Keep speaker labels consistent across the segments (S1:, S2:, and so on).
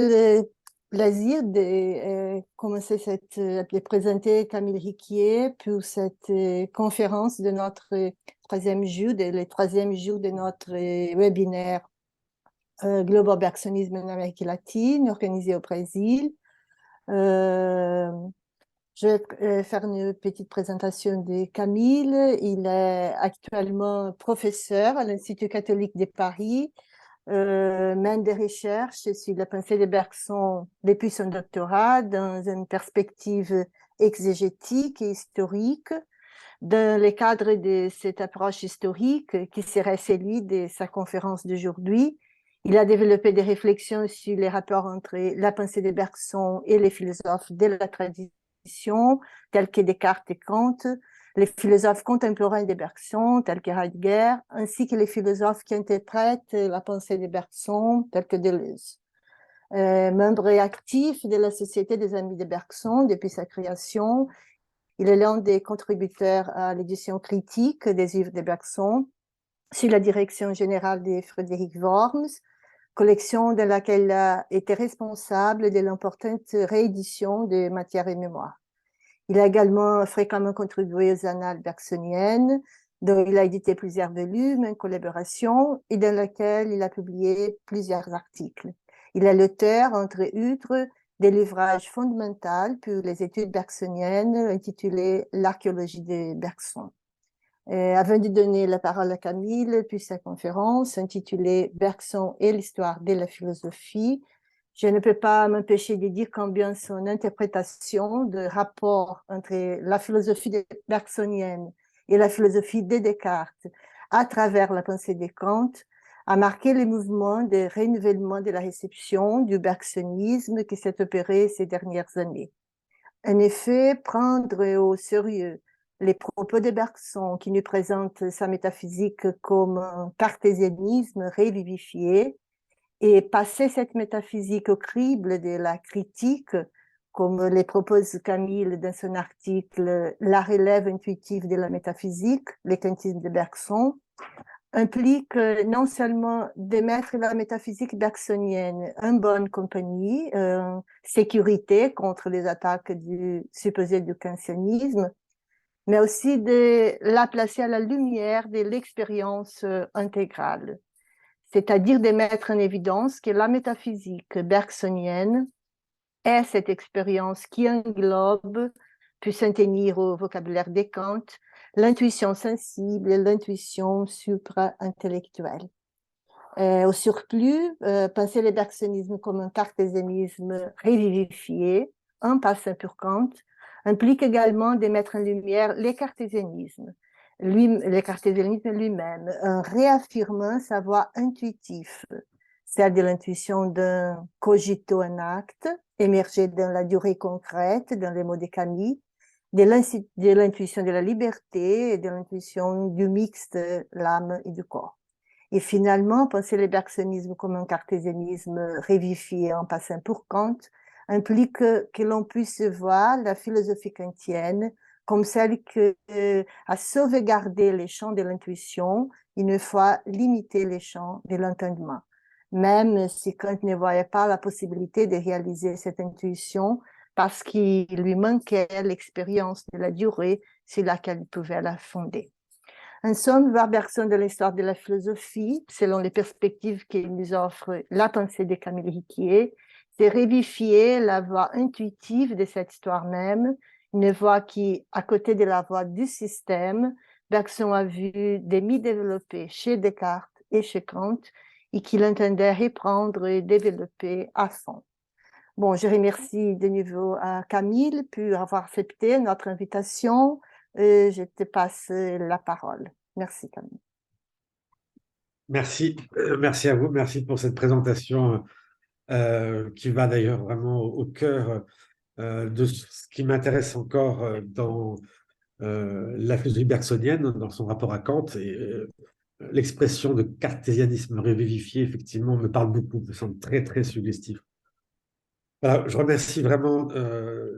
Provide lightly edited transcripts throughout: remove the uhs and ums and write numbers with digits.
S1: le plaisir de commencer de présenter Camille Riquier pour cette conférence de notre troisième jour, le troisième jour de notre webinaire Global Bergsonisme en Amérique latine, organisé au Brésil. Je vais faire une petite présentation de Camille. Il est actuellement professeur à l'Institut catholique de Paris, mène des recherches sur la pensée de Bergson depuis son doctorat dans une perspective exégétique et historique. Dans le cadre de cette approche historique qui serait celui de sa conférence d'aujourd'hui, il a développé des réflexions sur les rapports entre la pensée de Bergson et les philosophes de la tradition, tels que Descartes et Kant, les philosophes contemporains de Bergson, tels que Heidegger, ainsi que les philosophes qui interprètent la pensée de Bergson, tels que Deleuze. Membre actif de la Société des Amis de Bergson depuis sa création, il est l'un des contributeurs à l'édition critique des œuvres de Bergson, sous la direction générale de Frédéric Worms, collection de laquelle il a été responsable de l'importante réédition de Matière et Mémoire. Il a également fréquemment contribué aux annales bergsoniennes, dont il a édité plusieurs volumes en collaboration et dans lesquels il a publié plusieurs articles. Il est l'auteur, entre autres, de l'ouvrage fondamental pour les études bergsoniennes intitulé L'archéologie de Bergson. Avant de donner la parole à Camille, puis sa conférence intitulée Bergson et l'histoire de la philosophie, je ne peux pas m'empêcher de dire combien son interprétation de rapport entre la philosophie bergsonienne et la philosophie de Descartes à travers la pensée de Kant a marqué le mouvement de renouvellement de la réception du bergsonisme qui s'est opéré ces dernières années. En effet, prendre au sérieux les propos de Bergson qui nous présente sa métaphysique comme un cartésianisme revivifié et passer cette métaphysique au crible de la critique, comme les propose Camille dans son article La relève intuitive de la métaphysique, le kantisme de Bergson, implique non seulement de mettre la métaphysique bergsonienne en bonne compagnie, sécurité contre les attaques supposées du kantianisme, mais aussi de la placer à la lumière de l'expérience intégrale, c'est-à-dire de mettre en évidence que la métaphysique bergsonienne est cette expérience qui englobe, puis s'en tenir au vocabulaire de Kant, l'intuition sensible et l'intuition supra-intellectuelle. Au surplus, penser le bergsonisme comme un cartésianisme revivifié, en passant pour Kant, implique également de mettre en lumière le cartésianisme lui-même, en réaffirmant sa voie intuitive, celle de l'intuition d'un cogito en acte, émergé dans la durée concrète, dans les mots de Camille, de l'intuition de la liberté et de l'intuition du mixte, l'âme et du corps. Et finalement, penser le bergsonisme comme un cartésianisme revivifié en passant pour Kant implique que l'on puisse voir la philosophie kantienne comme celle qui a sauvegardé les champs de l'intuition une fois limité les champs de l'entendement. Même si Kant ne voyait pas la possibilité de réaliser cette intuition parce qu'il lui manquait l'expérience de la durée sur laquelle il pouvait la fonder. En somme, voir Bergson de l'histoire de la philosophie, selon les perspectives qu'il nous offre la pensée de Camille Riquier, c'est revivifier la voie intuitive de cette histoire même, une voie qui, à côté de la voie du système, Bergson a vu demi-développer chez Descartes et chez Kant, et qu'il entendait reprendre et développer à fond. Bon, je remercie de nouveau à Camille pour avoir accepté notre invitation. Je te passe la parole. Merci, Camille.
S2: Merci, merci à vous, merci pour cette présentation qui va d'ailleurs vraiment au cœur de ce qui m'intéresse encore dans la philosophie bergsonienne, dans son rapport à Kant. Et l'expression de cartésianisme revivifié, effectivement, me parle beaucoup, me semble très, très suggestif. Voilà, je remercie vraiment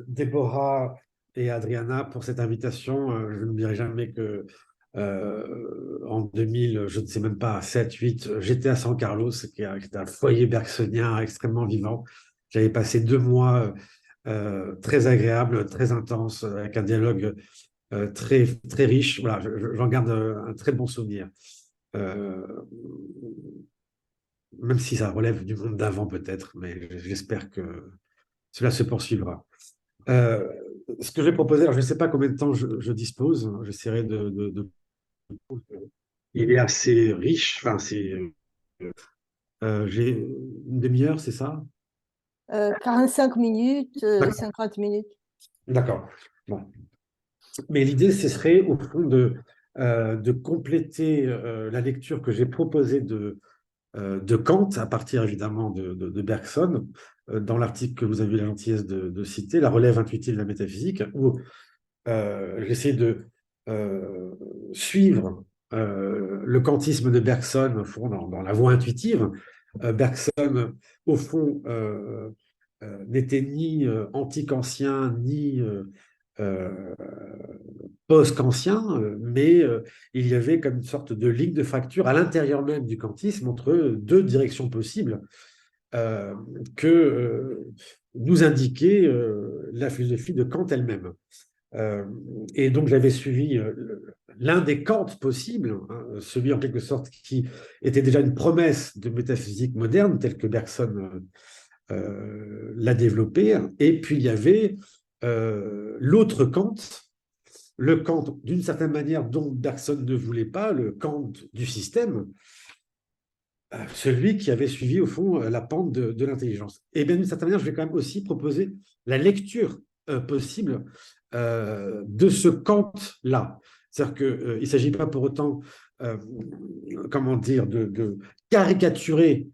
S2: Déborah et Adriana pour cette invitation. Je n'oublierai jamais que en 2000, je ne sais même pas, 7, 8, j'étais à San Carlos, qui était un foyer bergsonien extrêmement vivant. J'avais passé 2 mois très agréables, très intenses, avec un dialogue très, très riche. Voilà, j'en garde un très bon souvenir. Euh, Même si ça relève du monde d'avant peut-être, mais j'espère que cela se poursuivra. Euh, Ce que je vais proposer, alors je ne sais pas combien de temps je dispose, j'essaierai il est assez riche, enfin, j'ai une demi-heure, c'est ça?
S1: 45 minutes,
S2: D'accord.
S1: 50 minutes.
S2: D'accord. Bon. Mais l'idée, ce serait au fond de compléter la lecture que j'ai proposée de Kant, à partir évidemment de Bergson, dans l'article que vous avez eu la gentillesse de citer, La relève intuitive de la métaphysique, où j'essaie de euh, suivre le kantisme de Bergson au fond, dans la voie intuitive. Bergson, au fond, n'était ni anti-kantien, ni euh, post-kantien, mais il y avait comme une sorte de ligne de fracture à l'intérieur même du kantisme entre deux directions possibles euh, que nous indiquait la philosophie de Kant elle-même. Euh, et donc j'avais suivi l'un des Kant possibles, hein, celui en quelque sorte qui était déjà une promesse de métaphysique moderne, telle que Bergson l'a développé. Et puis il y avait l'autre Kant, le Kant d'une certaine manière dont Bergson ne voulait pas, le Kant du système, celui qui avait suivi au fond la pente de l'intelligence. Et bien d'une certaine manière, je vais quand même aussi proposer la lecture possible de ce Kant-là. C'est-à-dire qu'il ne s'agit pas pour autant, euh, comment dire, de caricaturer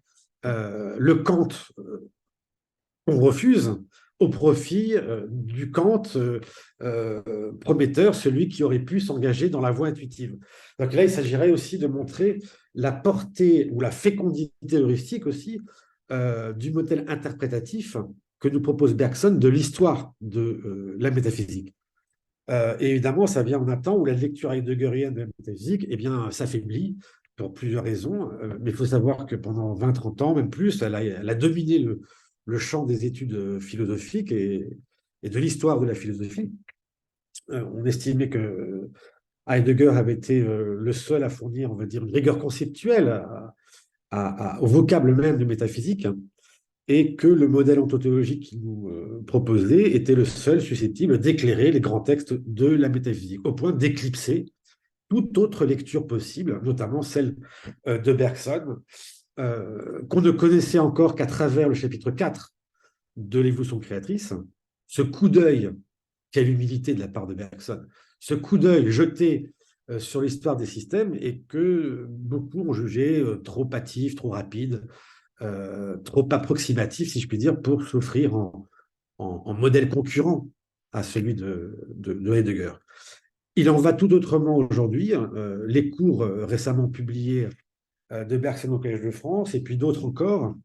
S2: le Kant qu'on refuse au profit du Kant prometteur, celui qui aurait pu s'engager dans la voie intuitive. Donc là, il s'agirait aussi de montrer la portée ou la fécondité heuristique aussi du modèle interprétatif que nous propose Bergson de l'histoire de la métaphysique. Et évidemment, ça vient en un temps où la lecture heideggerienne de la métaphysique eh bien, s'affaiblit pour plusieurs raisons. Mais il faut savoir que pendant 20-30 ans, même plus, elle a dominé le champ des études philosophiques et de l'histoire de la philosophie. On estimait que Heidegger avait été le seul à fournir, on va dire, une rigueur conceptuelle au vocable même de métaphysique, et que le modèle ontologique qu'il nous proposait était le seul susceptible d'éclairer les grands textes de la métaphysique, au point d'éclipser toute autre lecture possible, notamment celle de Bergson, qu'on ne connaissait encore qu'à travers le chapitre 4 de l'évolution créatrice. Ce coup d'œil, quelle humilité de la part de Bergson, ce coup d'œil jeté sur l'histoire des systèmes et que beaucoup ont jugé trop hâtif, trop rapide, trop approximatif, si je puis dire, pour s'offrir en modèle concurrent à celui de Heidegger. Il en va tout autrement aujourd'hui. Les cours récemment publiés de Bergson au Collège de France, et puis d'autres encore,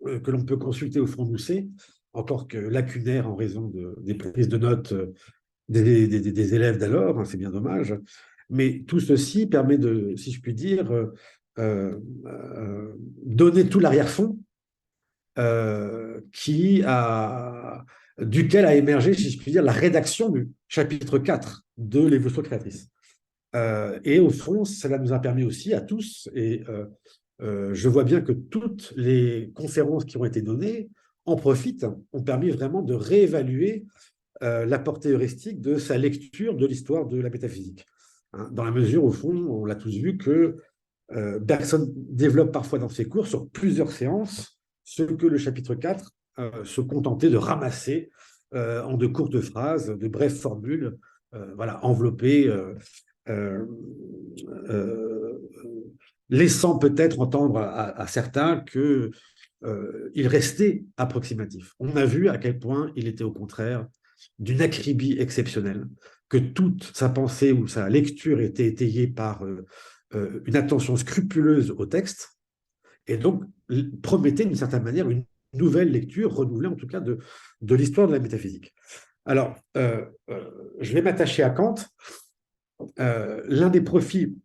S2: que l'on peut consulter au Front Doucet, encore que lacunaires en raison des prises de notes des élèves d'alors, hein, c'est bien dommage. Mais tout ceci permet de, si je puis dire, donner tout l'arrière-fond duquel a émergé, si je puis dire, la rédaction du chapitre 4 de l'évolution créatrice. Et au fond, cela nous a permis aussi à tous, et je vois bien que toutes les conférences qui ont été données en profitent, ont permis vraiment de réévaluer la portée heuristique de sa lecture de l'histoire de la métaphysique. Hein, dans la mesure, au fond, on l'a tous vu, que Bergson développe parfois dans ses cours sur plusieurs séances ce que le chapitre 4 se contentait de ramasser en de courtes phrases, de brèves formules, voilà, enveloppées, euh, laissant peut-être entendre à certains qu'il restait approximatif. On a vu à quel point il était au contraire d'une acribie exceptionnelle, que toute sa pensée ou sa lecture était étayée par une attention scrupuleuse au texte, et donc promettait d'une certaine manière une nouvelle lecture, renouvelée en tout cas de l'histoire de la métaphysique. Alors, je vais m'attacher à Kant. L'un des profits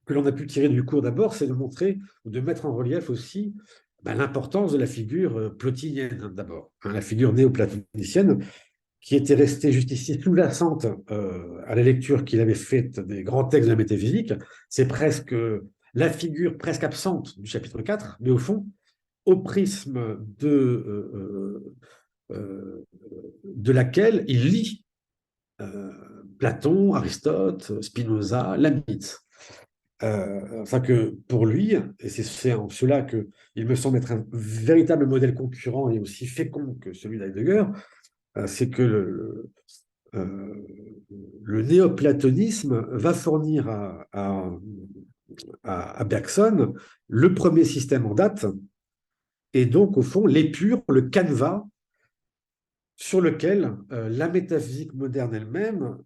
S2: que l'on a pu tirer du cours d'abord, c'est de montrer ou de mettre en relief aussi l'importance de la figure plotinienne, hein, d'abord, hein, la figure néoplatonicienne, qui était restée jusqu'ici sous-jacente à la lecture qu'il avait faite des grands textes de la métaphysique. C'est presque la figure presque absente du chapitre 4, mais au fond, au prisme de laquelle il lit Platon, Aristote, Spinoza, Leibniz. Enfin que pour lui, et c'est en cela qu'il me semble être un véritable modèle concurrent et aussi fécond que celui d'Heidegger, c'est que le néoplatonisme va fournir à Bergson le premier système en date, et donc au fond l'épure, le canevas sur lequel la métaphysique moderne elle-même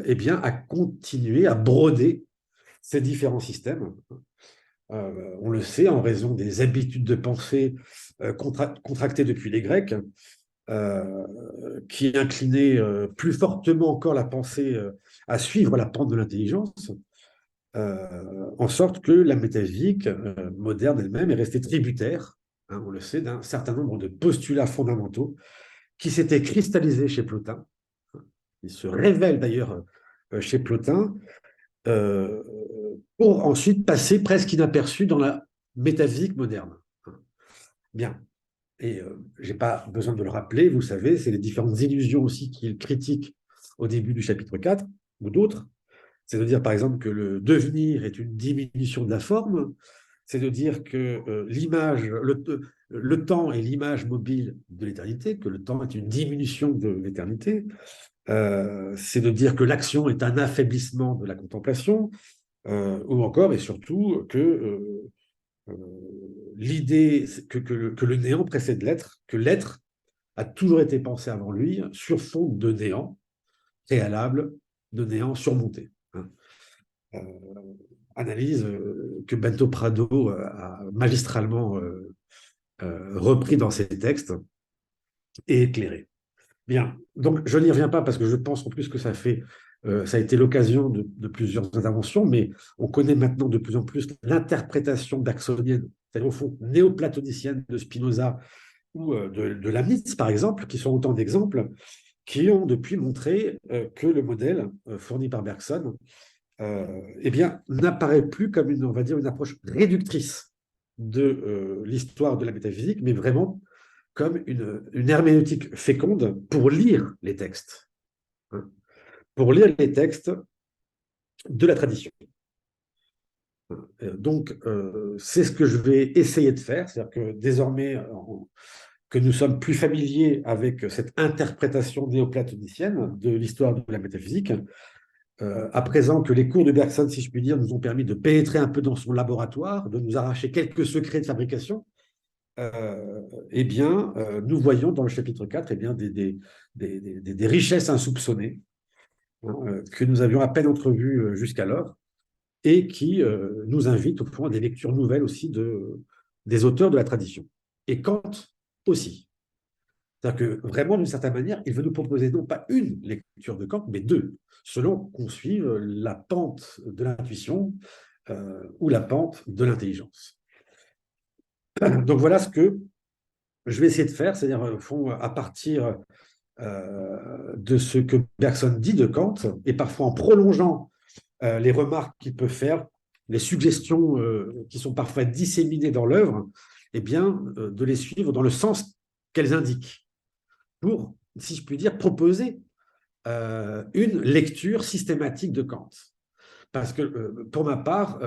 S2: eh bien, a continué à broder ces différents systèmes. On le sait en raison des habitudes de pensée contractées depuis les Grecs, qui inclinaient plus fortement encore la pensée à suivre la pente de l'intelligence, en sorte que la métaphysique moderne elle-même est restée tributaire, hein, on le sait, d'un certain nombre de postulats fondamentaux qui s'étaient cristallisés chez Plotin. Il se révèle d'ailleurs chez Plotin, euh, pour ensuite passer presque inaperçu dans la métaphysique moderne. Bien. Et je n'ai pas besoin de le rappeler, vous savez, c'est les différentes illusions aussi qu'il critique au début du chapitre 4, ou d'autres. C'est de dire, par exemple, que le devenir est une diminution de la forme, c'est de dire que l'image, le temps est l'image mobile de l'éternité, que le temps est une diminution de l'éternité, c'est de dire que l'action est un affaiblissement de la contemplation, ou encore et surtout que l'idée que le néant précède l'être, que l'être a toujours été pensé avant lui sur fond de néant préalable, de néant surmonté. Hein. Euh, Analyse que Bento Prado a magistralement repris dans ses textes et éclairé. Bien, donc je n'y reviens pas parce que je pense en plus que ça a été l'occasion de plusieurs interventions, mais on connaît maintenant de plus en plus l'interprétation bergsonienne, c'est-à-dire au fond néoplatonicienne de Spinoza ou de Leibniz, par exemple, qui sont autant d'exemples qui ont depuis montré que le modèle fourni par Bergson eh bien, n'apparaît plus comme on va dire, une approche réductrice de l'histoire de la métaphysique, mais vraiment comme une herméneutique féconde pour lire les textes, hein, pour lire les textes de la tradition. Donc, c'est ce que je vais essayer de faire, c'est-à-dire que désormais que nous sommes plus familiers avec cette interprétation néoplatonicienne de l'histoire de la métaphysique, à présent que les cours de Bergson, si je puis dire, nous ont permis de pénétrer un peu dans son laboratoire, de nous arracher quelques secrets de fabrication, eh bien, nous voyons dans le chapitre 4 eh bien, des richesses insoupçonnées, hein, que nous avions à peine entrevues jusqu'alors et qui nous invitent au fond à des lectures nouvelles aussi des auteurs de la tradition. Et Kant aussi. C'est-à-dire que vraiment, d'une certaine manière, il veut nous proposer non pas une lecture de Kant, mais deux, selon qu'on suive la pente de l'intuition ou la pente de l'intelligence. Donc voilà ce que je vais essayer de faire, c'est-à-dire au fond, à partir de ce que Bergson dit de Kant, et parfois en prolongeant les remarques qu'il peut faire, les suggestions qui sont parfois disséminées dans l'œuvre, eh bien, de les suivre dans le sens qu'elles indiquent, pour, si je puis dire, proposer une lecture systématique de Kant. Parce que, pour ma part,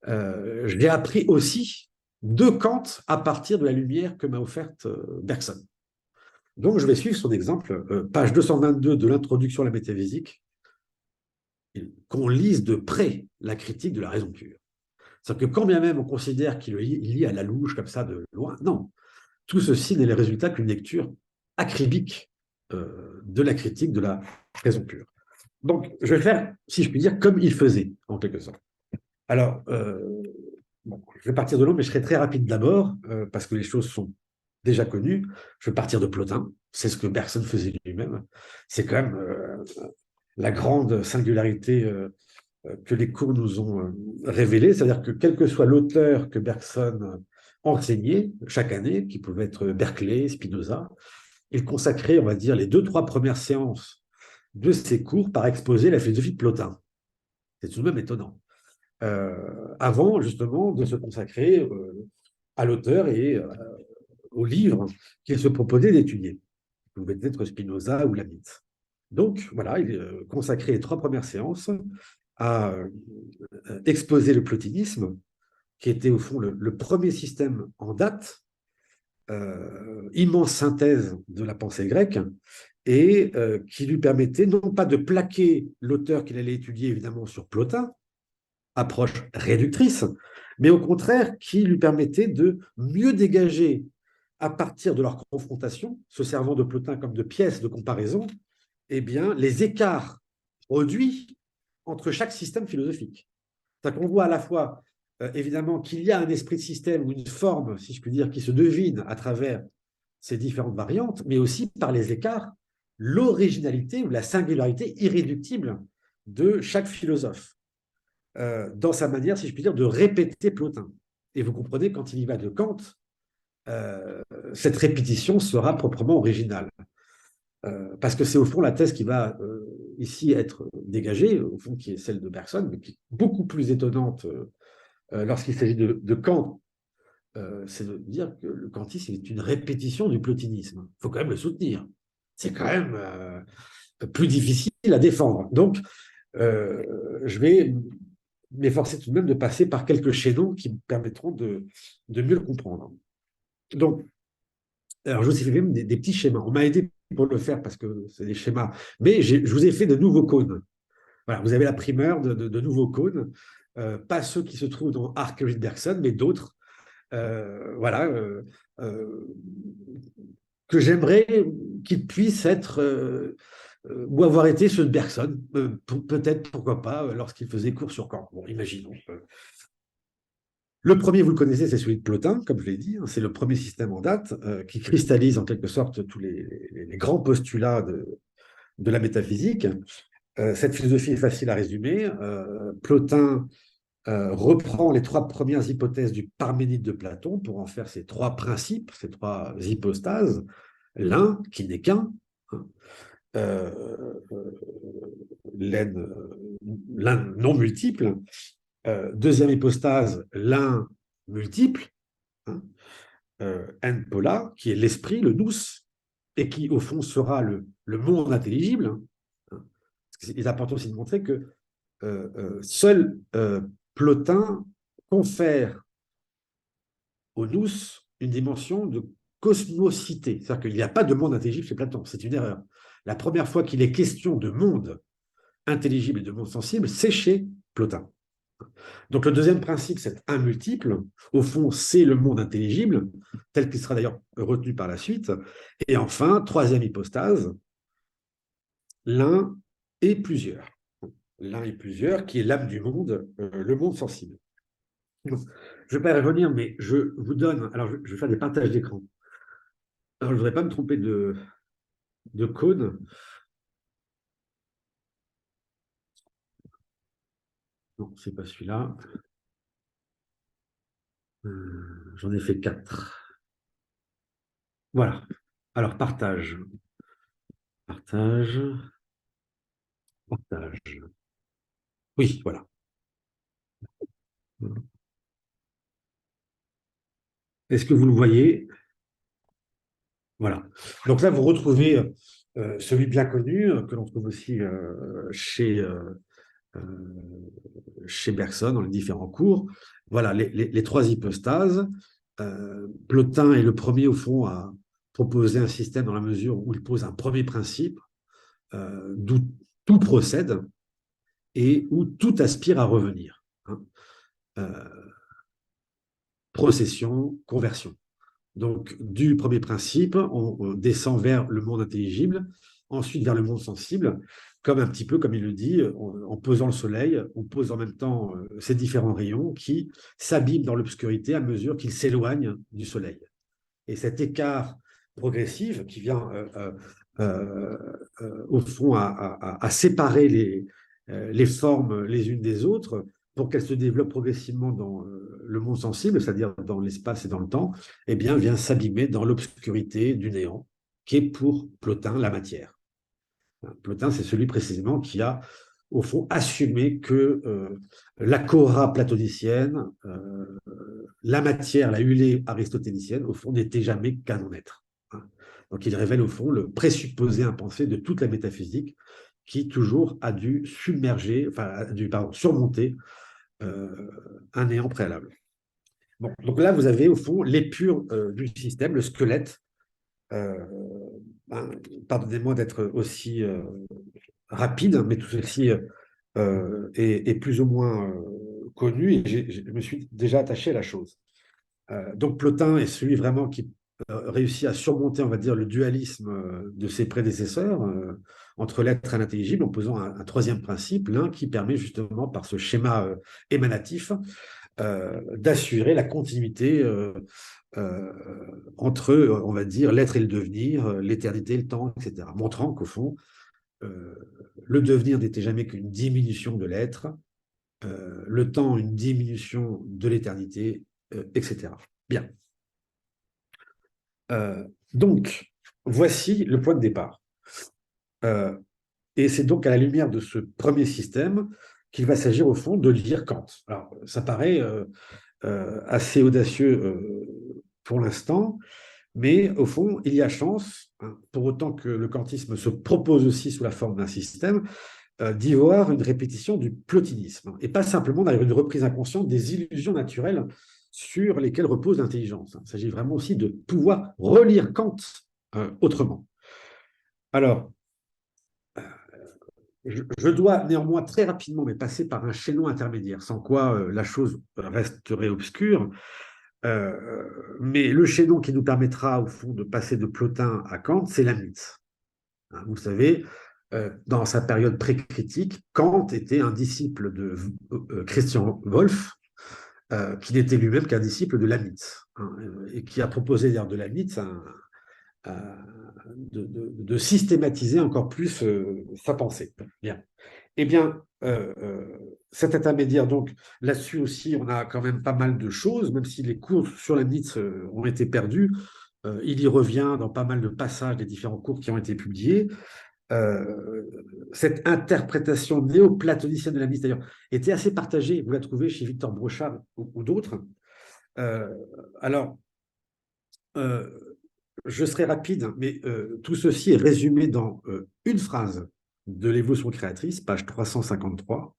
S2: j'ai appris aussi de Kant à partir de la lumière que m'a offerte Bergson. Donc, je vais suivre son exemple, page 222 de l'introduction à la métaphysique, qu'on lise de près la critique de la raison pure. C'est-à-dire que quand bien même on considère qu'il lit à la louche, comme ça, de loin, non. Tout ceci n'est le résultat qu'une lecture acribique de la critique de la raison pure. Donc, je vais faire, si je puis dire, comme il faisait, en quelque sorte. Alors, bon, je vais partir de là, mais je serai très rapide d'abord, parce que les choses sont déjà connues. Je vais partir de Plotin, c'est ce que Bergson faisait lui-même. C'est quand même la grande singularité que les cours nous ont révélée, c'est-à-dire que quel que soit l'auteur que Bergson enseigner chaque année, qui pouvaient être Berkeley, Spinoza. Il consacrait, on va dire, les 2-3 premières séances de ses cours par exposer la philosophie de Plotin. C'est tout de même étonnant. Avant, justement, de se consacrer à l'auteur et au livre qu'il se proposait d'étudier. Il pouvait être Spinoza ou Leibniz. Donc, voilà, il consacrait les 3 premières séances à exposer le plotinisme, qui était au fond le premier système en date, immense synthèse de la pensée grecque, et qui lui permettait non pas de plaquer l'auteur qu'il allait étudier évidemment sur Plotin, approche réductrice, mais au contraire qui lui permettait de mieux dégager à partir de leur confrontation, se servant de Plotin comme de pièce de comparaison, eh bien, les écarts produits entre chaque système philosophique. C'est-à-dire qu'on voit à la fois, évidemment, qu'il y a un esprit de système ou une forme, si je puis dire, qui se devine à travers ces différentes variantes, mais aussi par les écarts, l'originalité ou la singularité irréductible de chaque philosophe dans sa manière, si je puis dire, de répéter Plotin. Et vous comprenez, quand il y va de Kant, cette répétition sera proprement originale. Parce que c'est au fond la thèse qui va ici être dégagée, au fond qui est celle de Bergson, mais qui est beaucoup plus étonnante lorsqu'il s'agit de Kant, c'est de dire que le kantisme est une répétition du plotinisme. Il faut quand même le soutenir. C'est quand même plus difficile à défendre. Donc, je vais m'efforcer tout de même de passer par quelques chaînons qui me permettront de mieux le comprendre. Donc, alors je vous ai fait même des petits schémas. On m'a aidé pour le faire parce que c'est des schémas. Mais je vous ai fait de nouveaux cônes. Voilà, vous avez la primeur de nouveaux cônes. Pas ceux qui se trouvent dans Archéologie de Bergson, mais d'autres. Voilà. Que j'aimerais qu'ils puissent être ou avoir été ceux de Bergson. Peut-être, pourquoi pas, lorsqu'il faisait cours sur Kant. Bon, imaginons. Le premier, vous le connaissez, c'est celui de Plotin, comme je l'ai dit. C'est le premier système en date qui cristallise en quelque sorte tous les grands postulats de la métaphysique. Cette philosophie est facile à résumer. Plotin reprend les 3 premières hypothèses du Parménide de Platon pour en faire ses 3 principes, ses 3 hypostases. L'un qui n'est qu'un, hein, l'un non multiple. Deuxième hypostase, l'un multiple, hein, en pola, qui est l'esprit, le nous, et qui au fond sera le monde intelligible. Hein. Il est important aussi de montrer que seul Plotin confère au nous une dimension de cosmocité. C'est-à-dire qu'il n'y a pas de monde intelligible chez Platon, c'est une erreur. La première fois qu'il est question de monde intelligible et de monde sensible, c'est chez Plotin. Donc le deuxième principe, c'est un multiple. Au fond, c'est le monde intelligible, tel qu'il sera d'ailleurs retenu par la suite. Et enfin, troisième hypostase, l'un et plusieurs. L'un et plusieurs, qui est l'âme du monde, le monde sensible. Donc, je ne vais pas y revenir, mais je vous donne... Alors, je vais faire des partages d'écran. Alors, je ne voudrais pas me tromper de code. Non, ce n'est pas celui-là. J'en ai fait 4. Voilà. Alors, partage. Partage. Partage. Oui, voilà. Est-ce que vous le voyez? Voilà. Donc là, vous retrouvez celui bien connu, que l'on trouve aussi euh, chez Bergson dans les différents cours. Voilà, les 3 hypostases. Plotin est le premier, au fond, à proposer un système dans la mesure où il pose un premier principe, d'où tout procède et où tout aspire à revenir. Hein. Procession, conversion. Donc, du premier principe, on descend vers le monde intelligible, ensuite vers le monde sensible, comme un petit peu, comme il le dit, en posant le soleil, on pose en même temps ces différents rayons qui s'abîment dans l'obscurité à mesure qu'ils s'éloignent du soleil. Et cet écart progressif qui vient, au fond, à séparer les formes les unes des autres, pour qu'elle se développe progressivement dans le monde sensible, c'est-à-dire dans l'espace et dans le temps, eh bien, vient s'abîmer dans l'obscurité du néant, qui est pour Plotin la matière. Plotin, c'est celui précisément qui a, au fond, assumé que la chora platonicienne, la matière, la hulée aristotélicienne, au fond, n'était jamais qu'un non-être. Donc, il révèle, au fond, le présupposé impensé de toute la métaphysique qui, toujours, a dû submerger, enfin, a dû, pardon, surmonter un néant préalable. Bon, donc là, vous avez, au fond, l'épure du système, le squelette. Pardonnez-moi d'être aussi rapide, mais tout ceci est plus ou moins connu et je me suis déjà attaché à la chose. Donc Plotin est celui vraiment qui réussit à surmonter, on va dire, le dualisme de ses prédécesseurs entre l'être et l'intelligible en posant un troisième principe, l'un qui permet justement par ce schéma émanatif d'assurer la continuité entre, on va dire, l'être et le devenir, l'éternité, le temps, etc. Montrant qu'au fond, le devenir n'était jamais qu'une diminution de l'être, le temps une diminution de l'éternité, etc. Bien. Donc, voici le point de départ. Et c'est donc à la lumière de ce premier système qu'il va s'agir au fond de lire Kant. Alors, ça paraît assez audacieux pour l'instant, mais au fond, il y a chance, hein, pour autant que le kantisme se propose aussi sous la forme d'un système, d'y voir une répétition du plotinisme, et pas simplement d'avoir une reprise inconsciente des illusions naturelles sur lesquelles repose l'intelligence. Il s'agit vraiment aussi de pouvoir relire Kant autrement. Alors, je dois néanmoins très rapidement mais passer par un chaînon intermédiaire, sans quoi la chose resterait obscure. Mais le chaînon qui nous permettra, au fond, de passer de Plotin à Kant, c'est Leibniz. Hein, vous savez, dans sa période pré-critique, Kant était un disciple de Christian Wolff, qui n'était lui-même qu'un disciple de Leibniz, hein, et qui a proposé d'ailleurs de Leibniz de systématiser encore plus sa pensée. Bien. Eh bien, cet intermédiaire, donc, là-dessus aussi, on a quand même pas mal de choses, même si les cours sur Leibniz ont été perdus, il y revient dans pas mal de passages des différents cours qui ont été publiés. Cette interprétation néo-platonicienne de Leibniz, d'ailleurs, était assez partagée, vous la trouvez chez Victor Brochard ou d'autres. Alors, je serai rapide, mais tout ceci est résumé dans une phrase de l'évolution créatrice, page 353.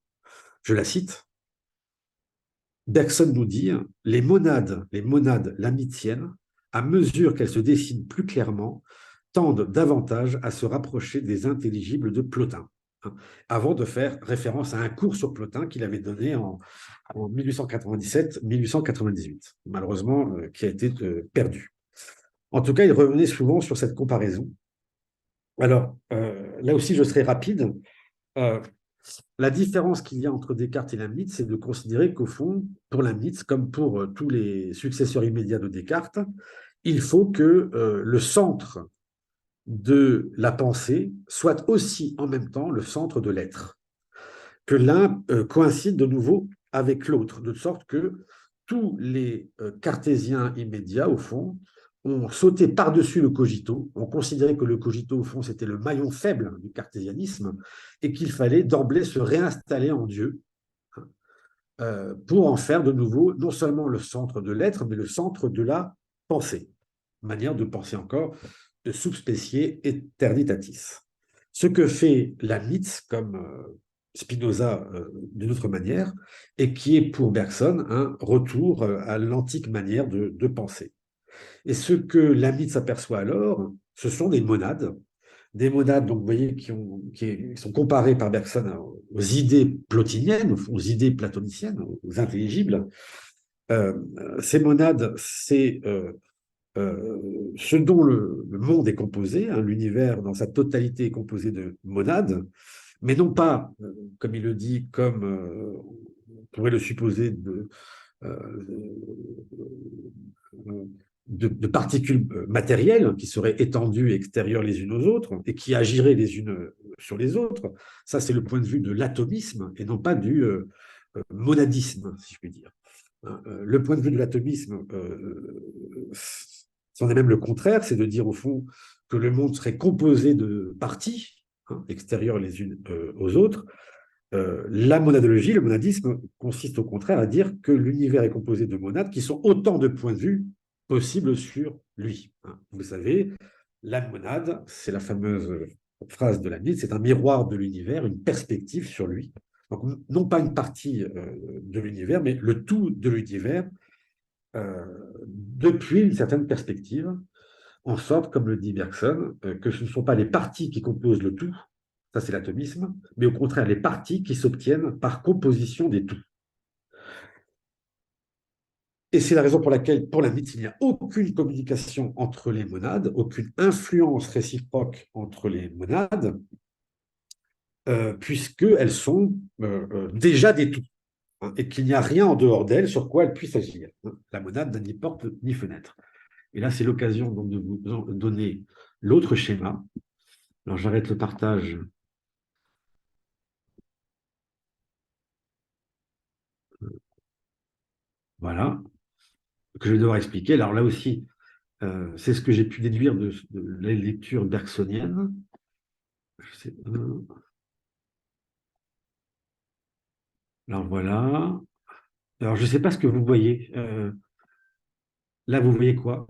S2: Je la cite. Bergson nous dit les monades leibniziennes, à mesure qu'elles se dessinent plus clairement, tendent davantage à se rapprocher des intelligibles de Plotin, hein, avant de faire référence à un cours sur Plotin qu'il avait donné en 1897-1898, malheureusement qui a été perdu. En tout cas, il revenait souvent sur cette comparaison. Alors, là aussi, je serai rapide. La différence qu'il y a entre Descartes et Leibniz, c'est de considérer qu'au fond, pour Leibniz, comme pour tous les successeurs immédiats de Descartes, il faut que le centre de la pensée soit aussi en même temps le centre de l'être, que l'un coïncide de nouveau avec l'autre, de sorte que tous les cartésiens immédiats, au fond, ont sauté par-dessus le cogito, ont considéré que le cogito, au fond, c'était le maillon faible du cartésianisme et qu'il fallait d'emblée se réinstaller en Dieu pour en faire de nouveau non seulement le centre de l'être, mais le centre de la pensée. Manière de penser encore de subspecie eternitatis. Ce que fait Leibniz, comme Spinoza d'une autre manière, et qui est pour Bergson un retour à l'antique manière de penser. Et ce que Leibniz s'aperçoit alors, ce sont des monades, donc vous voyez, qui sont comparées par Bergson aux idées plotiniennes, aux idées platoniciennes, aux intelligibles. Ces monades, c'est ce dont le monde est composé, hein, l'univers dans sa totalité est composé de monades, mais non pas, comme il le dit, comme on pourrait le supposer, de particules matérielles qui seraient étendues et extérieures les unes aux autres et qui agiraient les unes sur les autres. Ça, c'est le point de vue de l'atomisme et non pas du monadisme, si je puis dire. Le point de vue de l'atomisme, c'en est même le contraire, c'est de dire au fond que le monde serait composé de parties, extérieures les unes aux autres. La monadologie, le monadisme, consiste au contraire à dire que l'univers est composé de monades qui sont autant de points de vue possibles sur lui. Vous savez, la monade, c'est la fameuse phrase de Leibniz, c'est un miroir de l'univers, une perspective sur lui. Donc, non pas une partie de l'univers, mais le tout de l'univers depuis une certaine perspective, en sorte, comme le dit Bergson, que ce ne sont pas les parties qui composent le tout, ça c'est l'atomisme, mais au contraire les parties qui s'obtiennent par composition des tout. Et c'est la raison pour laquelle, pour Leibniz, il n'y a aucune communication entre les monades, aucune influence réciproque entre les monades, puisqu'elles sont déjà des tout, et qu'il n'y a rien en dehors d'elles sur quoi elles puissent agir. La monade n'a ni porte ni fenêtre. Et là, c'est l'occasion donc de vous donner l'autre schéma. Alors, j'arrête le partage. Voilà, que je vais devoir expliquer. Alors là aussi, c'est ce que j'ai pu déduire de la lecture bergsonienne. Alors voilà. Alors, je ne sais pas ce que vous voyez. Là, vous voyez quoi?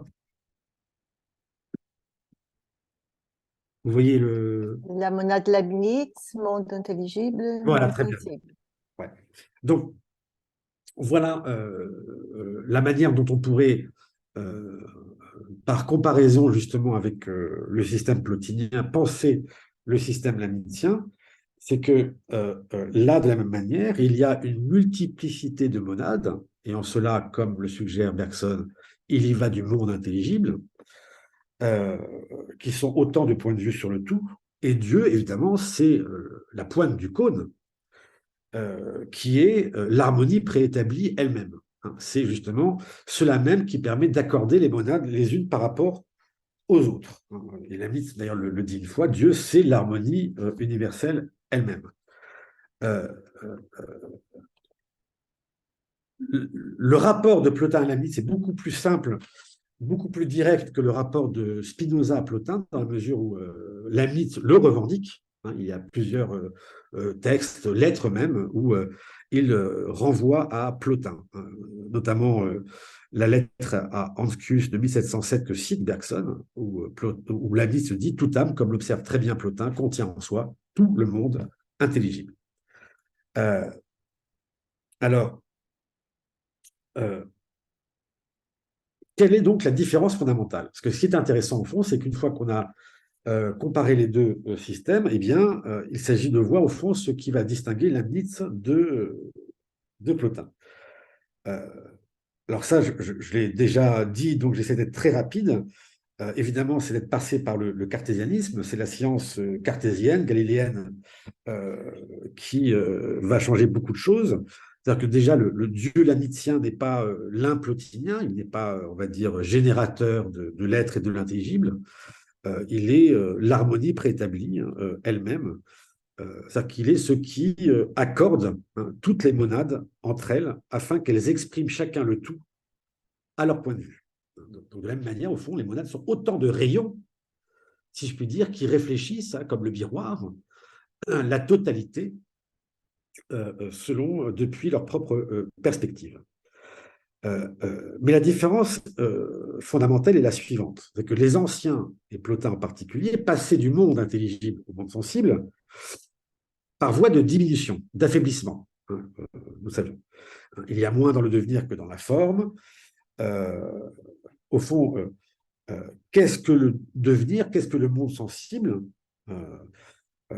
S2: Vous voyez le...
S1: La monade Leibniz, monde intelligible,
S2: Voilà,
S1: monde
S2: très bien.
S1: sensible.
S2: Ouais. Donc, voilà la manière dont on pourrait, euh, par comparaison justement avec le système plotinien, penser le système lamidien, c'est que là, de la même manière, il y a une multiplicité de monades, et en cela, comme le suggère Bergson, il y va du monde intelligible, euh, qui sont autant de points de vue sur le tout, et Dieu, évidemment, c'est la pointe du cône, qui est l'harmonie préétablie elle-même. C'est justement cela même qui permet d'accorder les monades les unes par rapport aux autres. Et la mythe, d'ailleurs, le dit une fois, Dieu, c'est l'harmonie universelle elle-même. Euh, euh, le rapport de Plotin à la mythe, c'est beaucoup plus simple, beaucoup plus direct que le rapport de Spinoza à Plotin, dans la mesure où la mythe le revendique. Il y a plusieurs textes, lettres même, où il renvoie à Plotin, notamment la lettre à Anscus de 1707 que cite Bergson, où la mythe se dit « Toute âme, comme l'observe très bien Plotin, contient en soi tout le monde intelligible ». Alors, euh, quelle est donc la différence fondamentale? Parce que ce qui est intéressant au fond, c'est qu'une fois qu'on a comparé les deux systèmes, eh bien, il s'agit de voir au fond ce qui va distinguer Leibniz de Plotin. Alors ça, je l'ai déjà dit, donc j'essaie d'être très rapide. Évidemment, c'est d'être passé par le cartésianisme, c'est la science cartésienne, galiléenne, euh, qui va changer beaucoup de choses. C'est-à-dire que déjà, le dieu lamidien n'est pas l'implotinien, il n'est pas, on va dire, générateur de l'être et de l'intelligible. Il est l'harmonie préétablie elle-même. C'est-à-dire qu'il est ce qui accorde toutes les monades entre elles afin qu'elles expriment chacun le tout à leur point de vue. Donc, de la même manière, au fond, les monades sont autant de rayons, si je puis dire, qui réfléchissent, comme le miroir, la totalité selon, depuis leur propre perspective. Mais la différence fondamentale est la suivante, c'est que les anciens, et Plotin en particulier, passaient du monde intelligible au monde sensible par voie de diminution, d'affaiblissement. Nous savions. Il y a moins dans le devenir que dans la forme. Au fond, qu'est-ce que le devenir, qu'est-ce que le monde sensible?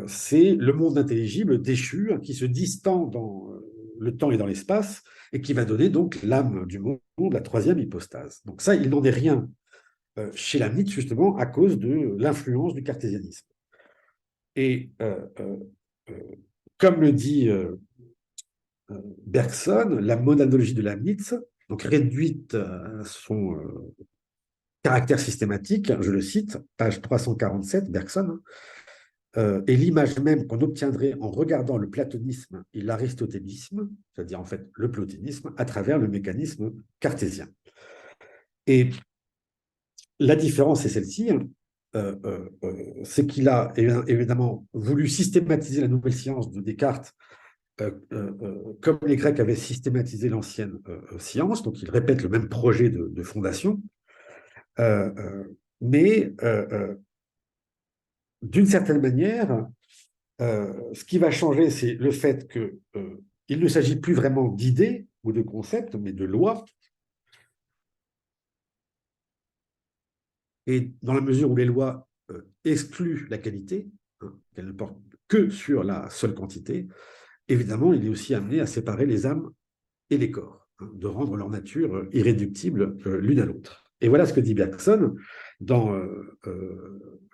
S2: C'est le monde intelligible déchu qui se distend dans le temps et dans l'espace et qui va donner donc l'âme du monde, la troisième hypostase. Donc ça, il n'en est rien chez Leibniz justement à cause de l'influence du cartésianisme. Et comme le dit Bergson, la monadologie de Leibniz, donc réduite à son caractère systématique, je le cite, page 347, Bergson, est l'image même qu'on obtiendrait en regardant le platonisme et l'aristotélisme, c'est-à-dire en fait le plotinisme, à travers le mécanisme cartésien. Et la différence est celle-ci, c'est qu'il a évidemment voulu systématiser la nouvelle science de Descartes comme les Grecs avaient systématisé l'ancienne science, donc il répète le même projet de fondation, mais d'une certaine manière, ce qui va changer, c'est le fait qu'il ne s'agit plus vraiment d'idées ou de concepts, mais de lois. Et dans la mesure où les lois excluent la qualité, hein, qu'elles ne portent que sur la seule quantité, évidemment, il est aussi amené à séparer les âmes et les corps, hein, de rendre leur nature irréductible l'une à l'autre. Et voilà ce que dit Bergson dans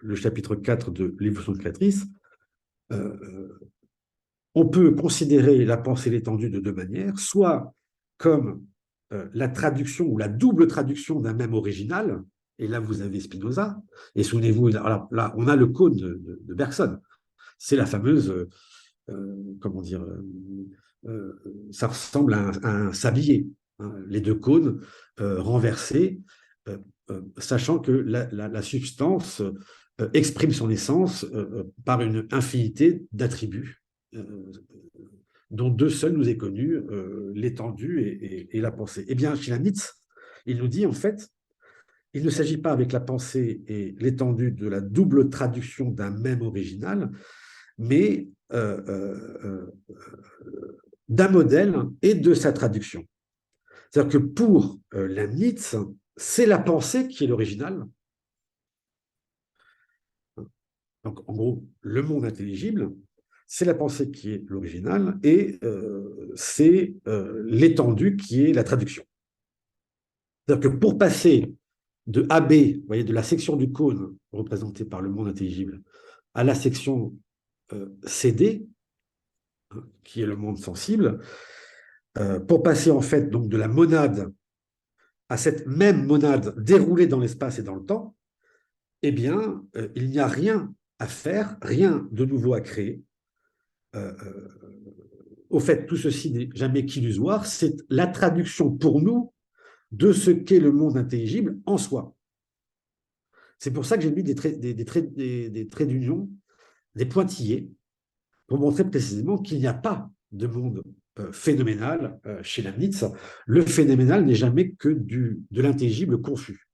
S2: le chapitre 4 de l'évolution créatrice. On peut considérer la pensée l'étendue de deux manières, soit comme la traduction ou la double traduction d'un même original, et là vous avez Spinoza, et souvenez-vous, là on a le cône de Bergson, c'est la fameuse, comment dire, ça ressemble à un sablier, hein, les deux cônes renversés, sachant que la substance exprime son essence par une infinité d'attributs dont deux seuls nous est connu, l'étendue et la pensée. Eh bien, chez la Nietzsche, il nous dit en fait, il ne s'agit pas avec la pensée et l'étendue de la double traduction d'un même original, mais d'un modèle et de sa traduction. C'est-à-dire que pour la Nietzsche, c'est la pensée qui est l'original. Donc, en gros, le monde intelligible, c'est la pensée qui est l'original et c'est l'étendue qui est la traduction. C'est-à-dire que pour passer de AB, vous voyez, de la section du cône représentée par le monde intelligible, à la section CD, hein, qui est le monde sensible, pour passer en fait donc de la monade à cette même monade déroulée dans l'espace et dans le temps, eh bien, il n'y a rien à faire, rien de nouveau à créer. Au fait, tout ceci n'est jamais qu'illusoire, c'est la traduction pour nous de ce qu'est le monde intelligible en soi. C'est pour ça que j'ai mis des traits d'union, des pointillés, pour montrer précisément qu'il n'y a pas de monde phénoménal chez Leibniz. Le phénoménal n'est jamais que de l'intelligible confus.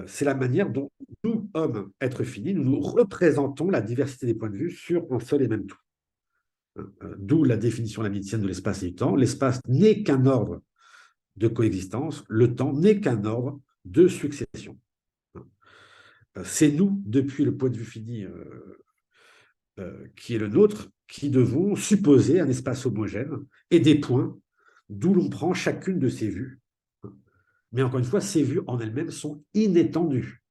S2: C'est la manière dont nous, hommes, êtres finis, nous représentons la diversité des points de vue sur un seul et même tout. D'où la définition leibnizienne de l'espace et du temps. L'espace n'est qu'un ordre de coexistence, le temps n'est qu'un ordre de succession. C'est nous, depuis le point de vue fini qui est le nôtre, qui devons supposer un espace homogène et des points d'où l'on prend chacune de ces vues. Mais encore une fois, ces vues en elles-mêmes sont inétendues.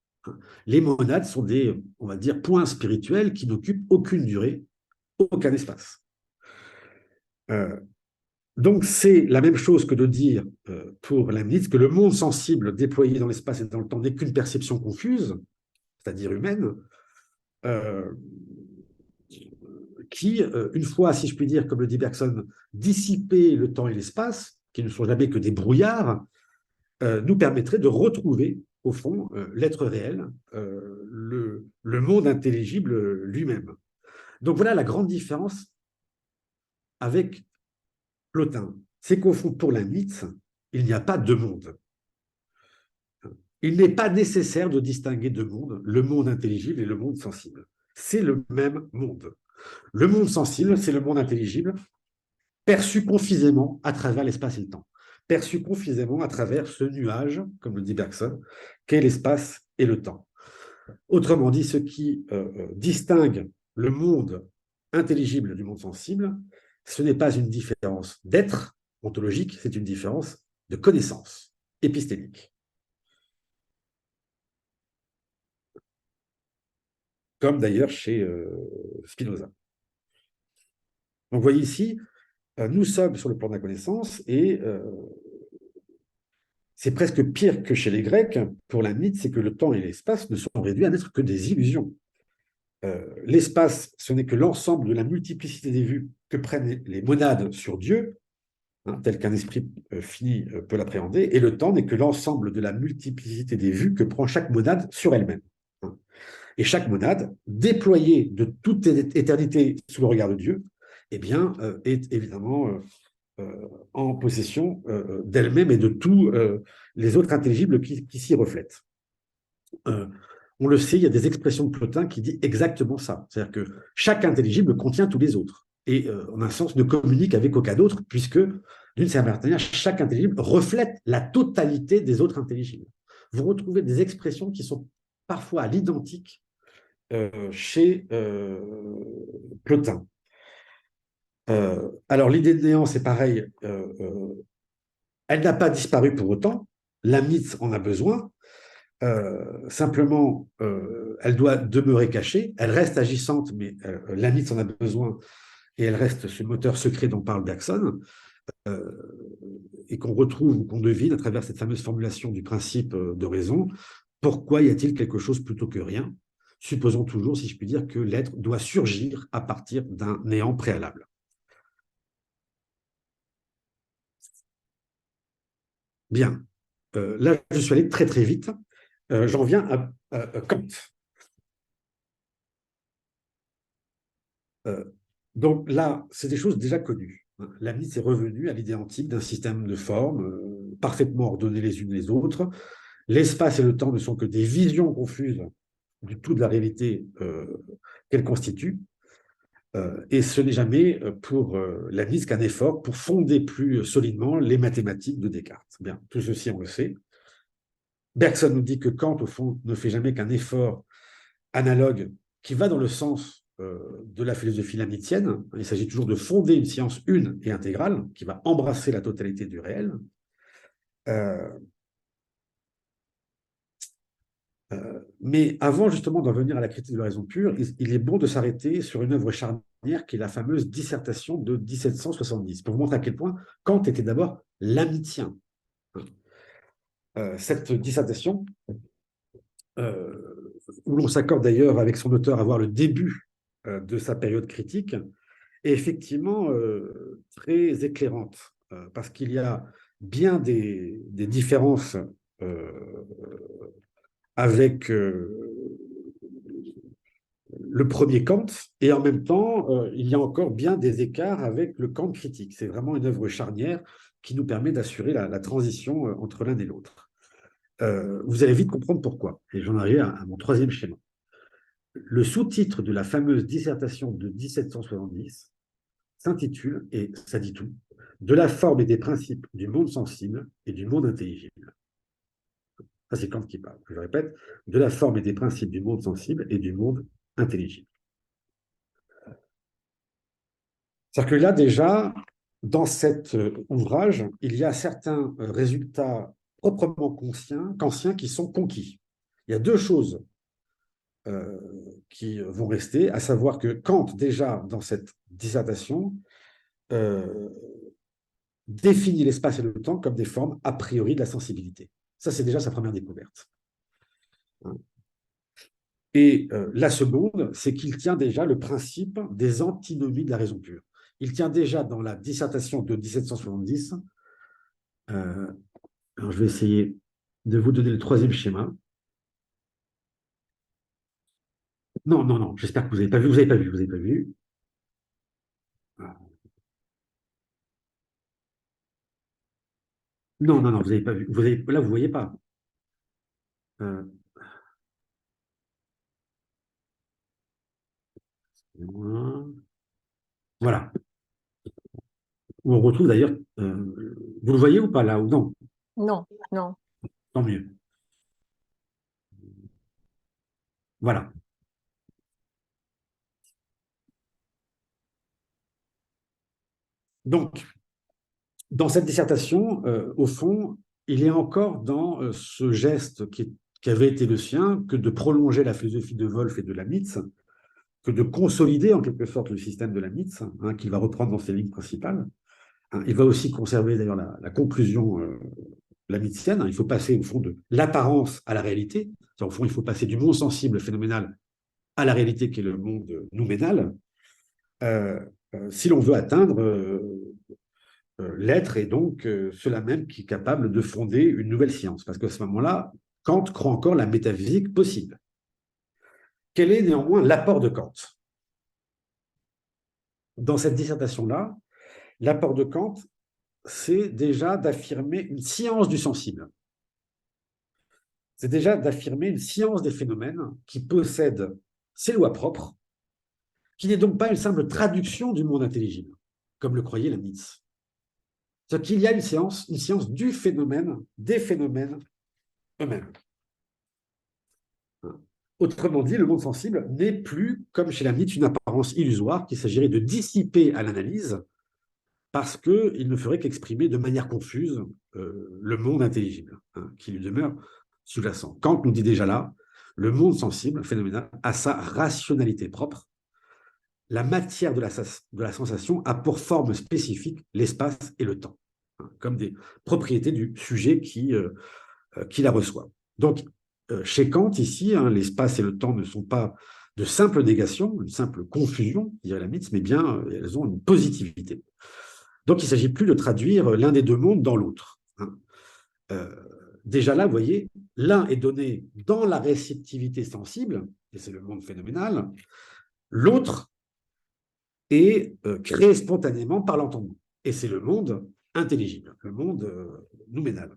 S2: Les monades sont des, on va dire, points spirituels qui n'occupent aucune durée, aucun espace. Donc, c'est la même chose que de dire pour Leibniz que le monde sensible déployé dans l'espace et dans le temps n'est qu'une perception confuse, c'est-à-dire humaine, qui, une fois, si je puis dire, comme le dit Bergson, dissiper le temps et l'espace, qui ne sont jamais que des brouillards, nous permettrait de retrouver, au fond, l'être réel, le monde intelligible lui-même. Donc voilà la grande différence avec Plotin. C'est qu'au fond, pour Leibniz, il n'y a pas deux mondes. Il n'est pas nécessaire de distinguer deux mondes, le monde intelligible et le monde sensible. C'est le même monde. Le monde sensible, c'est le monde intelligible, perçu confusément à travers l'espace et le temps, perçu confusément à travers ce nuage, comme le dit Bergson, qu'est l'espace et le temps. Autrement dit, ce qui distingue le monde intelligible du monde sensible, ce n'est pas une différence d'être ontologique, c'est une différence de connaissance épistémique. Comme d'ailleurs chez Spinoza. Donc, vous voyez ici, nous sommes sur le plan de la connaissance et c'est presque pire que chez les Grecs. Pour la mythe, c'est que le temps et l'espace ne sont réduits à n'être que des illusions. L'espace, ce n'est que l'ensemble de la multiplicité des vues que prennent les monades sur Dieu, hein, tel qu'un esprit fini peut l'appréhender, et le temps n'est que l'ensemble de la multiplicité des vues que prend chaque monade sur elle-même. Hein. Et chaque monade, déployée de toute éternité sous le regard de Dieu, eh bien, est évidemment en possession d'elle-même et de tous les autres intelligibles qui s'y reflètent. On le sait, il y a des expressions de Plotin qui disent exactement ça. C'est-à-dire que chaque intelligible contient tous les autres et, en un sens, ne communique avec aucun autre, puisque, d'une certaine manière, chaque intelligible reflète la totalité des autres intelligibles. Vous retrouvez des expressions qui sont parfois à l'identique chez Plotin. Alors, l'idée de néant, c'est pareil. Elle n'a pas disparu pour autant. La mythe en a besoin. Simplement, elle doit demeurer cachée. Elle reste agissante, mais la mythe en a besoin et elle reste ce moteur secret dont parle Bergson et qu'on retrouve ou qu'on devine à travers cette fameuse formulation du principe de raison. Pourquoi y a-t-il quelque chose plutôt que rien? Supposons toujours, si je puis dire, que l'être doit surgir à partir d'un néant préalable. Bien. Là, je suis allé très très vite. J'en viens à Kant. Donc là, c'est des choses déjà connues. La mythe est revenue à l'idée antique d'un système de formes parfaitement ordonnées les unes les autres. L'espace et le temps ne sont que des visions confuses du tout de la réalité qu'elles constituent. Et ce n'est jamais pour la mythe qu'un effort pour fonder plus solidement les mathématiques de Descartes. Bien, tout ceci, on le sait. Bergson nous dit que Kant, au fond, ne fait jamais qu'un effort analogue qui va dans le sens de la philosophie lamitienne. Il s'agit toujours de fonder une science une et intégrale qui va embrasser la totalité du réel. Mais avant justement d'en venir à la critique de la raison pure, il est bon de s'arrêter sur une œuvre charnière qui est la fameuse dissertation de 1770, pour vous montrer à quel point Kant était d'abord lamitien. Cette dissertation, où l'on s'accorde d'ailleurs avec son auteur à voir le début de sa période critique, est effectivement très éclairante, parce qu'il y a bien des différences avec le premier Kant, et en même temps, il y a encore bien des écarts avec le Kant critique. C'est vraiment une œuvre charnière qui nous permet d'assurer la transition entre l'un et l'autre. Vous allez vite comprendre pourquoi, et j'en arrive à mon troisième schéma. Le sous-titre de la fameuse dissertation de 1770 s'intitule, et ça dit tout, de la forme et des principes du monde sensible et du monde intelligible. Ça, c'est Kant qui parle. Je répète, de la forme et des principes du monde sensible et du monde intelligible. C'est-à-dire que là, déjà, dans cet ouvrage, il y a certains résultats proprement kantiens qui sont conquis. Il y a deux choses qui vont rester, à savoir que Kant, déjà, dans cette dissertation, définit l'espace et le temps comme des formes a priori de la sensibilité. Ça, c'est déjà sa première découverte. Et la seconde, c'est qu'il tient déjà le principe des antinomies de la raison pure. Il tient déjà dans la dissertation de 1770, alors je vais essayer de vous donner le troisième schéma. Non, non, non, j'espère que vous n'avez pas vu, vous n'avez pas vu, vous n'avez pas vu. Non, non, non, vous n'avez pas vu. Là, vous ne voyez pas. Euh, voilà. On retrouve d'ailleurs, vous le voyez ou pas là ou non?
S1: Non, non.
S2: Tant mieux. Voilà. Donc, dans cette dissertation, au fond, il est encore dans ce geste qui avait été le sien, que de prolonger la philosophie de Wolff et de Lamitz, que de consolider en quelque sorte le système de Lamitz, hein, qu'il va reprendre dans ses lignes principales. Hein. Il va aussi conserver d'ailleurs la conclusion la mythienne. Il faut passer, au fond, de l'apparence à la réalité. Au fond, il faut passer du monde sensible, phénoménal, à la réalité qui est le monde nouménal. Si l'on veut atteindre l'être est donc cela même qui est capable de fonder une nouvelle science. Parce qu'à ce moment-là, Kant croit encore la métaphysique possible. Quel est néanmoins l'apport de Kant? Dans cette dissertation-là, l'apport de Kant, c'est déjà d'affirmer une science du sensible. C'est déjà d'affirmer une science des phénomènes qui possède ses lois propres, qui n'est donc pas une simple traduction du monde intelligible, comme le croyait Leibniz. C'est-à-dire qu'il y a une science du phénomène, des phénomènes eux-mêmes. Autrement dit, le monde sensible n'est plus, comme chez Leibniz, une apparence illusoire qu'il s'agirait de dissiper à l'analyse parce qu'il ne ferait qu'exprimer de manière confuse le monde intelligible, qui lui demeure sous-jacent. Kant nous dit déjà là, le monde sensible, phénoménal, a sa rationalité propre. La matière de la sensation a pour forme spécifique l'espace et le temps, comme des propriétés du sujet qui la reçoit. Donc, chez Kant, ici, l'espace et le temps ne sont pas de simples négations, une simple confusion, dirait Leibniz, mais bien elles ont une positivité. Donc, il ne s'agit plus de traduire l'un des deux mondes dans l'autre. Déjà là, vous voyez, l'un est donné dans la réceptivité sensible, et c'est le monde phénoménal, l'autre est créé spontanément par l'entendement, et c'est le monde intelligible, le monde nouménal.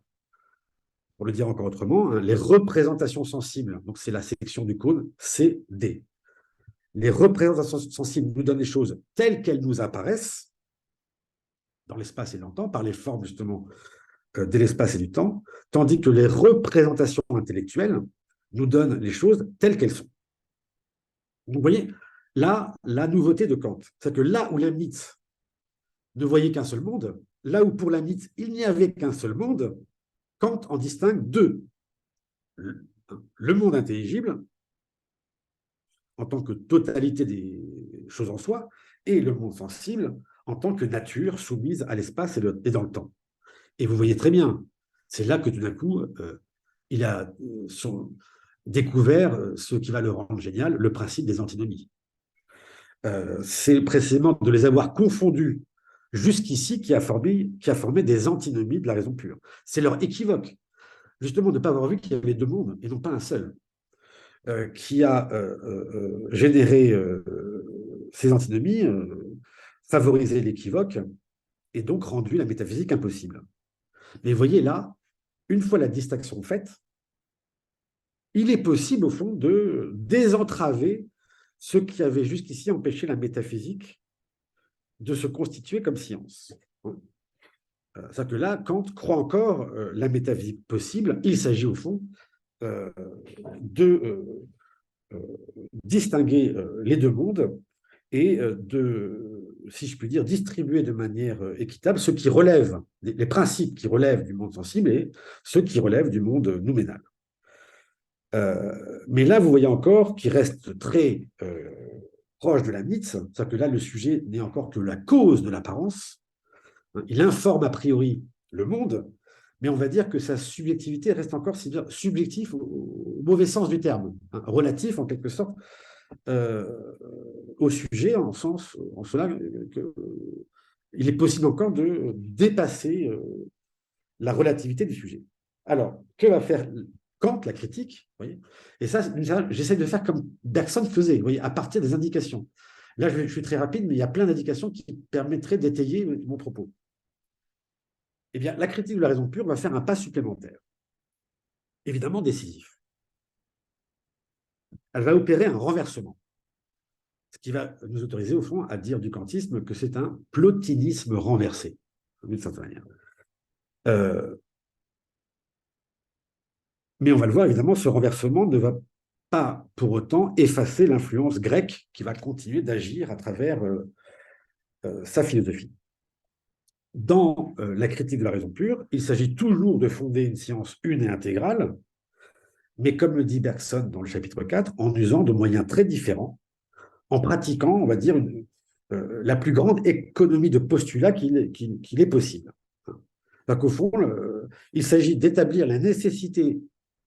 S2: Pour le dire encore autrement, les représentations sensibles, donc c'est la section du cône, c'est D. Les représentations sensibles nous donnent les choses telles qu'elles nous apparaissent dans l'espace et dans le temps, par les formes justement de l'espace et du temps, tandis que les représentations intellectuelles nous donnent les choses telles qu'elles sont. Donc, vous voyez, là, la nouveauté de Kant, c'est que là où Leibniz ne voyait qu'un seul monde, là où pour Leibniz il n'y avait qu'un seul monde, Kant en distingue deux. Le monde intelligible, en tant que totalité des choses en soi, et le monde sensible, en tant que nature soumise à l'espace et dans le temps. Et vous voyez très bien, c'est là que tout d'un coup, il a découvert ce qui va le rendre génial, le principe des antinomies. C'est précisément de les avoir confondus jusqu'ici qui a formé des antinomies de la raison pure. C'est leur équivoque, justement, de ne pas avoir vu qu'il y avait deux mondes et non pas un seul, qui a généré ces antinomies, favorisé l'équivoque et donc rendu la métaphysique impossible. Mais vous voyez là, une fois la distinction faite, il est possible au fond de désentraver ce qui avait jusqu'ici empêché la métaphysique de se constituer comme science. C'est-à-dire que là, Kant croit encore la métaphysique possible. Il s'agit au fond de distinguer les deux mondes et de, si je puis dire, distribuer de manière équitable ce qui relève, les principes qui relèvent du monde sensible et ceux qui relèvent du monde nouménal. Mais là, vous voyez encore qu'il reste très proche de la mythe, c'est-à-dire que là, le sujet n'est encore que la cause de l'apparence. Il informe a priori le monde, mais on va dire que sa subjectivité reste encore subjectif au mauvais sens du terme, relatif en quelque sorte au sujet, en cela qu'il est possible encore de dépasser la relativité du sujet. Alors, que va faire Kant, la critique, vous voyez, et ça, j'essaie de faire comme Bergson faisait, vous voyez, à partir des indications. Là, je suis très rapide, mais il y a plein d'indications qui permettraient d'étayer mon propos. Eh bien, la critique de la raison pure va faire un pas supplémentaire, évidemment décisif. Elle va opérer un renversement, ce qui va nous autoriser, au fond, à dire du kantisme que c'est un plotinisme renversé, d'une certaine manière. Mais on va le voir, évidemment, ce renversement ne va pas pour autant effacer l'influence grecque qui va continuer d'agir à travers sa philosophie. Dans la critique de la raison pure, il s'agit toujours de fonder une science une et intégrale, mais comme le dit Bergson dans le chapitre 4, en usant de moyens très différents, en pratiquant, on va dire, la plus grande économie de postulats qu'il est possible. qu'au fond, il s'agit d'établir la nécessité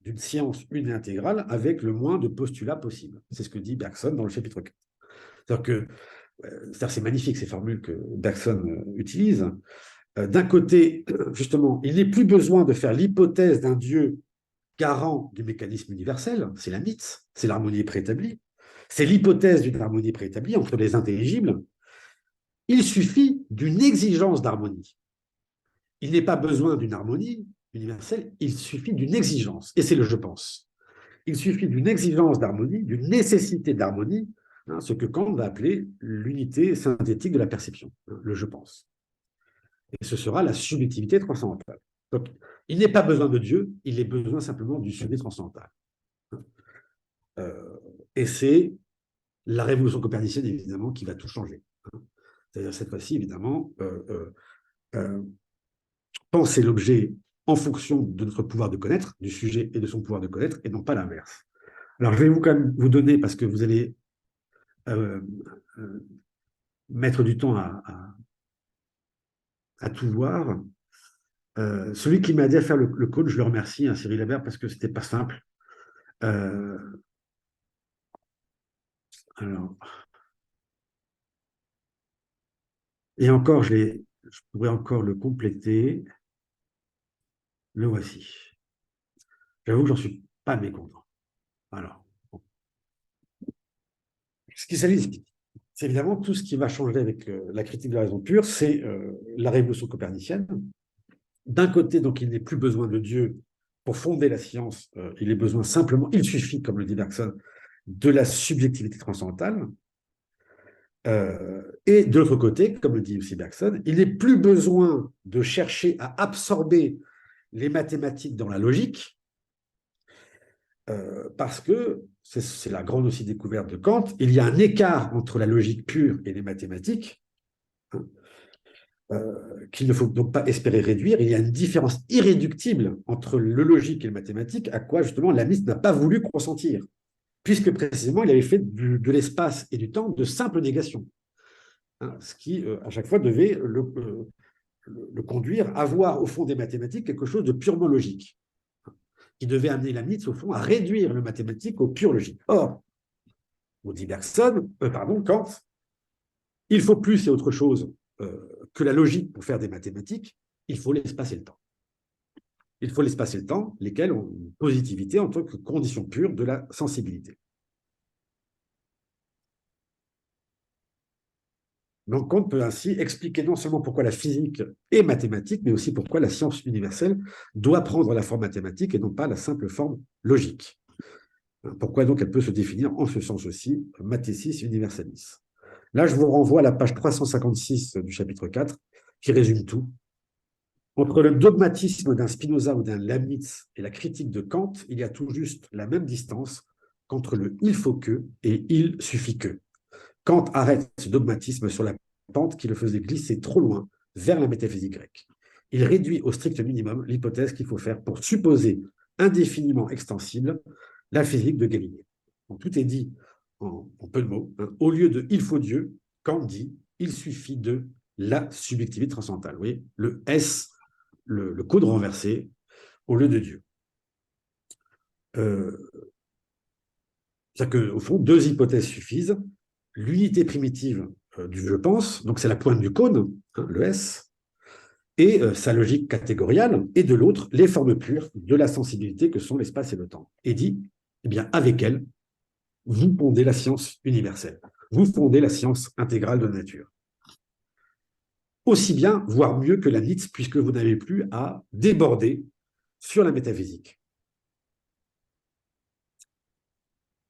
S2: d'une science une et intégrale avec le moins de postulats possible. C'est ce que dit Bergson dans le chapitre 4. C'est-à-dire que c'est magnifique ces formules que Bergson utilise. D'un côté, justement, il n'est plus besoin de faire l'hypothèse d'un Dieu garant du mécanisme universel, c'est la mythe, c'est l'harmonie préétablie, c'est l'hypothèse d'une harmonie préétablie entre les intelligibles. Il suffit d'une exigence d'harmonie. Il n'est pas besoin d'une harmonie universelle, il suffit d'une exigence, et c'est le je pense. Il suffit d'une exigence d'harmonie, d'une nécessité d'harmonie, ce que Kant va appeler l'unité synthétique de la perception, le je pense. Et ce sera la subjectivité transcendantale. Donc, il n'est pas besoin de Dieu, il est besoin simplement du sujet transcendantal. Et c'est la révolution copernicienne, évidemment, qui va tout changer. C'est-à-dire, cette fois-ci, évidemment, penser l'objet en fonction de notre pouvoir de connaître, du sujet et de son pouvoir de connaître, et non pas l'inverse. Alors, je vais quand même vous donner, parce que vous allez mettre du temps à tout voir. Celui qui m'a aidé à faire le code, je le remercie, Cyril Lebert, parce que c'était pas simple. Alors, et encore, je pourrais encore le compléter. Le voici. J'avoue que j'en suis pas mécontent. Alors, ce qui s'agit, c'est évidemment tout ce qui va changer avec la critique de la raison pure, c'est la révolution copernicienne. D'un côté, donc, il n'est plus besoin de Dieu pour fonder la science, il est besoin simplement, il suffit, comme le dit Bergson, de la subjectivité transcendantale. Et de l'autre côté, comme le dit aussi Bergson, il n'est plus besoin de chercher à absorber les mathématiques dans la logique, parce que, c'est la grande aussi découverte de Kant, il y a un écart entre la logique pure et les mathématiques, qu'il ne faut donc pas espérer réduire. Il y a une différence irréductible entre le logique et le mathématique, à quoi justement Leibniz n'a pas voulu consentir, puisque précisément il avait fait de l'espace et du temps de simples négations. Ce qui, à chaque fois, devait le conduire à voir au fond des mathématiques quelque chose de purement logique, qui devait amener Leibniz, au fond, à réduire le mathématique au pur logique. Or, on dit Bergson, Kant, il faut plus et autre chose que la logique pour faire des mathématiques, il faut l'espace et le temps. Il faut l'espace et le temps, lesquels ont une positivité en tant que condition pure de la sensibilité. Donc, Kant peut ainsi expliquer non seulement pourquoi la physique est mathématique, mais aussi pourquoi la science universelle doit prendre la forme mathématique et non pas la simple forme logique. Pourquoi donc elle peut se définir en ce sens aussi, mathécis universalis. Là, je vous renvoie à la page 356 du chapitre 4, qui résume tout. Entre le dogmatisme d'un Spinoza ou d'un Leibniz et la critique de Kant, il y a tout juste la même distance qu'entre le « il faut que » et « il suffit que ». Kant arrête ce dogmatisme sur la pente qui le faisait glisser trop loin vers la métaphysique grecque. Il réduit au strict minimum l'hypothèse qu'il faut faire pour supposer indéfiniment extensible la physique de Galilée. Donc, tout est dit en peu de mots. Au lieu de « il faut Dieu », Kant dit « il suffit de la subjectivité transcendantale ». Vous voyez, le S, le code renversé, au lieu de Dieu. C'est-à-dire qu'au fond, deux hypothèses suffisent. L'unité primitive du je pense, donc c'est la pointe du cône, le S, et sa logique catégoriale, et de l'autre, les formes pures de la sensibilité que sont l'espace et le temps. Et dit, eh bien, avec elle, vous fondez la science universelle, vous fondez la science intégrale de la nature. Aussi bien, voire mieux que la Nietzsche, puisque vous n'avez plus à déborder sur la métaphysique.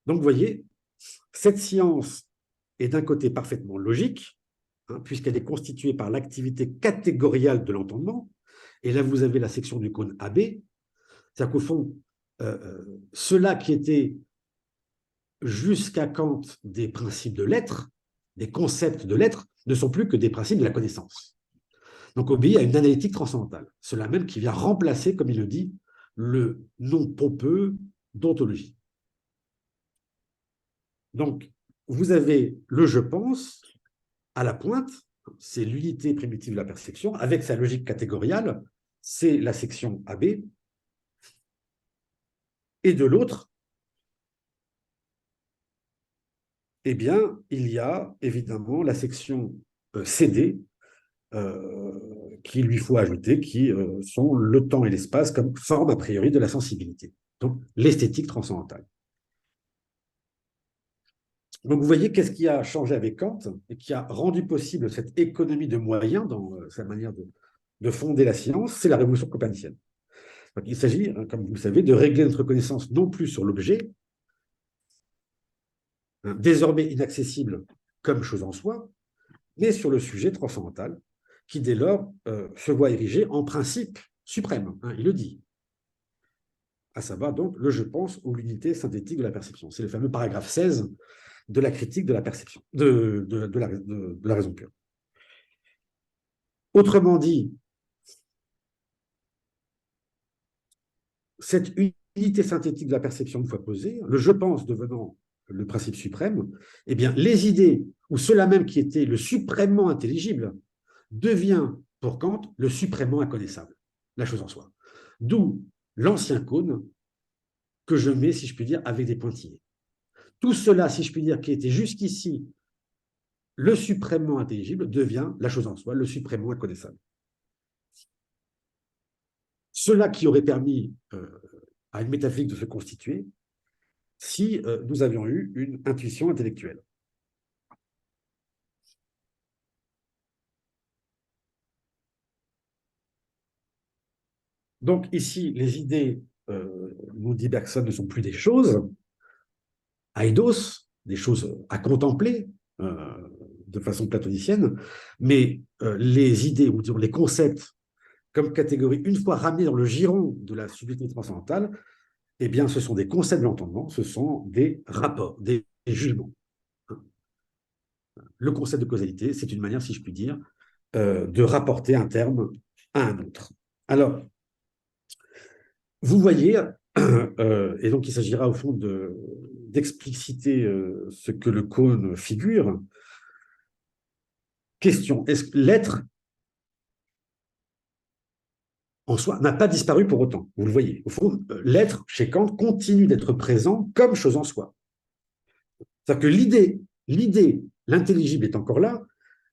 S2: Donc, vous voyez, cette science est d'un côté parfaitement logique, puisqu'elle est constituée par l'activité catégoriale de l'entendement. Et là, vous avez la section du cône AB. C'est-à-dire qu'au fond, ceux-là qui étaient jusqu'à Kant des principes de l'être, des concepts de l'être, ne sont plus que des principes de la connaissance. Donc, obéit à une analytique transcendantale. Cela même qui vient remplacer, comme il le dit, le nom pompeux d'ontologie. Donc, vous avez le je pense à la pointe, c'est l'unité primitive de la perception, avec sa logique catégoriale, c'est la section AB, et de l'autre, eh bien, il y a évidemment la section CD, qu'il lui faut ajouter, qui sont le temps et l'espace comme forme a priori de la sensibilité. Donc, l'esthétique transcendantale. Donc, vous voyez qu'est-ce qui a changé avec Kant et qui a rendu possible cette économie de moyens dans sa manière de fonder la science, c'est la révolution copernicienne. Donc, il s'agit, hein, comme vous le savez, de régler notre connaissance non plus sur l'objet, hein, désormais inaccessible comme chose en soi, mais sur le sujet transcendantal, qui dès lors se voit érigé en principe suprême, hein, il le dit, à savoir donc le je pense ou l'unité synthétique de la perception. C'est le fameux paragraphe 16 de la critique de la perception, de la raison pure. Autrement dit, cette unité synthétique de la perception une fois posée, le je pense devenant le principe suprême, eh bien, les idées, ou cela même qui était le suprêmement intelligible, devient, pour Kant, le suprêmement inconnaissable, la chose en soi. D'où l'ancien cône que je mets, si je puis dire, avec des pointillés. Tout cela, si je puis dire, qui était jusqu'ici le suprêmement intelligible, devient la chose en soi, le suprêmement inconnaissable. Cela qui aurait permis à une métaphysique de se constituer si nous avions eu une intuition intellectuelle. Donc ici, les idées, nous dit Bergson, ne sont plus des choses, eidos, des choses à contempler de façon platonicienne, mais les idées, ou disons les concepts, comme catégorie, une fois ramenés dans le giron de la subtilité transcendantale, eh bien, ce sont des concepts de l'entendement, ce sont des rapports, des jugements. Le concept de causalité, c'est une manière, si je puis dire, de rapporter un terme à un autre. Alors, vous voyez, et donc il s'agira au fond d'expliciter ce que le cône figure. Question, est-ce que l'être en soi n'a pas disparu pour autant? Vous le voyez. Au fond, l'être, chez Kant, continue d'être présent comme chose en soi. C'est-à-dire que l'idée, l'intelligible est encore là,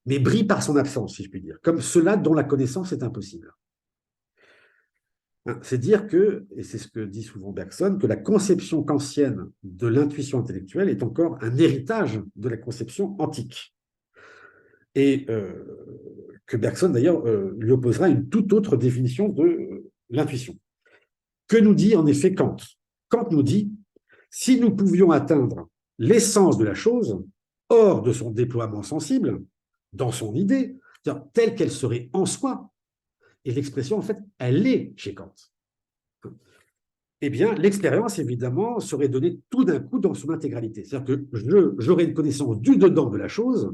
S2: mais brille par son absence, si je puis dire, comme cela dont la connaissance est impossible. C'est dire que, et c'est ce que dit souvent Bergson, que la conception kantienne de l'intuition intellectuelle est encore un héritage de la conception antique. Et que Bergson, d'ailleurs, lui opposera une toute autre définition de l'intuition. Que nous dit en effet Kant? Kant nous dit, si nous pouvions atteindre l'essence de la chose, hors de son déploiement sensible, dans son idée, telle qu'elle serait en soi, et l'expression, en fait, elle est chez Kant. Eh bien, l'expérience, évidemment, serait donnée tout d'un coup dans son intégralité. C'est-à-dire que j'aurais une connaissance du dedans de la chose,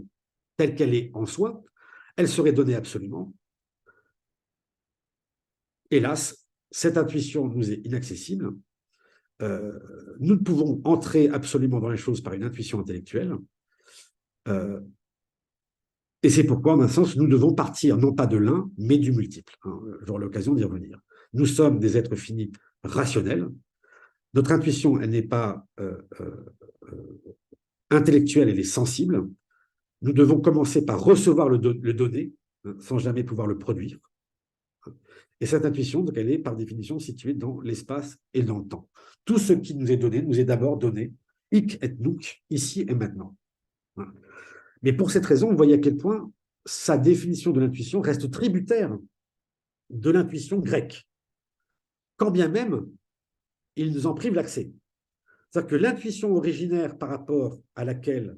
S2: telle qu'elle est en soi, elle serait donnée absolument. Hélas, cette intuition nous est inaccessible. Nous ne pouvons entrer absolument dans les choses par une intuition intellectuelle. Et c'est pourquoi, en un sens, nous devons partir non pas de l'un, mais du multiple. J'aurai l'occasion d'y revenir. Nous sommes des êtres finis rationnels. Notre intuition, elle n'est pas intellectuelle, elle est sensible. Nous devons commencer par recevoir le donné, sans jamais pouvoir le produire. Et cette intuition, donc, elle est par définition située dans l'espace et dans le temps. Tout ce qui nous est donné nous est d'abord donné, hic et nunc, ici et maintenant. Mais pour cette raison, on voit à quel point sa définition de l'intuition reste tributaire de l'intuition grecque, quand bien même il nous en prive l'accès. C'est-à-dire que l'intuition originaire par rapport à laquelle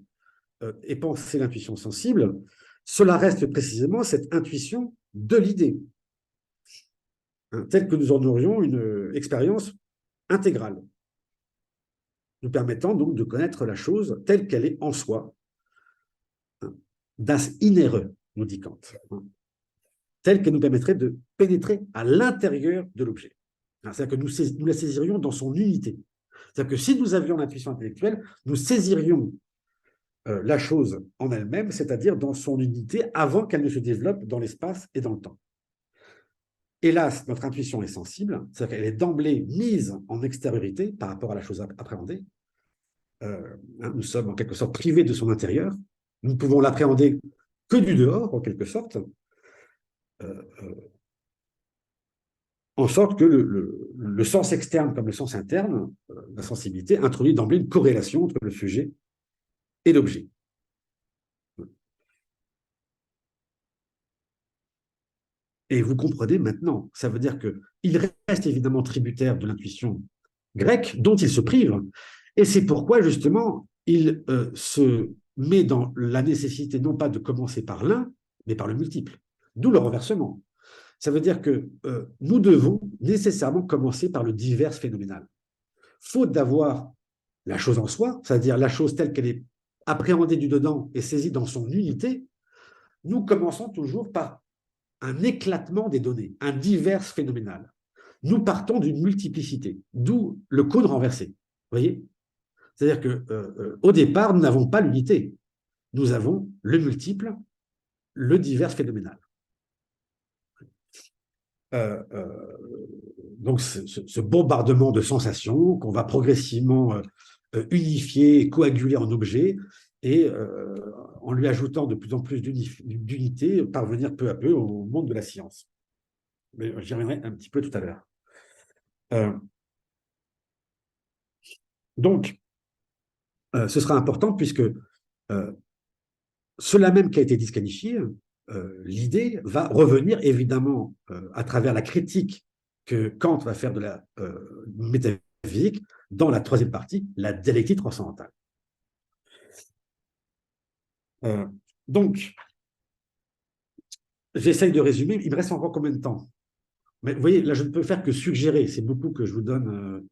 S2: est pensée l'intuition sensible, cela reste précisément cette intuition de l'idée, telle que nous en aurions une expérience intégrale, nous permettant donc de connaître la chose telle qu'elle est en soi, das Innere, nous dit Kant, telle qu'elle nous permettrait de pénétrer à l'intérieur de l'objet. C'est-à-dire que nous la saisirions dans son unité. C'est-à-dire que si nous avions l'intuition intellectuelle, nous saisirions la chose en elle-même, c'est-à-dire dans son unité, avant qu'elle ne se développe dans l'espace et dans le temps. hélas, notre intuition est sensible, c'est-à-dire qu'elle est d'emblée mise en extériorité par rapport à la chose appréhendée. Nous sommes en quelque sorte privés de son intérieur. Nous ne pouvons l'appréhender que du dehors, en quelque sorte, en sorte que le sens externe comme le sens interne, la sensibilité, introduit d'emblée une corrélation entre le sujet et l'objet. Et vous comprenez maintenant, ça veut dire qu'il reste évidemment tributaire de l'intuition grecque dont il se prive, et c'est pourquoi justement il se met dans la nécessité non pas de commencer par l'un, mais par le multiple, d'où le renversement. Ça veut dire que nous devons nécessairement commencer par le divers phénoménal. Faute d'avoir la chose en soi, c'est-à-dire la chose telle qu'elle est appréhendée du dedans et saisie dans son unité, nous commençons toujours par un éclatement des données, un divers phénoménal. Nous partons d'une multiplicité, d'où le cône renversé. Vous voyez? C'est-à-dire qu'au départ, nous n'avons pas l'unité. Nous avons le multiple, le divers phénoménal. Donc, ce bombardement de sensations qu'on va progressivement unifier et coaguler en objet, et en lui ajoutant de plus en plus d'unité, parvenir peu à peu au monde de la science. Mais j'y reviendrai un petit peu tout à l'heure. Donc, ce sera important puisque cela même qui a été disqualifié, l'idée va revenir évidemment à travers la critique que Kant va faire de la métaphysique dans la troisième partie, la dialectique transcendantale. Donc, j'essaye de résumer. Il me reste encore combien de temps? Mais vous voyez, là, je ne peux faire que suggérer. C'est beaucoup que je vous donne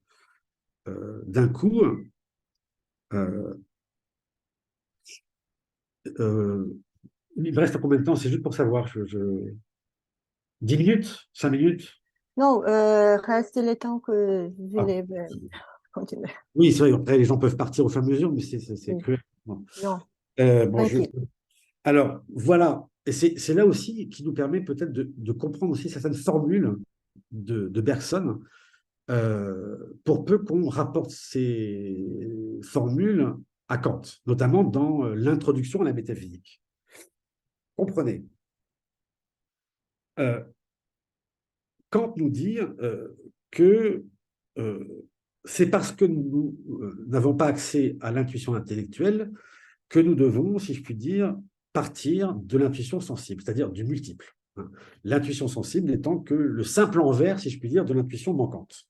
S2: d'un coup. Il me reste combien de temps? C'est juste pour savoir. 10 minutes? 5 minutes?
S1: Non, reste le temps que je voulais continuer.
S2: Oui, c'est vrai. Après, les gens peuvent partir au fur et à mesure, mais c'est cruel. Bon.
S1: Non,
S2: Bon, alors, voilà. Et c'est là aussi qui nous permet peut-être de comprendre aussi certaines formules de Bergson, pour peu qu'on rapporte ces formules à Kant, notamment dans l'introduction à la métaphysique. Comprenez. Kant nous dit que c'est parce que nous n'avons pas accès à l'intuition intellectuelle que nous devons, si je puis dire, partir de l'intuition sensible, c'est-à-dire du multiple. L'intuition sensible n'étant que le simple envers, si je puis dire, de l'intuition manquante.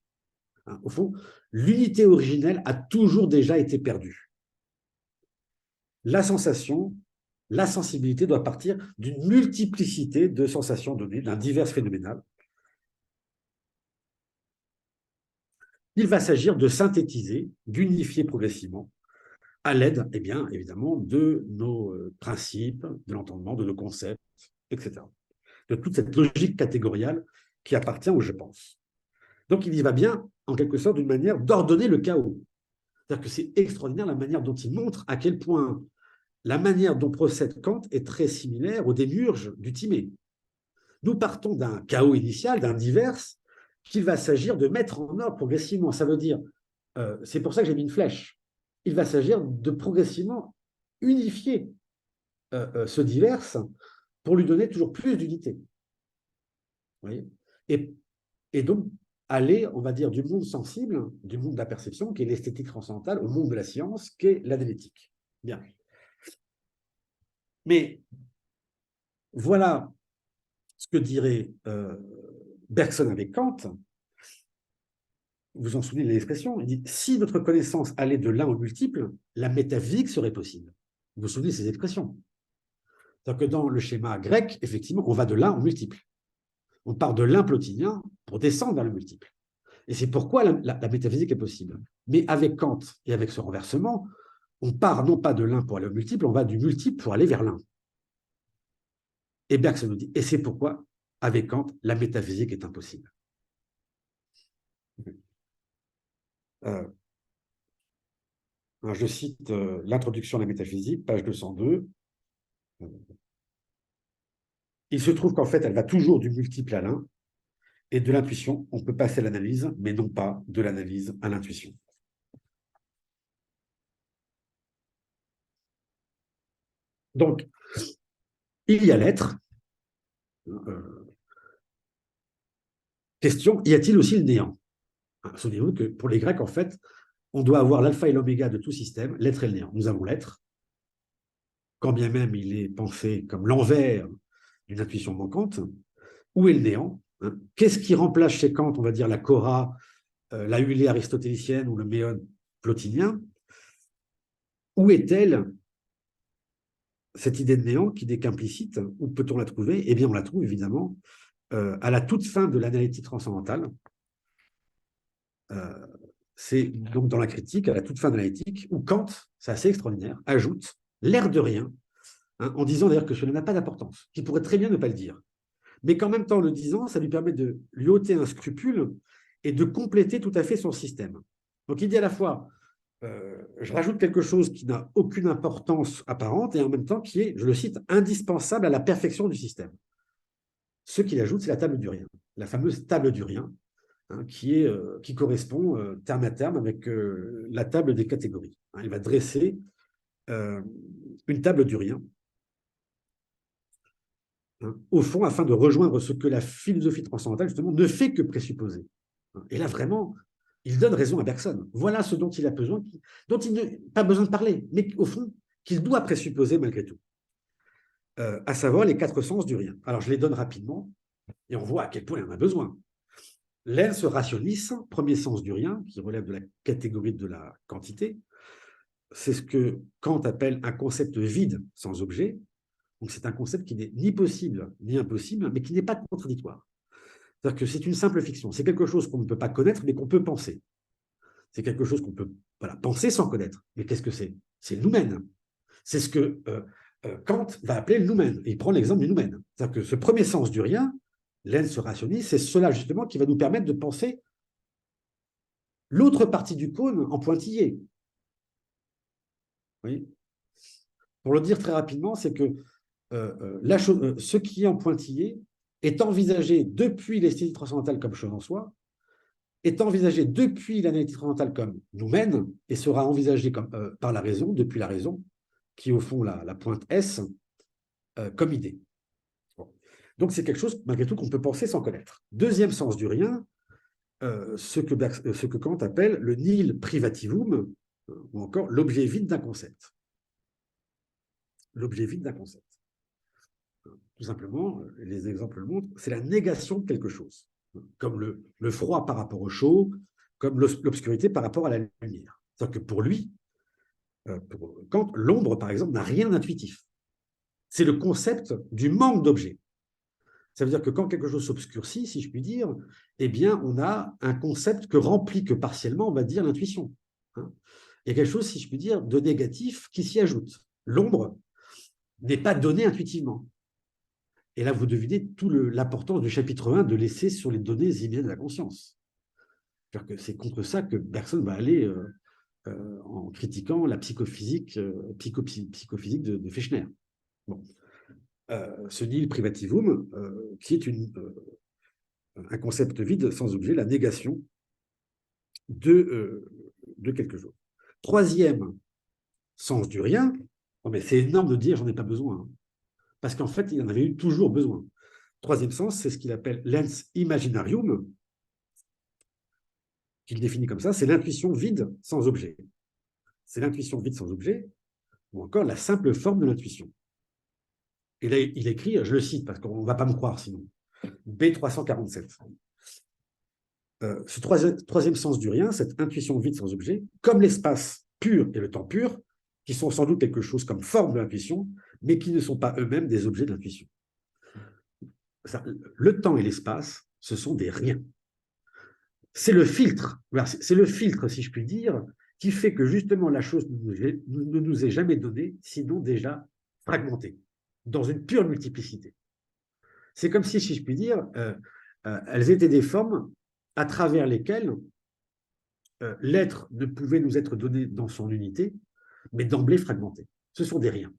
S2: Au fond, l'unité originelle a toujours déjà été perdue. La sensation, la sensibilité doit partir d'une multiplicité de sensations données, d'un divers phénoménal. Il va s'agir de synthétiser, d'unifier progressivement, à l'aide, eh bien, évidemment, de nos principes, de l'entendement, de nos concepts, etc. De toute cette logique catégoriale qui appartient au je pense. Donc, il y va bien, en quelque sorte, d'une manière d'ordonner le chaos. C'est-à-dire que c'est extraordinaire la manière dont il montre à quel point la manière dont procède Kant est très similaire au démiurge du Timée. Nous partons d'un chaos initial, d'un divers, qu'il va s'agir de mettre en ordre progressivement. Ça veut dire, c'est pour ça que j'ai mis une flèche, il va s'agir de progressivement unifier ce divers pour lui donner toujours plus d'unité. Et donc, aller, on va dire, du monde sensible, du monde de la perception, qui est l'esthétique transcendantale, au monde de la science, qui est l'analytique. Bien. Mais voilà ce que dirait Bergson avec Kant. Vous vous en souvenez de l'expression, il dit « Si notre connaissance allait de l'un au multiple, la métaphysique serait possible. » Vous vous souvenez de ces expressions? C'est-à-dire que dans le schéma grec, effectivement, on va de l'un au multiple. On part de l'un plotinien pour descendre vers le multiple. Et c'est pourquoi la métaphysique est possible. Mais avec Kant et avec ce renversement, on part non pas de l'un pour aller au multiple, on va du multiple pour aller vers l'un. Et Bergson nous dit, et c'est pourquoi, avec Kant, la métaphysique est impossible. Je cite l'introduction à la métaphysique, page 202. Il se trouve qu'en fait, elle va toujours du multiple à l'un, Et de l'intuition, on peut passer à l'analyse, mais non pas de l'analyse à l'intuition. Donc, il y a l'être. Question, y a-t-il aussi le néant? Souvenez-vous que pour les Grecs, en fait, on doit avoir l'alpha et l'oméga de tout système, l'être et le néant. Nous avons l'être, quand bien même il est pensé comme l'envers d'une intuition manquante. Où est le néant? Qu'est-ce qui remplace chez Kant, on va dire, la chora, la huilée aristotélicienne ou le méon plotinien? Où est-elle, cette idée de néant qui n'est qu'implicite? Où peut-on la trouver? Eh bien, on la trouve évidemment à la toute fin de l'analytique transcendantale. C'est donc dans la critique, à la toute fin de l'analytique, où Kant, c'est assez extraordinaire, ajoute l'air de rien, en disant d'ailleurs que cela n'a pas d'importance, qu'il pourrait très bien ne pas le dire. Mais qu'en même temps, le disant, ça lui permet de lui ôter un scrupule et de compléter tout à fait son système. Donc il dit à la fois, je rajoute quelque chose qui n'a aucune importance apparente et en même temps qui est, je le cite, indispensable à la perfection du système. Ce qu'il ajoute, c'est la table du rien, la fameuse table du rien, qui correspond terme à terme avec la table des catégories. Il va dresser une table du rien, au fond, afin de rejoindre ce que la philosophie transcendantale, justement, ne fait que présupposer. Et là, vraiment, il donne raison à Bergson. Voilà ce dont il a besoin, dont il n'a pas besoin de parler, mais au fond, qu'il doit présupposer malgré tout. À savoir les 4 sens du rien. Alors, je les donne rapidement, et on voit à quel point il en a besoin. L'ens rationis, premier sens du rien, qui relève de la catégorie de la quantité, c'est ce que Kant appelle un concept vide sans objet. Donc c'est un concept qui n'est ni possible ni impossible, mais qui n'est pas contradictoire. C'est-à-dire que c'est une simple fiction. C'est quelque chose qu'on ne peut pas connaître, mais qu'on peut penser. C'est quelque chose qu'on peut penser sans connaître. Mais qu'est-ce que c'est? C'est le noumen. C'est ce que Kant va appeler le noumen. Et il prend l'exemple du noumen. C'est-à-dire que ce premier sens du rien, l'ens rationis, c'est cela justement qui va nous permettre de penser l'autre partie du cône en pointillé. Oui. Pour le dire très rapidement, c'est que ce qui est en pointillé est envisagé depuis l'esthétique transcendantale comme chose en soi, est envisagé depuis l'analytique transcendantale comme nous mène, et sera envisagé comme, par la raison, depuis la raison, qui est au fond la pointe S, comme idée. Bon. Donc c'est quelque chose, malgré tout, qu'on peut penser sans connaître. Deuxième sens du rien, ce que Kant appelle le nihil privativum, ou encore l'objet vide d'un concept. L'objet vide d'un concept. Tout simplement, les exemples le montrent, c'est la négation de quelque chose, comme le froid par rapport au chaud, comme l'obscurité par rapport à la lumière. C'est-à-dire que pour lui, pour Kant, l'ombre, par exemple, n'a rien d'intuitif. C'est le concept du manque d'objet. Ça veut dire que quand quelque chose s'obscurcit, si je puis dire, eh bien, on a un concept que remplit que partiellement, on va dire, l'intuition. Il y a quelque chose, si je puis dire, de négatif qui s'y ajoute. L'ombre n'est pas donnée intuitivement. Et là, vous devinez toute l'importance du chapitre 1 de laisser sur les données immédiates de la conscience. C'est contre ça que Bergson va aller en critiquant la psychophysique, psychophysique de Fechner. Bon. Ce nihil privativum, qui est un concept vide sans objet, la négation de quelque chose. Troisième sens du rien, oh mais c'est énorme de dire j'en ai pas besoin, hein, parce qu'en fait, il en avait eu toujours besoin. Troisième sens, c'est ce qu'il appelle l'ens imaginarium, qu'il définit comme ça, c'est l'intuition vide sans objet. C'est l'intuition vide sans objet, ou encore la simple forme de l'intuition. Et là, il écrit, je le cite parce qu'on ne va pas me croire sinon, B347. Ce troisième sens du rien, cette intuition vide sans objet, comme l'espace pur et le temps pur, qui sont sans doute quelque chose comme forme de l'intuition, mais qui ne sont pas eux-mêmes des objets de l'intuition. Le temps et l'espace, ce sont des riens. C'est le filtre, si je puis dire, qui fait que justement la chose ne nous est jamais donnée, sinon déjà fragmentée, dans une pure multiplicité. C'est comme si je puis dire, elles étaient des formes à travers lesquelles l'être ne pouvait nous être donné dans son unité, mais d'emblée fragmenté. Ce sont des riens.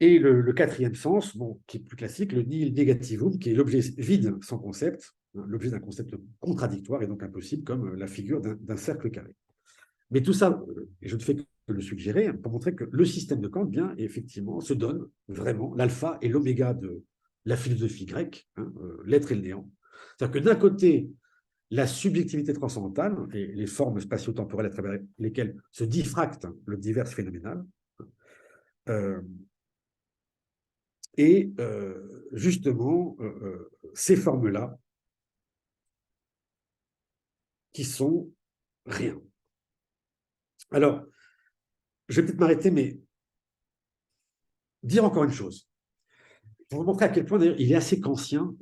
S2: Et le quatrième sens, bon, qui est plus classique, le nihil negativum, qui est l'objet vide sans concept, hein, l'objet d'un concept contradictoire et donc impossible, comme la figure d'un cercle carré. Mais tout ça, et je ne fais que le suggérer, pour montrer que le système de Kant, bien, effectivement, se donne vraiment l'alpha et l'oméga de la philosophie grecque, hein, l'être et le néant. C'est-à-dire que d'un côté, la subjectivité transcendantale et les formes spatio-temporelles à travers lesquelles se diffracte le divers phénoménal, euh, et justement, ces formes-là qui sont rien. Alors, je vais peut-être m'arrêter, mais dire encore une chose. Pour vous montrer à quel point, d'ailleurs, il est assez kantien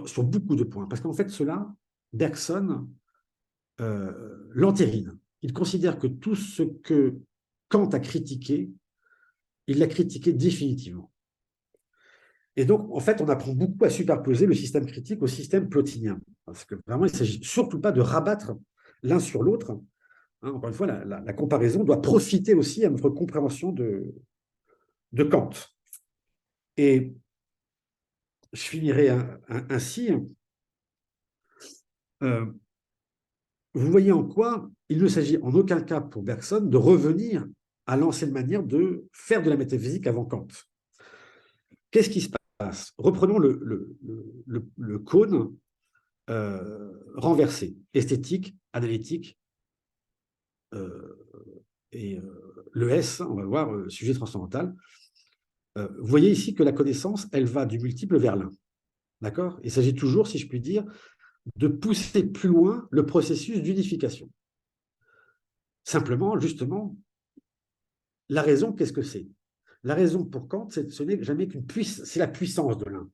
S2: sur beaucoup de points. Parce qu'en fait, cela, Bergson l'entérine. Il considère que tout ce que Kant a critiqué, il l'a critiqué définitivement. Et donc, en fait, on apprend beaucoup à superposer le système critique au système plotinien. Parce que vraiment, il ne s'agit surtout pas de rabattre l'un sur l'autre. Hein, encore une fois, la comparaison doit profiter aussi à notre compréhension de Kant. Et je finirai ainsi. Vous voyez en quoi il ne s'agit en aucun cas pour Bergson de revenir à l'ancienne manière de faire de la métaphysique avant Kant. Qu'est-ce qui se passe? Reprenons le cône renversé, esthétique, analytique, et le S, on va le voir, sujet transcendantal. Vous voyez ici que la connaissance, elle va du multiple vers l'un. D'accord? Il s'agit toujours, si je puis dire, de pousser plus loin le processus d'unification. Simplement, justement, la raison, qu'est-ce que c'est? La raison pour Kant, ce n'est jamais qu'une puissance, c'est la puissance de l'un.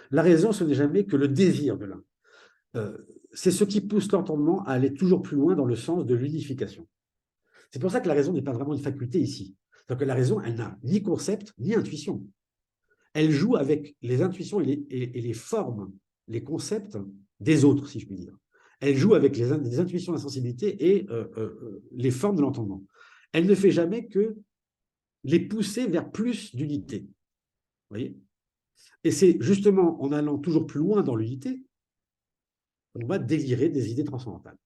S2: La raison, ce n'est jamais que le désir de l'un. C'est ce qui pousse l'entendement à aller toujours plus loin dans le sens de l'unification. C'est pour ça que la raison n'est pas vraiment une faculté ici. C'est-à-dire que la raison, elle n'a ni concept, ni intuition. Elle joue avec les intuitions et les formes, les concepts des autres, si je puis dire. Elle joue avec les intuitions, la sensibilité et les formes de l'entendement. Elle ne fait jamais que les pousser vers plus d'unité. Vous voyez? Et c'est justement en allant toujours plus loin dans l'unité qu'on va délirer des idées transcendantales.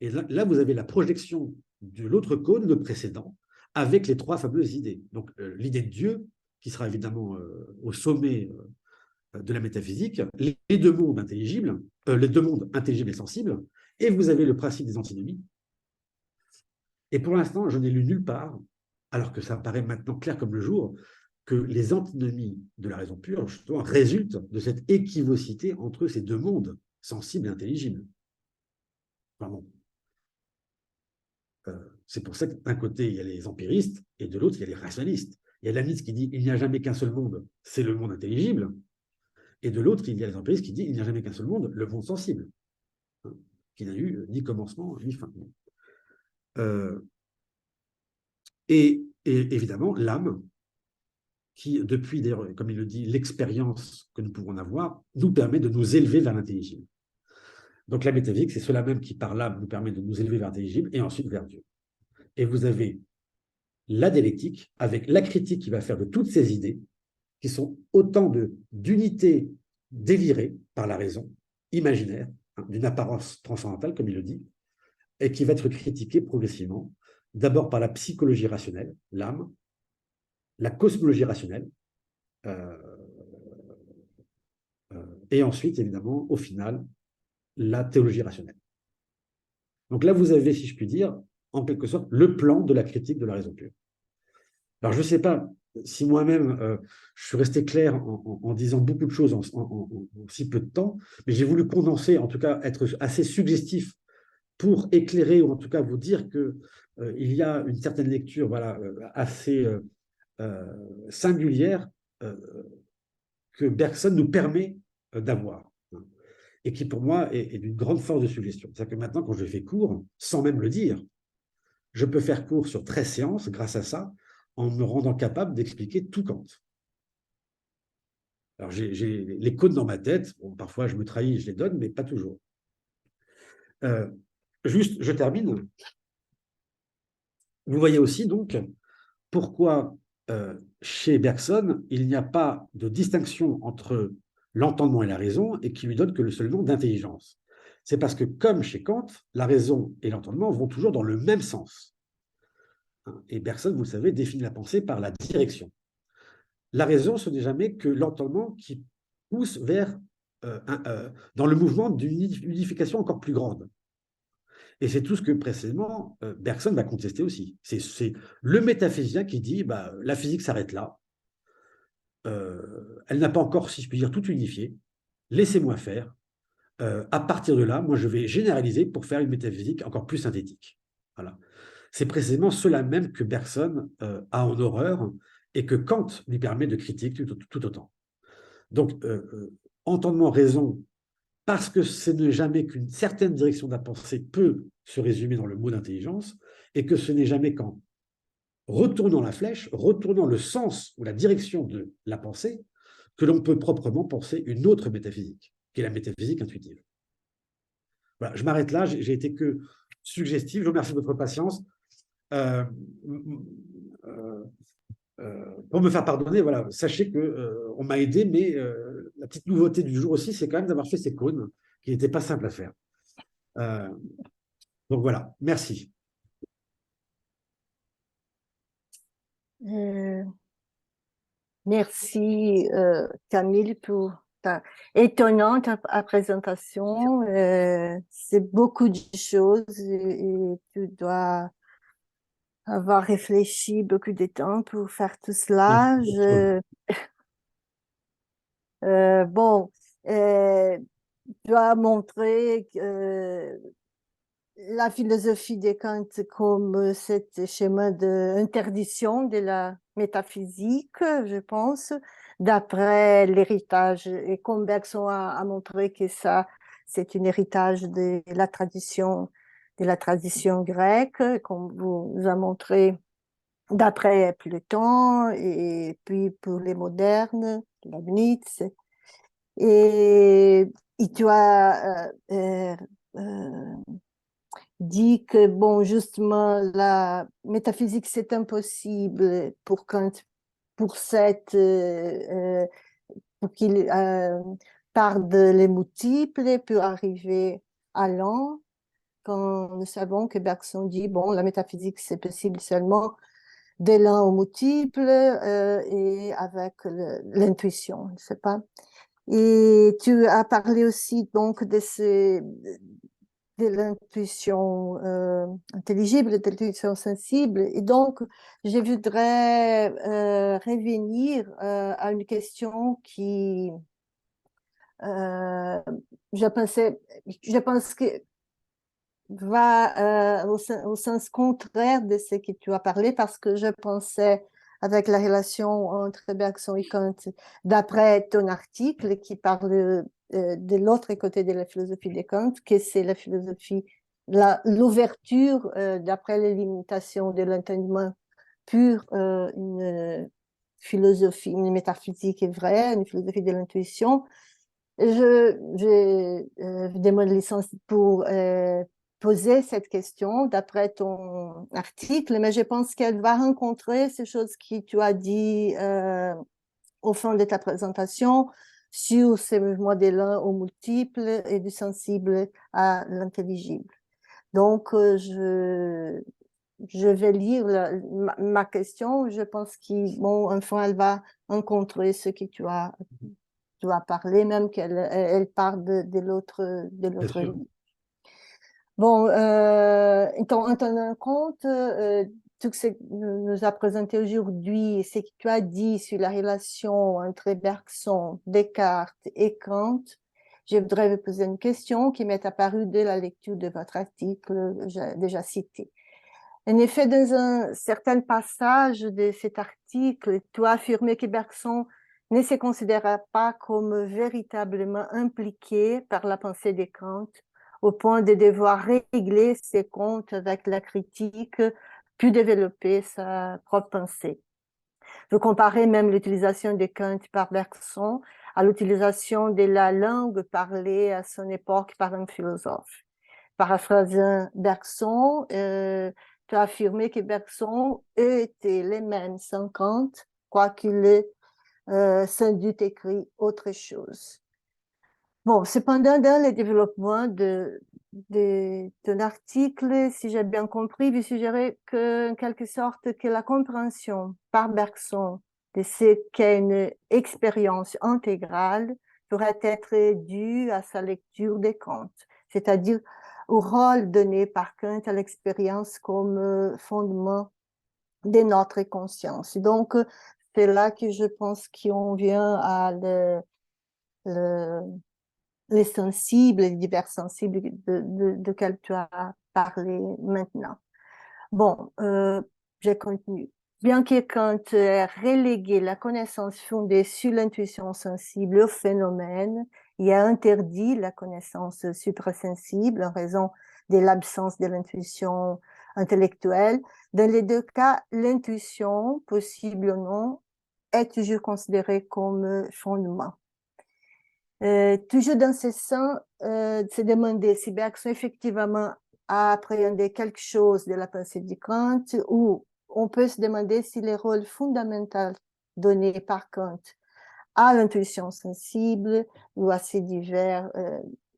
S2: Et là, vous avez la projection de l'autre cône, le précédent, avec les trois fameuses idées. Donc, l'idée de Dieu, qui sera évidemment au sommet de la métaphysique, les deux mondes intelligibles, les deux mondes intelligibles et sensibles, et vous avez le principe des antinomies. Et pour l'instant, je n'ai lu nulle part, alors que ça paraît maintenant clair comme le jour, que les antinomies de la raison pure, justement, résultent de cette équivocité entre ces deux mondes, sensibles et intelligibles. Enfin bon. C'est pour ça que d'un côté, il y a les empiristes, et de l'autre, il y a les rationalistes. Il y a Leibniz qui dit il n'y a jamais qu'un seul monde, c'est le monde intelligible. Et de l'autre, il y a les empiristes qui disent il n'y a jamais qu'un seul monde, le monde sensible, hein, qui n'a eu ni commencement ni fin. Et évidemment, l'âme, qui, depuis, comme il le dit, l'expérience que nous pouvons en avoir, nous permet de nous élever vers l'intelligible. Donc la métaphysique, c'est cela même qui, par l'âme, nous permet de nous élever vers l'intelligible et ensuite vers Dieu. Et vous avez la dialectique avec la critique qui va faire de toutes ces idées, qui sont autant d'unités délirées par la raison, imaginaire, hein, d'une apparence transcendantale, comme il le dit, et qui va être critiquée progressivement, d'abord par la psychologie rationnelle, l'âme, la cosmologie rationnelle, euh, et ensuite, évidemment, au final, la théologie rationnelle. Donc là, vous avez, si je puis dire, en quelque sorte, le plan de la critique de la raison pure. Alors, je ne sais pas si moi-même, je suis resté clair en disant beaucoup de choses en si peu de temps, mais j'ai voulu condenser, en tout cas, être assez suggestif pour éclairer, ou en tout cas vous dire qu'il y a une certaine lecture voilà, assez singulière que Bergson nous permet d'avoir, hein, et qui pour moi est d'une grande force de suggestion. C'est-à-dire que maintenant, quand je fais cours, sans même le dire, je peux faire cours sur 13 séances grâce à ça, en me rendant capable d'expliquer tout Kant. Alors, j'ai les codes dans ma tête, bon, parfois je me trahis, je les donne, mais pas toujours. Juste, je termine. Vous voyez aussi donc pourquoi chez Bergson, il n'y a pas de distinction entre l'entendement et la raison et qui lui donne que le seul nom d'intelligence. C'est parce que, comme chez Kant, la raison et l'entendement vont toujours dans le même sens. Et Bergson, vous le savez, définit la pensée par la direction. La raison, ce n'est jamais que l'entendement qui pousse vers, dans le mouvement d'une unification encore plus grande. Et c'est tout ce que précisément Bergson va contester aussi. C'est le métaphysicien qui dit bah, la physique s'arrête là. Elle n'a pas encore, si je puis dire, tout unifié. Laissez-moi faire. À partir de là, moi, je vais généraliser pour faire une métaphysique encore plus synthétique. Voilà. C'est précisément cela même que Bergson a en horreur et que Kant lui permet de critiquer tout autant. Donc, entendement, raison, parce que ce n'est jamais qu'une certaine direction de la pensée peut se résumer dans le mot d'intelligence, et que ce n'est jamais qu'en retournant la flèche, retournant le sens ou la direction de la pensée, que l'on peut proprement penser une autre métaphysique, qui est la métaphysique intuitive. Voilà, je m'arrête là, j'ai été que suggestif, je vous remercie de votre patience. Euh, pour me faire pardonner, voilà, sachez que on m'a aidé, mais la petite nouveauté du jour aussi, c'est quand même d'avoir fait ces cônes, qui n'étaient pas simples à faire. Euh, donc voilà, merci.
S1: Euh, Merci, Camille, pour ta étonnante présentation. C'est beaucoup de choses et tu dois avoir réfléchi beaucoup de temps pour faire tout cela. Bon, tu as montré la philosophie de Kant comme cet schéma d'interdiction de la métaphysique, je pense, d'après l'héritage. Et comme Bergson a montré que ça, c'est un héritage de la tradition grecque, comme vous nous a montré d'après Platon, et puis pour les modernes, Leibniz. Et tu as dit que, bon, justement, la métaphysique, c'est impossible pour Kant, pour pour qu'il parle de les multiples pour arriver à l'un, quand nous savons que Bergson dit, bon, la métaphysique, c'est possible seulement de l'un au multiple et avec l'intuition, je ne sais pas. Et tu as parlé aussi donc de l'intuition intelligible, de l'intuition sensible. Et donc, je voudrais revenir à une question qui, euh, je pense que va au sens contraire de ce que tu as parlé, parce que je pensais avec la relation entre Bergson et Kant, d'après ton article qui parle de l'autre côté de la philosophie de Kant, que c'est la philosophie, l'ouverture d'après les limitations de l'entendement pur, une philosophie, une métaphysique vraie, une philosophie de l'intuition. J'ai demandé licence pour poser cette question d'après ton article, mais je pense qu'elle va rencontrer ces choses que tu as dit au fond de ta présentation sur ces mouvements de l'un au multiple et du sensible à l'intelligible. Donc, je vais lire ma question. Je pense qu'enfin, bon, elle va rencontrer ce que tu as parlé, même qu'elle parle de l'autre.
S2: Bien sûr.
S1: Bon, en tenant compte tout ce que nous a présenté aujourd'hui, ce que tu as dit sur la relation entre Bergson, Descartes et Kant, je voudrais vous poser une question qui m'est apparue dès la lecture de votre article déjà cité. En effet, dans un certain passage de cet article, tu as affirmé que Bergson ne se considérait pas comme véritablement impliqué par la pensée de Kant, au point de devoir régler ses comptes avec la critique, puis développer sa propre pensée. Vous comparez même l'utilisation de Kant par Bergson à l'utilisation de la langue parlée à son époque par un philosophe. Paraphrasant Bergson, tu as affirmé que Bergson était les mêmes 50, quoiqu'il ait sans doute écrit autre chose. Bon, cependant, dans le développement de l'article, si j'ai bien compris, vous suggérez que, en quelque sorte, que la compréhension par Bergson de ce qu'est une expérience intégrale pourrait être due à sa lecture de Kant, c'est-à-dire au rôle donné par Kant à l'expérience comme fondement de notre conscience. Donc, c'est là que je pense qu'on vient à le les sensibles, les divers sensibles de quels tu as parlé maintenant. Bon, je continue. Bien que Kant ait relégué la connaissance fondée sur l'intuition sensible au phénomène, il a interdit la connaissance suprasensible en raison de l'absence de l'intuition intellectuelle. Dans les deux cas, l'intuition, possible ou non, est toujours considérée comme fondement. Toujours dans ce sens, de se demander si Bergson effectivement a appréhendé quelque chose de la pensée de Kant, ou on peut se demander si les rôles fondamentaux donnés par Kant à l'intuition sensible ou à ces divers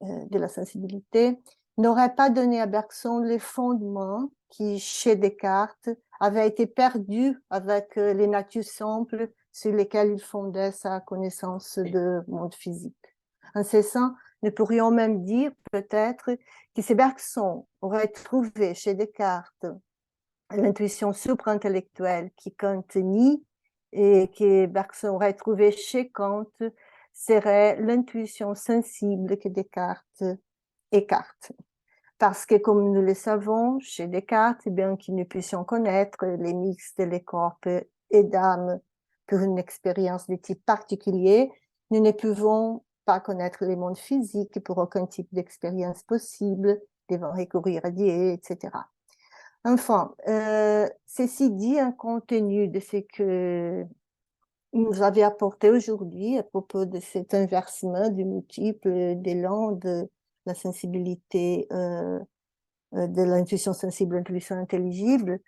S1: de la sensibilité n'auraient pas donné à Bergson les fondements qui, chez Descartes, avaient été perdus avec les natures simples sur lesquelles il fondait sa connaissance du monde physique. En ce sens, nous pourrions même dire peut-être que si Bergson aurait trouvé chez Descartes l'intuition supra-intellectuelle qui Kant nie, et que Bergson aurait trouvé chez Kant, serait l'intuition sensible que Descartes écarte. Parce que, comme nous le savons, chez Descartes, bien que nous puissions connaître les mixtes, les corps et d'âme pour une expérience de type particulier, nous ne pouvons pas connaître les mondes physiques pour aucun type d'expérience possible, devant recourir à Dieu, etc. Enfin, ceci dit, un contenu de ce que nous avait apporté aujourd'hui à propos de cet inversement du multiple d'élan de la sensibilité, de l'intuition sensible à l'intuition intelligible.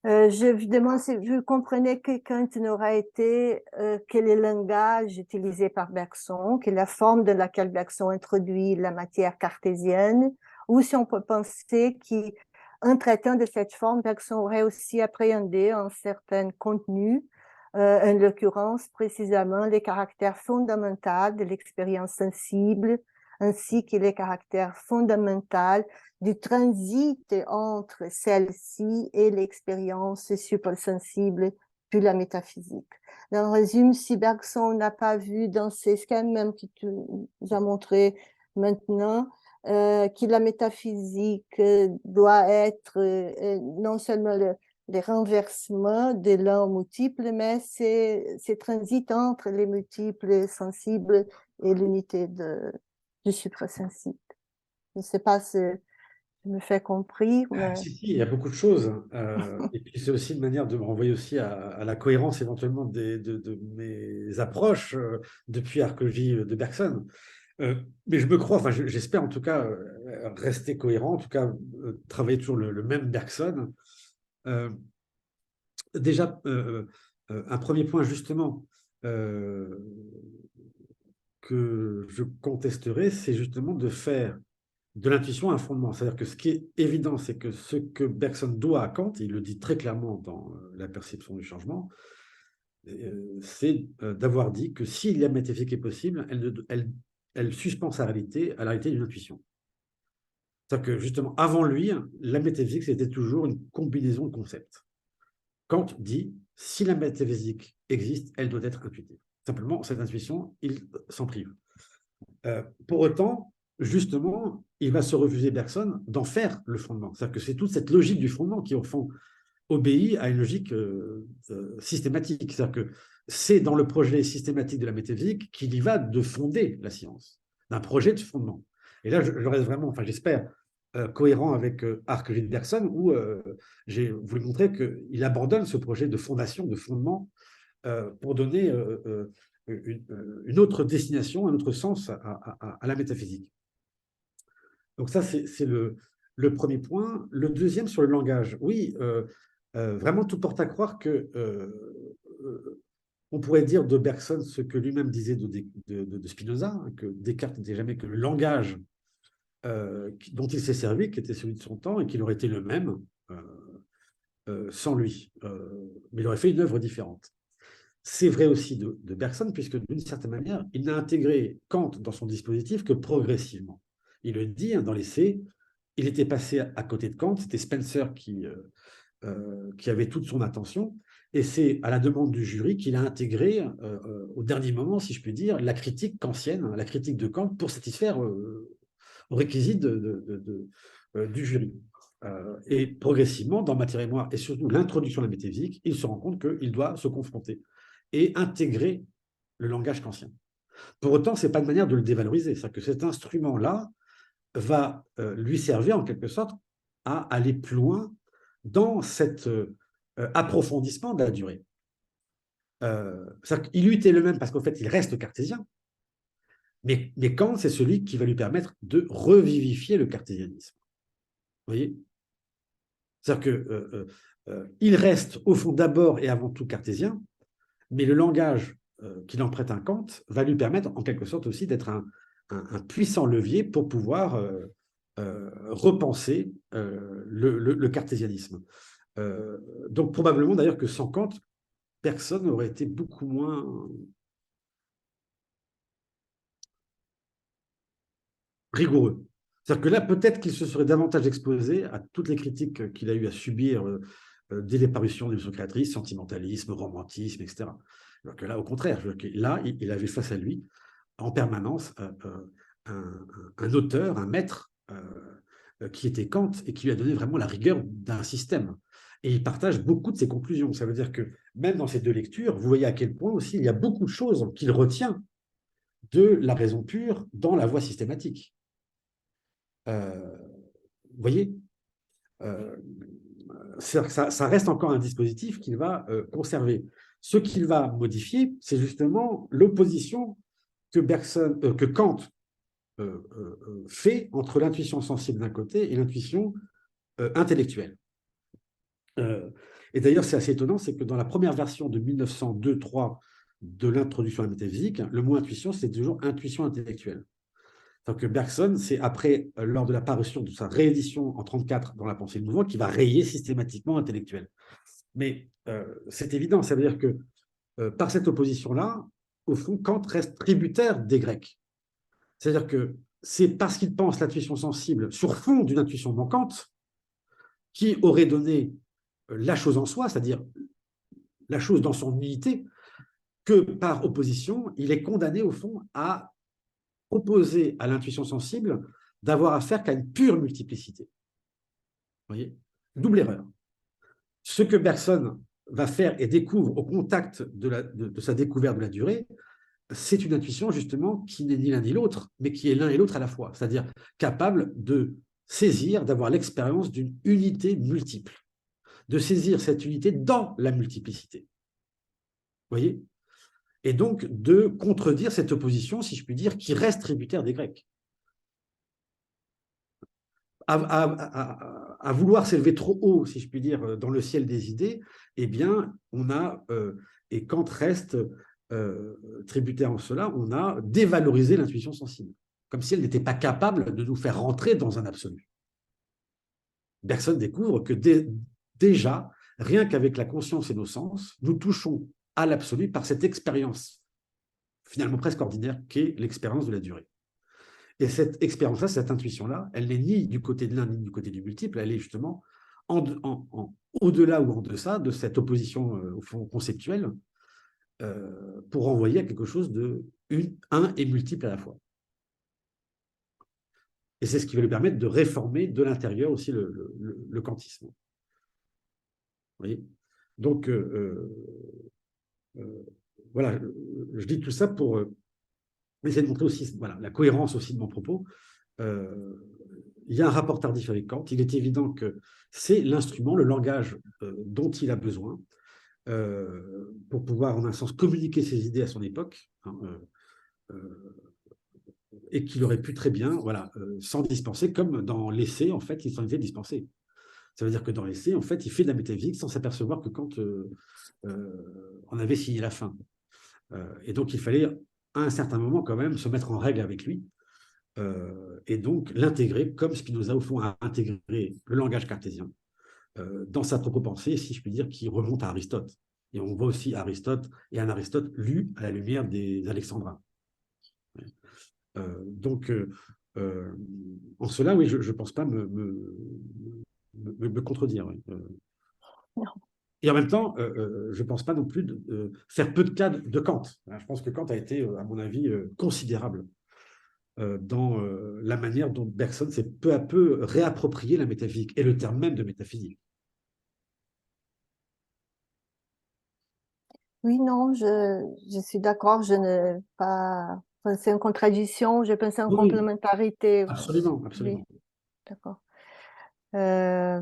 S1: Je vous demande si vous comprenez que Kant n'aura été que le langage utilisé par Bergson, que la forme de laquelle Bergson introduit la matière cartésienne, ou si on peut penser qu'en traitant de cette forme, Bergson aurait aussi appréhendé un certain contenu, en l'occurrence précisément les caractères fondamentaux de l'expérience sensible, ainsi que les caractères fondamentaux du transit entre celle-ci et l'expérience suprasensible puis la métaphysique. En résumé, si Bergson n'a pas vu dans ces schèmes même que tu nous as montré maintenant, que la métaphysique doit être non seulement le renversement de l'un multiple, mais c'est transit entre les multiples sensibles et l'unité du suprasensible. Je ne sais pas si je me fais compris, mais...
S2: Si, il y a beaucoup de choses. Et puis, c'est aussi une manière de me renvoyer aussi à la cohérence éventuellement de mes approches depuis Archéologie de Bergson. Mais je me crois, enfin, j'espère en tout cas rester cohérent, en tout cas travailler toujours le même Bergson. Euh, Déjà, un premier point justement que je contesterai, c'est justement de faire de l'intuition un fondement. C'est-à-dire que ce qui est évident, c'est que ce que Bergson doit à Kant, il le dit très clairement dans la perception du changement, c'est d'avoir dit que si la métaphysique est possible, elle suspend sa réalité à la réalité d'une intuition. C'est-à-dire que justement, avant lui, la métaphysique, c'était toujours une combinaison de concepts. Kant dit, si la métaphysique existe, elle doit être intuitive. Simplement, cette intuition, il s'en prive. Pour autant, justement, il va se refuser, Bergson, d'en faire le fondement. C'est-à-dire que c'est toute cette logique du fondement qui, au fond, obéit à une logique systématique. C'est-à-dire que c'est dans le projet systématique de la métaphysique qu'il y va de fonder la science, d'un projet de fondement. Et là, je reste vraiment, enfin j'espère, cohérent avec Archéologie de Bergson, où j'ai voulu montrer qu'il abandonne ce projet de fondation, de fondement, pour donner une autre destination, un autre sens à la métaphysique. Donc ça, c'est le... le premier point. Le deuxième, sur le langage. Oui, vraiment, tout porte à croire que on pourrait dire de Bergson ce que lui-même disait de Spinoza, hein, que Descartes n'était jamais que le langage dont il s'est servi, qui était celui de son temps, et qu'il aurait été le même sans lui. Mais il aurait fait une œuvre différente. C'est vrai aussi de Bergson, puisque d'une certaine manière, il n'a intégré Kant dans son dispositif que progressivement. Il le dit, hein, dans l'essai, il était passé à côté de Kant, c'était Spencer qui avait toute son attention, et c'est à la demande du jury qu'il a intégré au dernier moment, si je puis dire, la critique kantienne, hein, la critique de Kant, pour satisfaire aux réquisites du jury. Et progressivement, dans Matière et Mémoire, et surtout l'introduction de la métaphysique, il se rend compte qu'il doit se confronter et intégrer le langage kantien. Pour autant, ce n'est pas une manière de le dévaloriser, c'est-à-dire que cet instrument-là va lui servir en quelque sorte à aller plus loin dans cet approfondissement de la durée. Il eût été le même parce qu'en fait, il reste cartésien, mais Kant, c'est celui qui va lui permettre de revivifier le cartésianisme. Vous voyez? C'est-à-dire qu'il reste au fond d'abord et avant tout cartésien, mais le langage qu'il emprunte à Kant va lui permettre en quelque sorte aussi d'être un puissant levier pour pouvoir repenser le cartésianisme. Donc probablement d'ailleurs que sans Kant, personne n'aurait été beaucoup moins rigoureux. C'est-à-dire que là, peut-être qu'il se serait davantage exposé à toutes les critiques qu'il a eu à subir dès les parutions d'émissions créatrices, sentimentalisme, romantisme, etc. Alors que là, au contraire, là, il avait face à lui en permanence un auteur, un maître qui était Kant et qui lui a donné vraiment la rigueur d'un système. Et il partage beaucoup de ses conclusions. Ça veut dire que même dans ces deux lectures, vous voyez à quel point aussi il y a beaucoup de choses qu'il retient de la raison pure dans la voie systématique. Vous voyez, ça reste encore un dispositif qu'il va conserver. Ce qu'il va modifier, c'est justement l'opposition que Kant fait entre l'intuition sensible d'un côté et l'intuition intellectuelle. Et d'ailleurs, c'est assez étonnant, c'est que dans la première version de 1902-3 de l'introduction à la métaphysique, le mot intuition, c'est toujours intuition intellectuelle. Donc Bergson, c'est après, lors de la parution de sa réédition en 1934 dans La pensée et le mouvement, qui va rayer systématiquement intellectuel. Mais c'est évident, ça veut dire que par cette opposition-là, au fond, Kant reste tributaire des Grecs. C'est-à-dire que c'est parce qu'il pense l'intuition sensible sur fond d'une intuition manquante qui aurait donné la chose en soi, c'est-à-dire la chose dans son unité, que par opposition, il est condamné au fond à proposer à l'intuition sensible d'avoir affaire qu'à une pure multiplicité. Vous voyez? Double erreur. Ce que Bergson va faire et découvre au contact de sa découverte de la durée, c'est une intuition justement qui n'est ni l'un ni l'autre, mais qui est l'un et l'autre à la fois, c'est-à-dire capable de saisir, d'avoir l'expérience d'une unité multiple, de saisir cette unité dans la multiplicité. Vous voyez? Et donc de contredire cette opposition, si je puis dire, qui reste tributaire des Grecs. À vouloir s'élever trop haut, si je puis dire, dans le ciel des idées, eh bien, on a, et Kant reste tributaire en cela, on a dévalorisé l'intuition sensible, comme si elle n'était pas capable de nous faire rentrer dans un absolu. Bergson découvre que déjà, rien qu'avec la conscience et nos sens, nous touchons à l'absolu par cette expérience, finalement presque ordinaire, qu'est l'expérience de la durée. Et cette expérience-là, cette intuition-là, elle n'est ni du côté de l'un ni du côté du multiple, elle est justement au-delà ou en deçà de cette opposition au fond conceptuelle pour renvoyer à quelque chose de un et multiple à la fois. Et c'est ce qui va lui permettre de réformer de l'intérieur aussi le kantisme. Vous voyez? Donc, voilà, je dis tout ça pour essayer de montrer aussi voilà, la cohérence aussi de mon propos. Il y a un rapport tardif avec Kant. Il est évident que c'est l'instrument, le langage dont il a besoin pour pouvoir, en un sens, communiquer ses idées à son époque. Hein, et qu'il aurait pu très bien voilà, s'en dispenser, comme dans l'essai, en fait, il s'en était dispensé. Ça veut dire que dans l'essai, en fait, il fait de la métaphysique sans s'apercevoir que quand on avait signé la fin. Et donc, il fallait, à un certain moment, quand même, se mettre en règle avec lui, et donc l'intégrer, comme Spinoza, au fond, a intégré le langage cartésien dans sa propre pensée, si je puis dire, qui remonte à Aristote. Et on voit aussi Aristote, et un Aristote lu à la lumière des Alexandrins. Donc, en cela, oui, je ne pense pas me contredire. Oui.
S1: Non.
S2: Et en même temps, je ne pense pas non plus faire peu de cas de Kant. Je pense que Kant a été, à mon avis, considérable dans la manière dont Bergson s'est peu à peu réapproprié la métaphysique et le terme même de métaphysique.
S1: Oui, non, je suis d'accord, je ne pas penser en contradiction, je pense en
S2: Oui, oui,
S1: complémentarité.
S2: absolument,
S1: Oui,
S2: absolument.
S1: d'accord. Euh,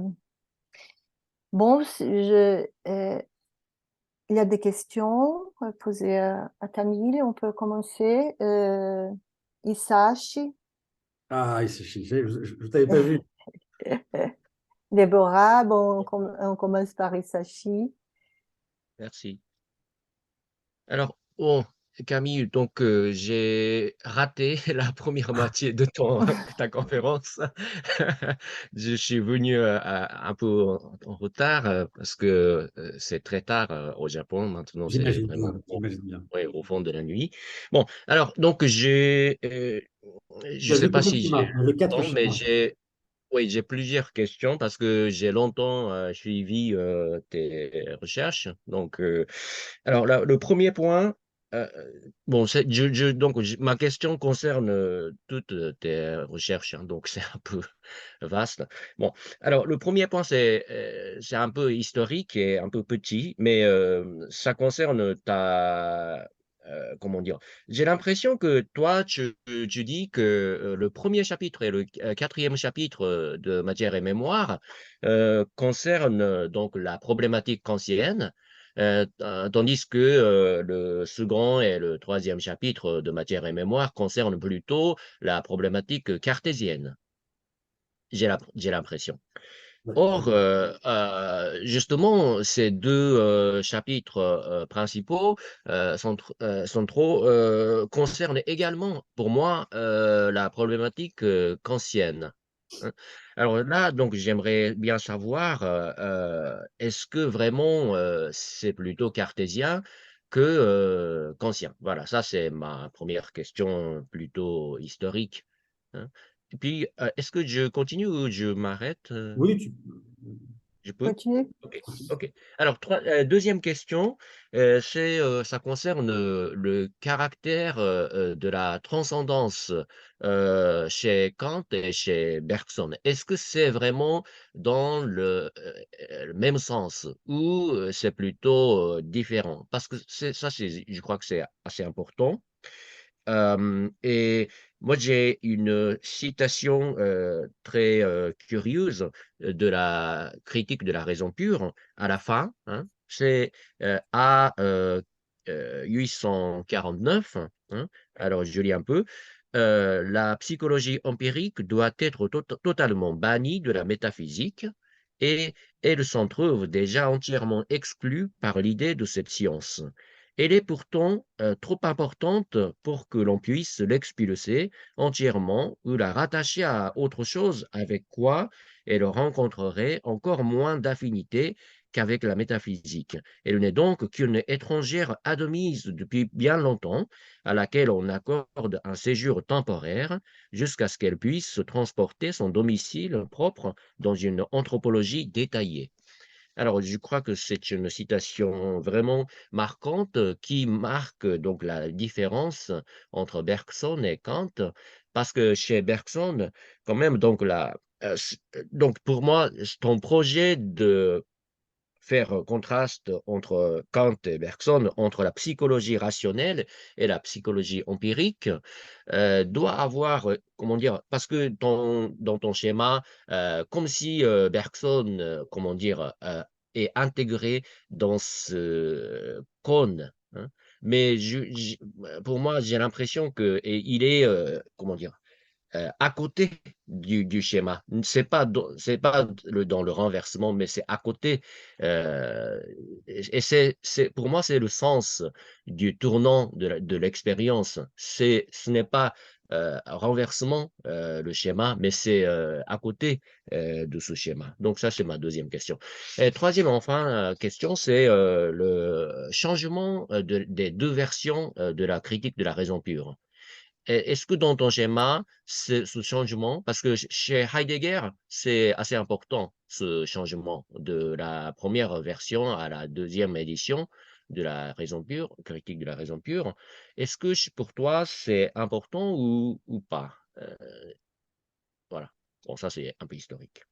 S1: bon, il y a des questions posées à Camille, on peut commencer. Isashi,
S2: Ah, je ne t'avais pas vu.
S1: Déborah, bon, on commence par Isashi.
S3: Merci. Alors, bon, Camille, donc j'ai raté la première moitié de ta conférence. Je suis venu un peu en retard parce que c'est très tard au Japon. Maintenant, c'est
S2: J'imagine
S3: vraiment
S2: bien, j'imagine bien.
S3: ouais, au fond de la nuit. Bon, alors, donc
S2: Tu
S3: je
S2: as
S3: sais
S2: vu
S3: pas
S2: beaucoup de
S3: si j'ai
S2: schémas, il y avait 4
S3: le temps, mais
S2: schémas.
S3: oui, j'ai plusieurs questions parce que j'ai longtemps suivi tes recherches. Donc, alors le premier point, bon, ma question concerne toutes tes recherches, hein, donc c'est un peu vaste. Bon, alors le premier point, c'est un peu historique et un peu petit, mais ça concerne comment dire? J'ai l'impression que toi, tu dis que le premier chapitre et le quatrième chapitre de Matière et Mémoire concernent donc la problématique kantienne, tandis que le second et le troisième chapitre de Matière et Mémoire concernent plutôt la problématique cartésienne. J'ai l'impression.
S2: Ouais,
S3: Or,
S2: d'accord.
S3: justement, ces 2 chapitres, principaux, centraux, concernent également, pour moi, la problématique, kantienne, hein. Alors là, donc j'aimerais bien savoir, est-ce que vraiment, c'est plutôt cartésien que, kantien? Voilà, ça c'est ma première question plutôt historique, hein. Et puis, est-ce que je continue ou je m'arrête?
S2: Oui,
S3: Je peux?
S1: Continue.
S3: OK, OK. Alors 2e question, ça concerne, le caractère, de la transcendance, chez Kant et chez Bergson. Est-ce que c'est vraiment dans le même sens ou, c'est plutôt, différent? Parce que je crois que c'est assez important. Et moi, j'ai une citation très curieuse de la critique de la raison pure à la fin, hein. C'est à 849, hein. Alors, je lis un peu. La psychologie empirique doit être totalement bannie de la métaphysique et elle s'en trouve déjà entièrement exclue par l'idée de cette science. Elle est pourtant trop importante pour que l'on puisse l'expulser entièrement ou la rattacher à autre chose avec quoi elle rencontrerait encore moins d'affinité qu'avec la métaphysique. Elle n'est donc qu'une étrangère admise depuis bien longtemps, à laquelle on accorde un séjour temporaire jusqu'à ce qu'elle puisse transporter son domicile propre dans une anthropologie détaillée. Alors, je crois que c'est une citation vraiment marquante qui marque donc la différence entre Bergson et Kant, parce que chez Bergson, quand même, donc pour moi, ton projet de faire contraste entre Kant et Bergson, entre la psychologie rationnelle et la psychologie empirique, doit avoir, comment dire? Parce que dans ton schéma, comme si, Bergson, comment dire? Est intégré dans ce cône, hein, mais pour moi, j'ai l'impression qu'il est, comment dire, à côté du schéma. C'est pas dans le renversement, mais c'est à côté. Et pour moi, c'est le sens du tournant de l'expérience. Ce n'est pas renversement le schéma, mais c'est à côté de ce schéma. Donc ça, c'est ma deuxième question. Et troisième, enfin, question, c'est le changement des deux versions de la critique de la raison pure. Est-ce que dans ton schéma, ce changement, parce que chez Heidegger, c'est assez important, ce changement de la première version à la deuxième édition de la raison pure, critique de la raison pure. Est-ce que pour toi, c'est important ou pas? Voilà. Bon, ça, c'est un peu historique.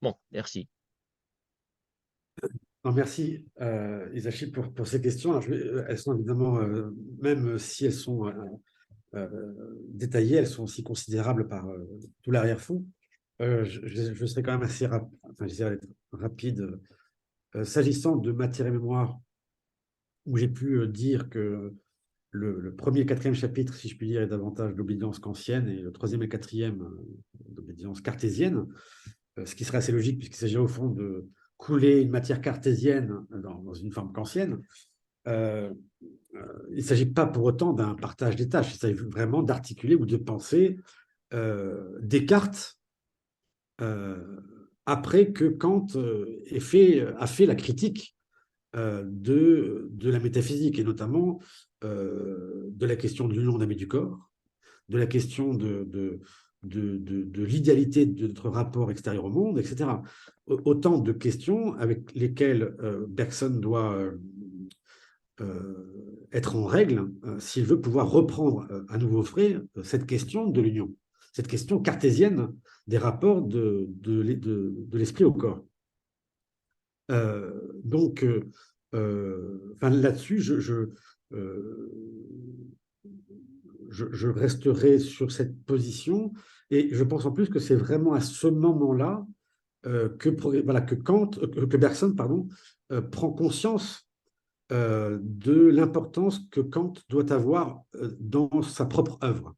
S3: Bon, merci.
S2: Non, merci, Isachi, pour ces questions. Alors, elles sont évidemment, même si elles sont détaillées, elles sont aussi considérables par tout l'arrière-fond. Je serai quand même assez j'essaierai d'être rapide. S'agissant de matière et mémoire, où j'ai pu dire que le premier et quatrième chapitre, si je puis dire, est davantage d'obédience kantienne, et le troisième et quatrième d'obédience cartésienne, ce qui serait assez logique, puisqu'il s'agit au fond de couler une matière cartésienne dans une forme kantienne. Il ne s'agit pas pour autant d'un partage des tâches, il s'agit vraiment d'articuler ou de penser Descartes après que Kant a fait la critique de la métaphysique, et notamment de la question de l'union d'âme et du corps, de la question de l'idéalité de notre rapport extérieur au monde, etc. Autant de questions avec lesquelles Bergson doit être en règle s'il veut pouvoir reprendre à nouveau frais cette question de l'union, cette question cartésienne des rapports de l'esprit au corps. Donc, là-dessus, je resterai sur cette position, et je pense en plus que c'est vraiment à ce moment-là que Bergson prend conscience de l'importance que Kant doit avoir dans sa propre œuvre.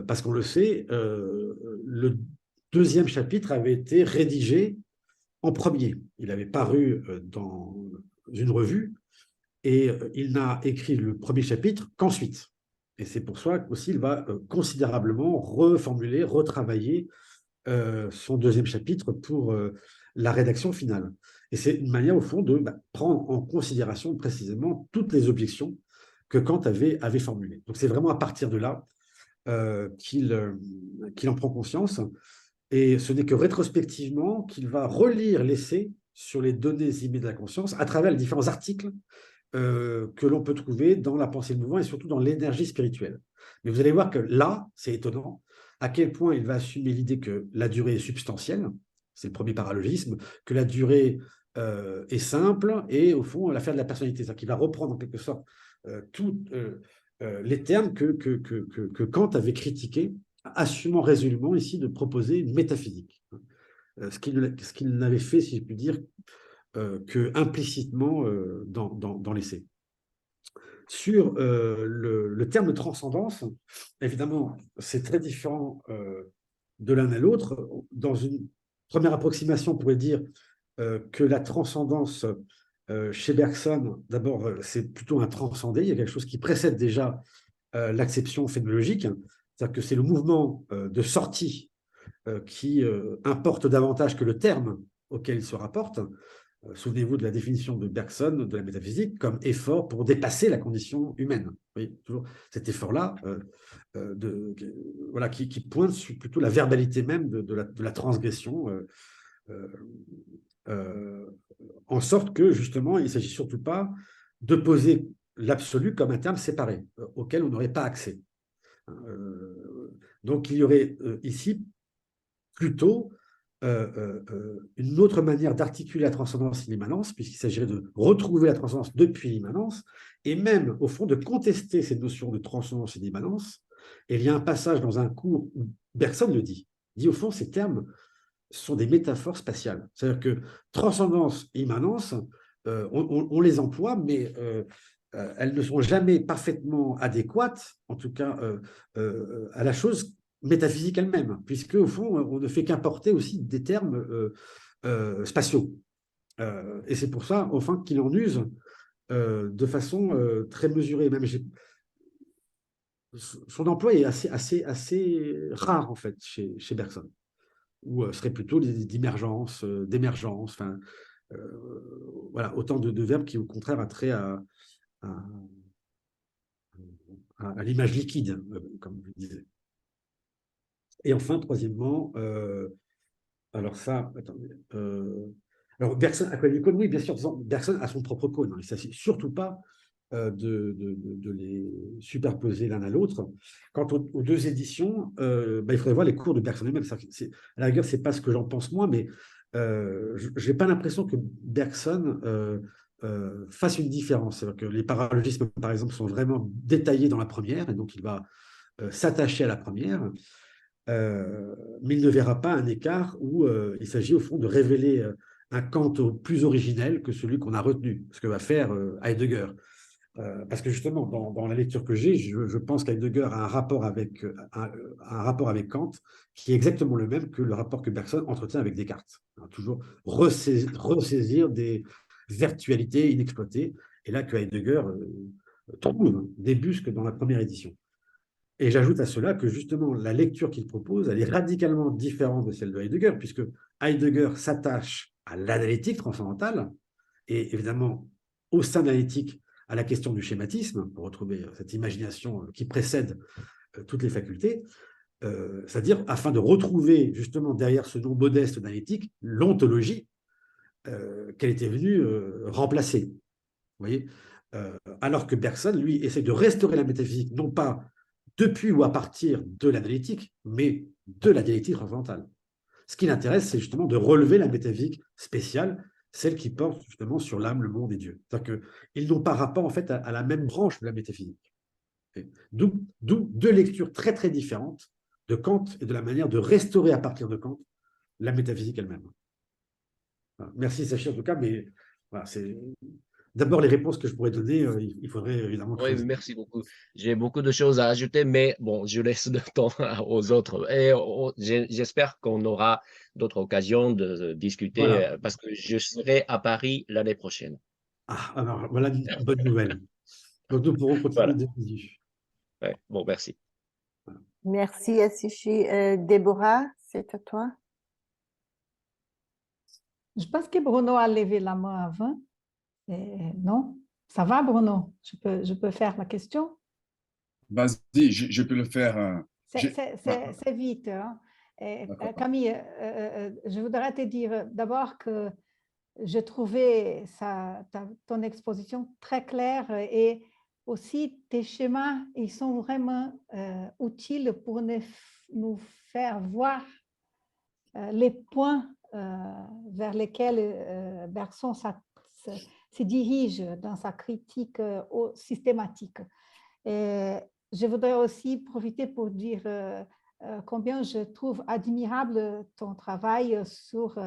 S2: Parce qu'on le sait, le deuxième chapitre avait été rédigé en premier. Il avait paru dans une revue, et il n'a écrit le premier chapitre qu'ensuite. Et c'est pour ça qu'aussi il va considérablement reformuler, retravailler son deuxième chapitre pour la rédaction finale. Et c'est une manière, au fond, de prendre en considération précisément toutes les objections que Kant avait formulées. Donc c'est vraiment à partir de là qu'il en prend conscience. Et ce n'est que rétrospectivement qu'il va relire l'essai sur les données immédiates de la conscience à travers les différents articles que l'on peut trouver dans la pensée de mouvement, et surtout dans l'énergie spirituelle. Mais vous allez voir que là, c'est étonnant à quel point il va assumer l'idée que la durée est substantielle, c'est le premier paralogisme, que la durée est simple, et au fond l'affaire de la personnalité. C'est-à-dire qu'il va reprendre en quelque sorte tous les termes que Kant avait critiqués, assumant résolument ici de proposer une métaphysique. Ce qu'il n'avait fait, si je puis dire, que implicitement dans l'essai. Sur le terme de transcendance, évidemment, c'est très différent de l'un à l'autre. Dans une première approximation, on pourrait dire que la transcendance chez Bergson, d'abord, c'est plutôt un transcendé. Il y a quelque chose qui précède déjà l'acception phénoménologique, c'est-à-dire que c'est le mouvement de sortie qui importe davantage que le terme auquel il se rapporte. Souvenez-vous de la définition de Bergson de la métaphysique comme effort pour dépasser la condition humaine. Oui, toujours cet effort-là qui pointe sur plutôt la verbalité même de la transgression, en sorte que justement, il ne s'agit surtout pas de poser l'absolu comme un terme séparé auquel on n'aurait pas accès. Donc il y aurait ici plutôt une autre manière d'articuler la transcendance et l'immanence, puisqu'il s'agirait de retrouver la transcendance depuis l'immanence, et même, au fond, de contester cette notion de transcendance et d'immanence. Et il y a un passage dans un cours où Bergson le dit. Il dit, au fond, ces termes sont des métaphores spatiales. C'est-à-dire que transcendance et immanence, on les emploie, mais elles ne sont jamais parfaitement adéquates, en tout cas à la chose métaphysique elle-même, puisque au fond, on ne fait qu'importer aussi des termes spatiaux. Et c'est pour ça, enfin, qu'il en use de façon très mesurée. Même son emploi est assez rare, en fait, chez Bergson, où ce serait plutôt d'immergence, d'émergence, enfin, voilà, autant de verbes qui, au contraire, a trait à, à l'image liquide, comme je disais. Et enfin, troisièmement, alors ça, attendez, alors Bergson, à quoi il oui, bien sûr, Bergson a son propre code, hein, il ne s'agit surtout pas de les superposer l'un à l'autre. Quant aux deux éditions, il faudrait voir les cours de Bergson lui-même. À la rigueur, ce n'est pas ce que j'en pense moi, mais je n'ai pas l'impression que Bergson fasse une différence. C'est-à-dire que les paralogismes, par exemple, sont vraiment détaillés dans la première, et donc il va s'attacher à la première, mais il ne verra pas un écart où il s'agit au fond de révéler un Kant plus originel que celui qu'on a retenu, ce que va faire Heidegger. Parce que justement, dans la lecture que j'ai, je pense qu'Heidegger a un rapport avec Kant qui est exactement le même que le rapport que Bergson entretient avec Descartes. Toujours ressaisir des virtualités inexploitées, et là que Heidegger trouve, débusque dans la première édition. Et j'ajoute à cela que justement, la lecture qu'il propose, elle est radicalement différente de celle de Heidegger, puisque Heidegger s'attache à l'analytique transcendantale, et évidemment, au sein de l'analytique, à la question du schématisme, pour retrouver cette imagination qui précède toutes les facultés, c'est-à-dire afin de retrouver justement derrière ce nom modeste d'analytique l'ontologie qu'elle était venue remplacer. Vous voyez, alors que Bergson, lui, essaie de restaurer la métaphysique, non pas depuis ou à partir de l'analytique, mais de la dialectique transcendantale. Ce qui l'intéresse, c'est justement de relever la métaphysique spéciale, celle qui porte justement sur l'âme, le monde et Dieu. C'est-à-dire qu'ils n'ont pas rapport en fait à la même branche de la métaphysique. D'où deux lectures très très différentes de Kant et de la manière de restaurer à partir de Kant la métaphysique elle-même. Voilà. Merci Sachi en tout cas, mais voilà, c'est d'abord les réponses que je pourrais donner, il faudrait évidemment
S3: Oui,
S2: creuser.
S3: merci beaucoup. J'ai beaucoup de choses à ajouter, mais bon, je laisse le temps aux autres. Et j'espère qu'on aura d'autres occasions de discuter
S2: Voilà.
S3: parce que je serai à Paris l'année prochaine.
S2: Ah, alors voilà une bonne nouvelle. Donc nous pourrons continuer
S3: Voilà.
S2: de visu.
S3: Ouais. Bon, merci.
S1: Merci, Asishi. Déborah, c'est à toi.
S4: Je pense que Bruno a levé la main avant. Non? Ça va, Bruno? Je peux faire la question?
S5: Vas-y, je peux le faire.
S4: C'est vite. Hein? Camille, je voudrais te dire d'abord que je trouvais ton exposition très claire et aussi tes schémas, ils sont vraiment utiles pour nous faire voir les points vers lesquels Bergson se dirige dans sa critique systématique. Et je voudrais aussi profiter pour dire combien je trouve admirable ton travail sur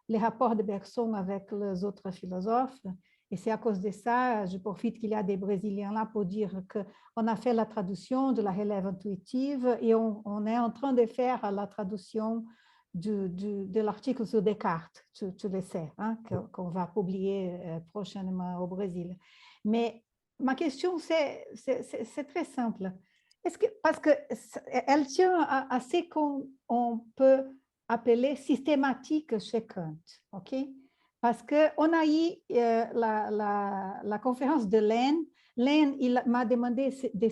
S4: les rapports de Bergson avec les autres philosophes. Et c'est à cause de ça, je profite qu'il y a des Brésiliens là pour dire qu'on a fait la traduction de la relève intuitive et on est en train de faire la traduction de l'article sur Descartes, tu le sais, hein, qu'on va publier prochainement au Brésil. Mais ma question, c'est très simple. Parce qu'elle tient à ce qu'on peut appeler systématique chez Kant, ok? Parce qu'on a eu la conférence de Lane. Lane, il m'a demandé de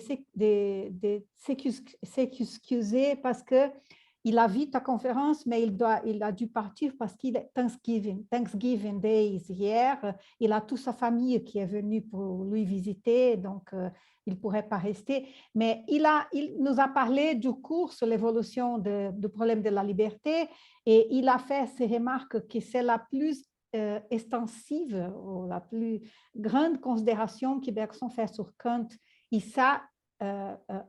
S4: s'excuser parce qu'il a vu ta conférence, mais il a dû partir parce qu'il est Thanksgiving Day hier. Il a toute sa famille qui est venue pour lui visiter, donc il ne pourrait pas rester. Mais il nous a parlé du cours sur l'évolution du problème de la liberté et il a fait ces remarques que c'est la plus extensive ou la plus grande considération que Bergson fait sur Kant et ça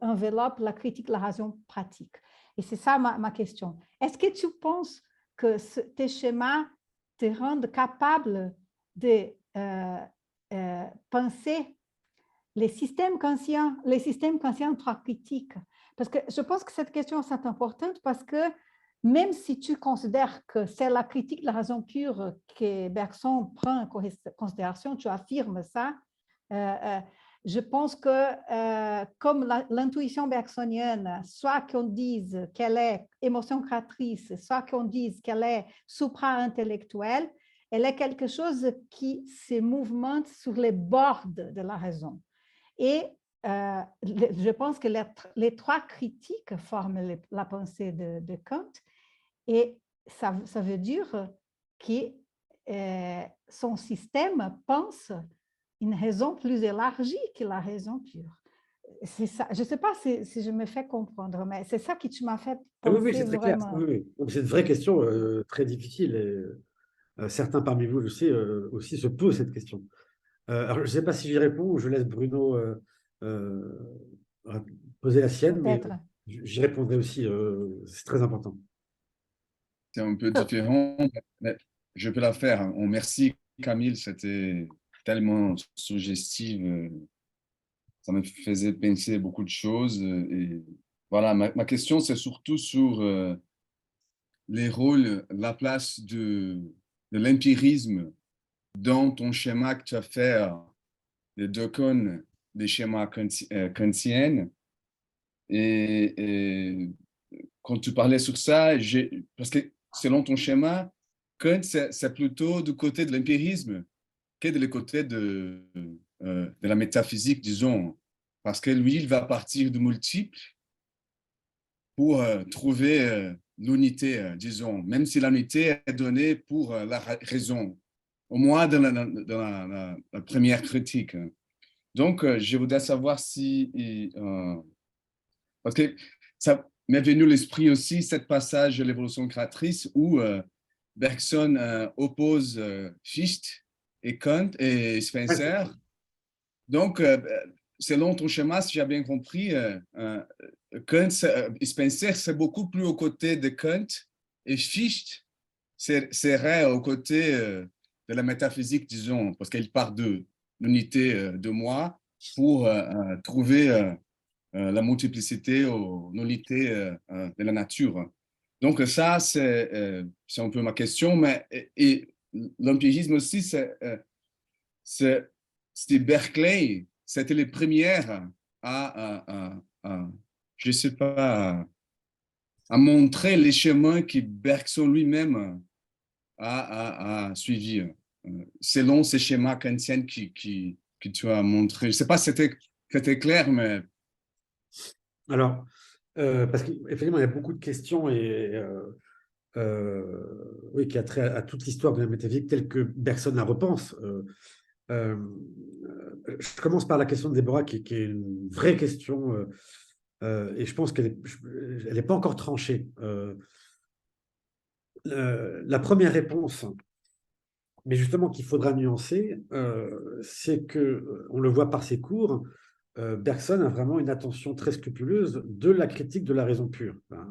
S4: enveloppe la critique de la raison pratique. Et c'est ça ma question. Est-ce que tu penses que tes schémas te rendent capable de penser les systèmes conscients trois critiques. Parce que je pense que cette question est importante parce que même si tu considères que c'est la critique de la raison pure que Bergson prend en considération, tu affirmes ça, je pense que comme l'intuition bergsonienne, soit qu'on dise qu'elle est émotion créatrice, soit qu'on dise qu'elle est supra-intellectuelle, elle est quelque chose qui se mouvemente sur les bords de la raison. Et je pense que les trois critiques forment la pensée de Kant, et ça veut dire que son système pense une raison plus élargie que la raison pure. C'est ça. Je ne sais pas si je me fais comprendre, mais c'est ça qui tu m'as fait penser
S2: oui, c'est très clair.
S4: vraiment.
S2: Oui. Donc, c'est une vraie question très difficile. Et, certains parmi vous, je sais, aussi se posent cette question. Alors, je ne sais pas si j'y réponds ou je laisse Bruno poser la sienne, mais
S4: Peut-être.
S2: j'y répondrai aussi. C'est très important.
S5: C'est un peu différent, mais je peux la faire. On merci Camille, c'était tellement suggestif. Ça me faisait penser beaucoup de choses. Et voilà, ma question, c'est surtout sur les rôles, la place de l'empirisme dans ton schéma que tu as fait, les deux cônes des schémas kantiens. Et quand tu parlais sur ça, parce que selon ton schéma, Kant, c'est plutôt du côté de l'empirisme que du côté de la métaphysique, disons. Parce que lui, il va partir du multiple pour trouver l'unité, disons, même si l'unité est donnée pour la raison, au moins dans la première critique. Donc, je voudrais savoir si... parce que ça m'est venu à l'esprit aussi, cette passage de l'évolution créatrice où Bergson oppose Fichte et Kant et Spencer. Donc, selon ton schéma, si j'ai bien compris, Kant et Spencer, c'est beaucoup plus aux côtés de Kant et Fichte serait aux côtés de la métaphysique, disons, parce qu'il part de l'unité de moi pour trouver la multiplicité ou nullité de la nature. Donc ça, c'est un peu ma question. Mais, et l'empirisme aussi, c'était Berkeley, c'était les premières je ne sais pas, à montrer les chemins que Bergson lui-même a suivis, selon ces schémas kantiens que tu as montrés. Je ne sais pas si c'était clair, mais...
S2: Alors, parce qu'effectivement, il y a beaucoup de questions et oui, qui a trait à toute l'histoire de la métaphysique telle que Bergson la repense. Je commence par la question de Déborah, qui est une vraie question, et je pense qu'elle n'est pas encore tranchée. La première réponse, mais justement qu'il faudra nuancer, c'est que, on le voit par ses cours, Bergson a vraiment une attention très scrupuleuse de la critique de la raison pure. Enfin,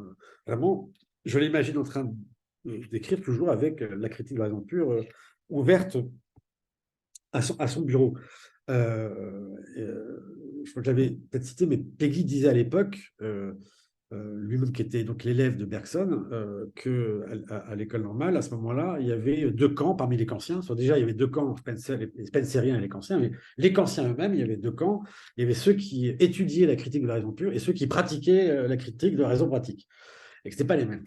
S2: vraiment, je l'imagine en train d'écrire toujours avec la critique de la raison pure ouverte à son bureau. Je crois que j'avais peut-être cité, mais Peggy disait à l'époque, lui-même qui était donc l'élève de Bergson, qu'à l'école normale, à ce moment-là, il y avait deux camps parmi les kantiens. Soit déjà, il y avait deux camps, les Spenceriens et les kantiens, mais les kantiens eux-mêmes, il y avait deux camps. Il y avait ceux qui étudiaient la critique de la raison pure et ceux qui pratiquaient la critique de la raison pratique. Et que ce n'était pas les mêmes.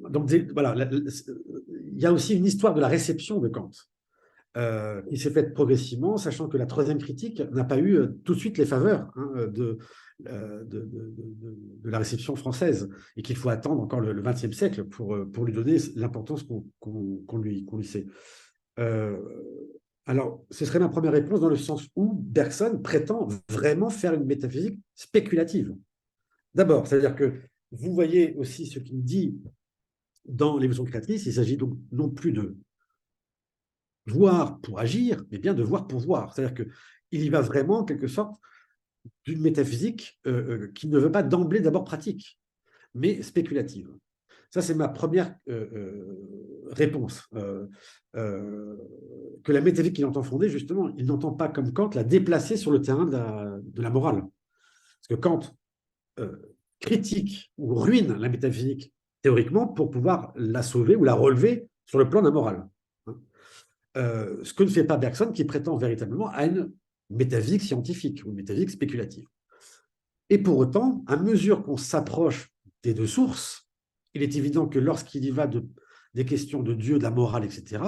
S2: Donc voilà, il y a aussi une histoire de la réception de Kant. Il s'est fait progressivement, sachant que la troisième critique n'a pas eu tout de suite les faveurs de la réception française et qu'il faut attendre encore le XXe siècle pour lui donner l'importance qu'on lui sait. Alors, ce serait ma première réponse dans le sens où Bergson prétend vraiment faire une métaphysique spéculative. D'abord, c'est-à-dire que vous voyez aussi ce qu'il dit dans l'évolution créatrice, il s'agit donc non plus de voir pour agir, mais bien de voir pour voir. C'est-à-dire qu'il y va vraiment, en quelque sorte, d'une métaphysique qui ne veut pas d'emblée d'abord pratique, mais spéculative. Ça, c'est ma première réponse. Que la métaphysique qu'il entend fonder, justement, il n'entend pas comme Kant la déplacer sur le terrain de la morale. Parce que Kant critique ou ruine la métaphysique théoriquement pour pouvoir la sauver ou la relever sur le plan de la morale. Ce que ne fait pas Bergson, qui prétend véritablement à une métaphysique scientifique ou une métaphysique spéculative. Et pour autant, à mesure qu'on s'approche des deux sources, il est évident que lorsqu'il y va des questions de Dieu, de la morale, etc.,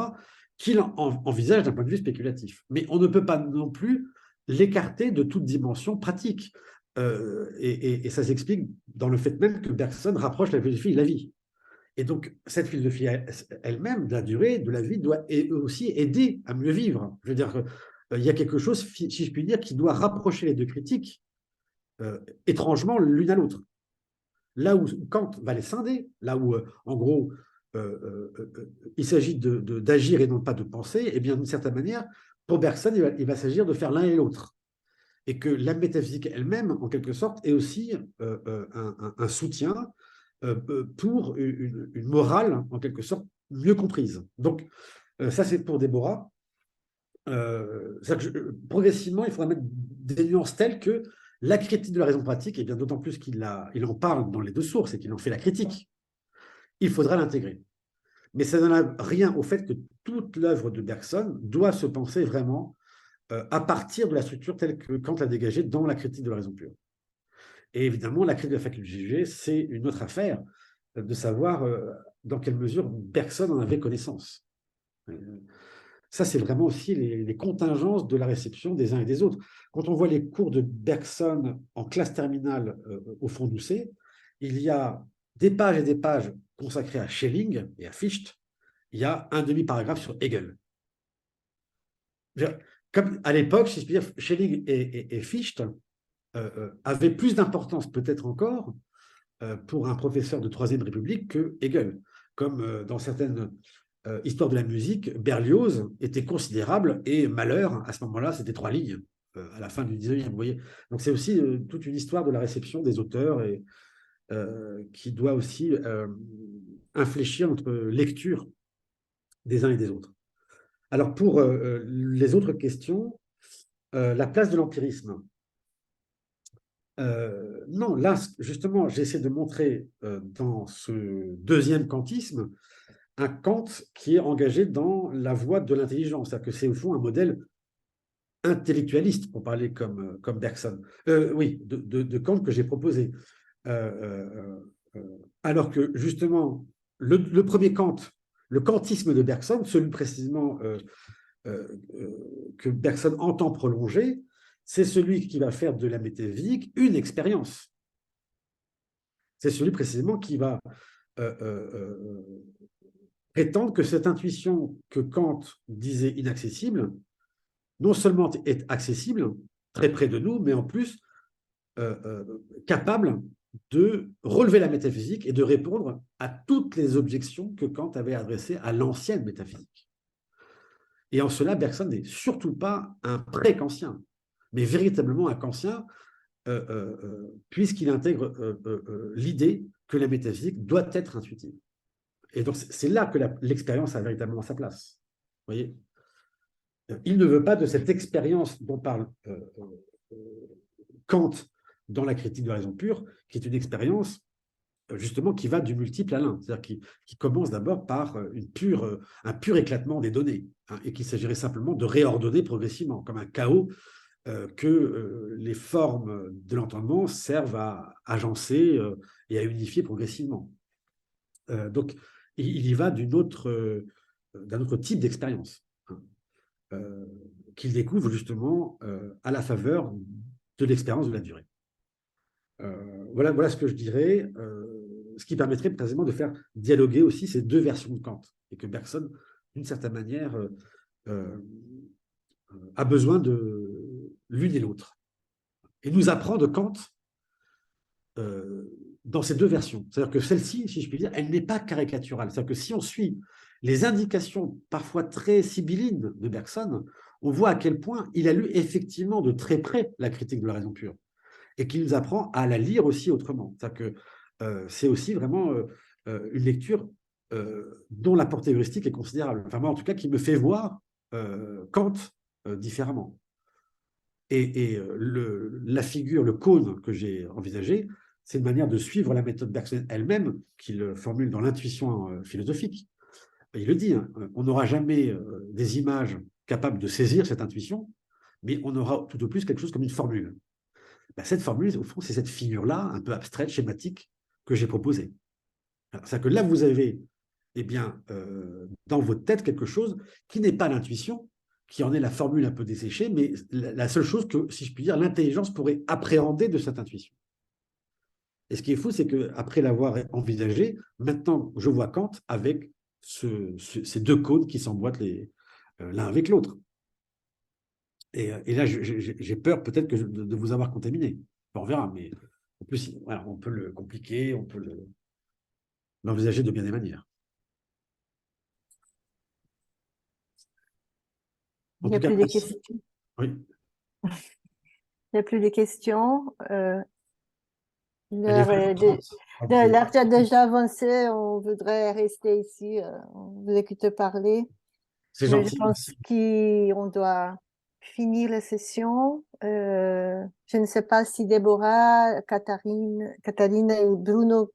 S2: qu'il envisage d'un point de vue spéculatif. Mais on ne peut pas non plus l'écarter de toute dimension pratique. Et ça s'explique dans le fait même que Bergson rapproche la philosophie de la vie. Et donc, cette philosophie elle-même, de la durée, de la vie, doit aussi aider à mieux vivre. Je veux dire qu'il y a quelque chose, si je puis dire, qui doit rapprocher les deux critiques étrangement l'une à l'autre. Là où Kant va les scinder, là où, en gros, il s'agit d'agir et non pas de penser, et bien d'une certaine manière, pour Bergson, il va s'agir de faire l'un et l'autre. Et que la métaphysique elle-même, en quelque sorte, est aussi un soutien pour une morale, en quelque sorte, mieux comprise. Donc, ça, c'est pour Déborah. Progressivement, il faudra mettre des nuances telles que la critique de la raison pratique, et bien d'autant plus qu'il en parle dans les deux sources et qu'il en fait la critique, il faudra l'intégrer. Mais ça n'enlève rien au fait que toute l'œuvre de Bergson doit se penser vraiment à partir de la structure telle que Kant l'a dégagée dans la critique de la raison pure. Et évidemment, la critique de la faculté de juger, c'est une autre affaire de savoir dans quelle mesure Bergson en avait connaissance. Ça, c'est vraiment aussi les contingences de la réception des uns et des autres. Quand on voit les cours de Bergson en classe terminale au fond d'Ousset, il y a des pages et des pages consacrées à Schelling et à Fichte. Il y a un demi-paragraphe sur Hegel. Comme à l'époque, si je puis dire, Schelling et Fichte avaient plus d'importance, peut-être encore, pour un professeur de Troisième République que Hegel. Comme dans certaines histoires de la musique, Berlioz était considérable et Malheur, à ce moment-là, c'était 3 lignes à la fin du 19e. Vous voyez. Donc c'est aussi toute une histoire de la réception des auteurs et qui doit aussi infléchir notre lecture des uns et des autres. Alors pour les autres questions, la place de l'empirisme. Non, là, justement, j'essaie de montrer dans ce deuxième kantisme un Kant qui est engagé dans la voie de l'intelligence. C'est-à-dire que c'est au fond un modèle intellectualiste, pour parler comme Bergson. Oui, de Kant que j'ai proposé. Alors que, justement, le premier Kant, le kantisme de Bergson, celui précisément que Bergson entend prolonger, c'est celui qui va faire de la métaphysique une expérience. C'est celui précisément qui va prétendre que cette intuition que Kant disait inaccessible, non seulement est accessible, très près de nous, mais en plus capable de relever la métaphysique et de répondre à toutes les objections que Kant avait adressées à l'ancienne métaphysique. Et en cela, Bergson n'est surtout pas un pré-kantien, mais véritablement un kantien, puisqu'il intègre l'idée que la métaphysique doit être intuitive. Et donc, c'est là que l'expérience a véritablement sa place. Vous voyez ? Il ne veut pas de cette expérience dont parle Kant dans la critique de la raison pure, qui est une expérience justement qui va du multiple à l'un, c'est-à-dire qui commence d'abord par un pur éclatement des données, hein, et qu'il s'agirait simplement de réordonner progressivement, comme un chaos que les formes de l'entendement servent à agencer et à unifier progressivement. Donc, il y va d'un autre type d'expérience, hein, qu'il découvre justement à la faveur de l'expérience de la durée. Voilà ce que je dirais, ce qui permettrait précisément de faire dialoguer aussi ces deux versions de Kant, et que Bergson, d'une certaine manière, a besoin de l'une et l'autre. Et nous apprend de Kant dans ces deux versions. C'est-à-dire que celle-ci, si je puis dire, elle n'est pas caricaturale. C'est-à-dire que si on suit les indications parfois très sibyllines de Bergson, on voit à quel point il a lu effectivement de très près la critique de la raison pure, et qu'il nous apprend à la lire aussi autrement. C'est-à-dire que c'est aussi vraiment une lecture dont la portée heuristique est considérable. Enfin, moi, en tout cas, qui me fait voir Kant différemment. Et la figure, le cône que j'ai envisagé, c'est une manière de suivre la méthode bergsonienne elle-même, qu'il formule dans l'intuition philosophique. Il le dit, hein, on n'aura jamais des images capables de saisir cette intuition, mais on aura tout au plus quelque chose comme une formule. Ben, cette formule, au fond, c'est cette figure-là, un peu abstraite, schématique, que j'ai proposée. C'est-à-dire que là, vous avez, eh bien, dans votre tête quelque chose qui n'est pas l'intuition, qui en est la formule un peu desséchée, mais la seule chose que, si je puis dire, l'intelligence pourrait appréhender de cette intuition. Et ce qui est fou, c'est qu'après l'avoir envisagé, maintenant, je vois Kant avec ces deux cônes qui s'emboîtent l'un avec l'autre. Et là, j'ai peur peut-être de vous avoir contaminé. On verra, mais en plus, voilà, on peut le compliquer, on peut l'envisager de bien des manières.
S1: Il n'y a plus de questions.
S2: Oui.
S1: Il n'y a plus de questions.
S2: Elle est
S1: L'heure a déjà avancé. On voudrait rester ici. On vous écoute parler.
S2: C'est
S1: Mais
S2: gentil.
S1: je pense qu'on doit finir la session. Je ne sais pas si Déborah, Katharine et Bruno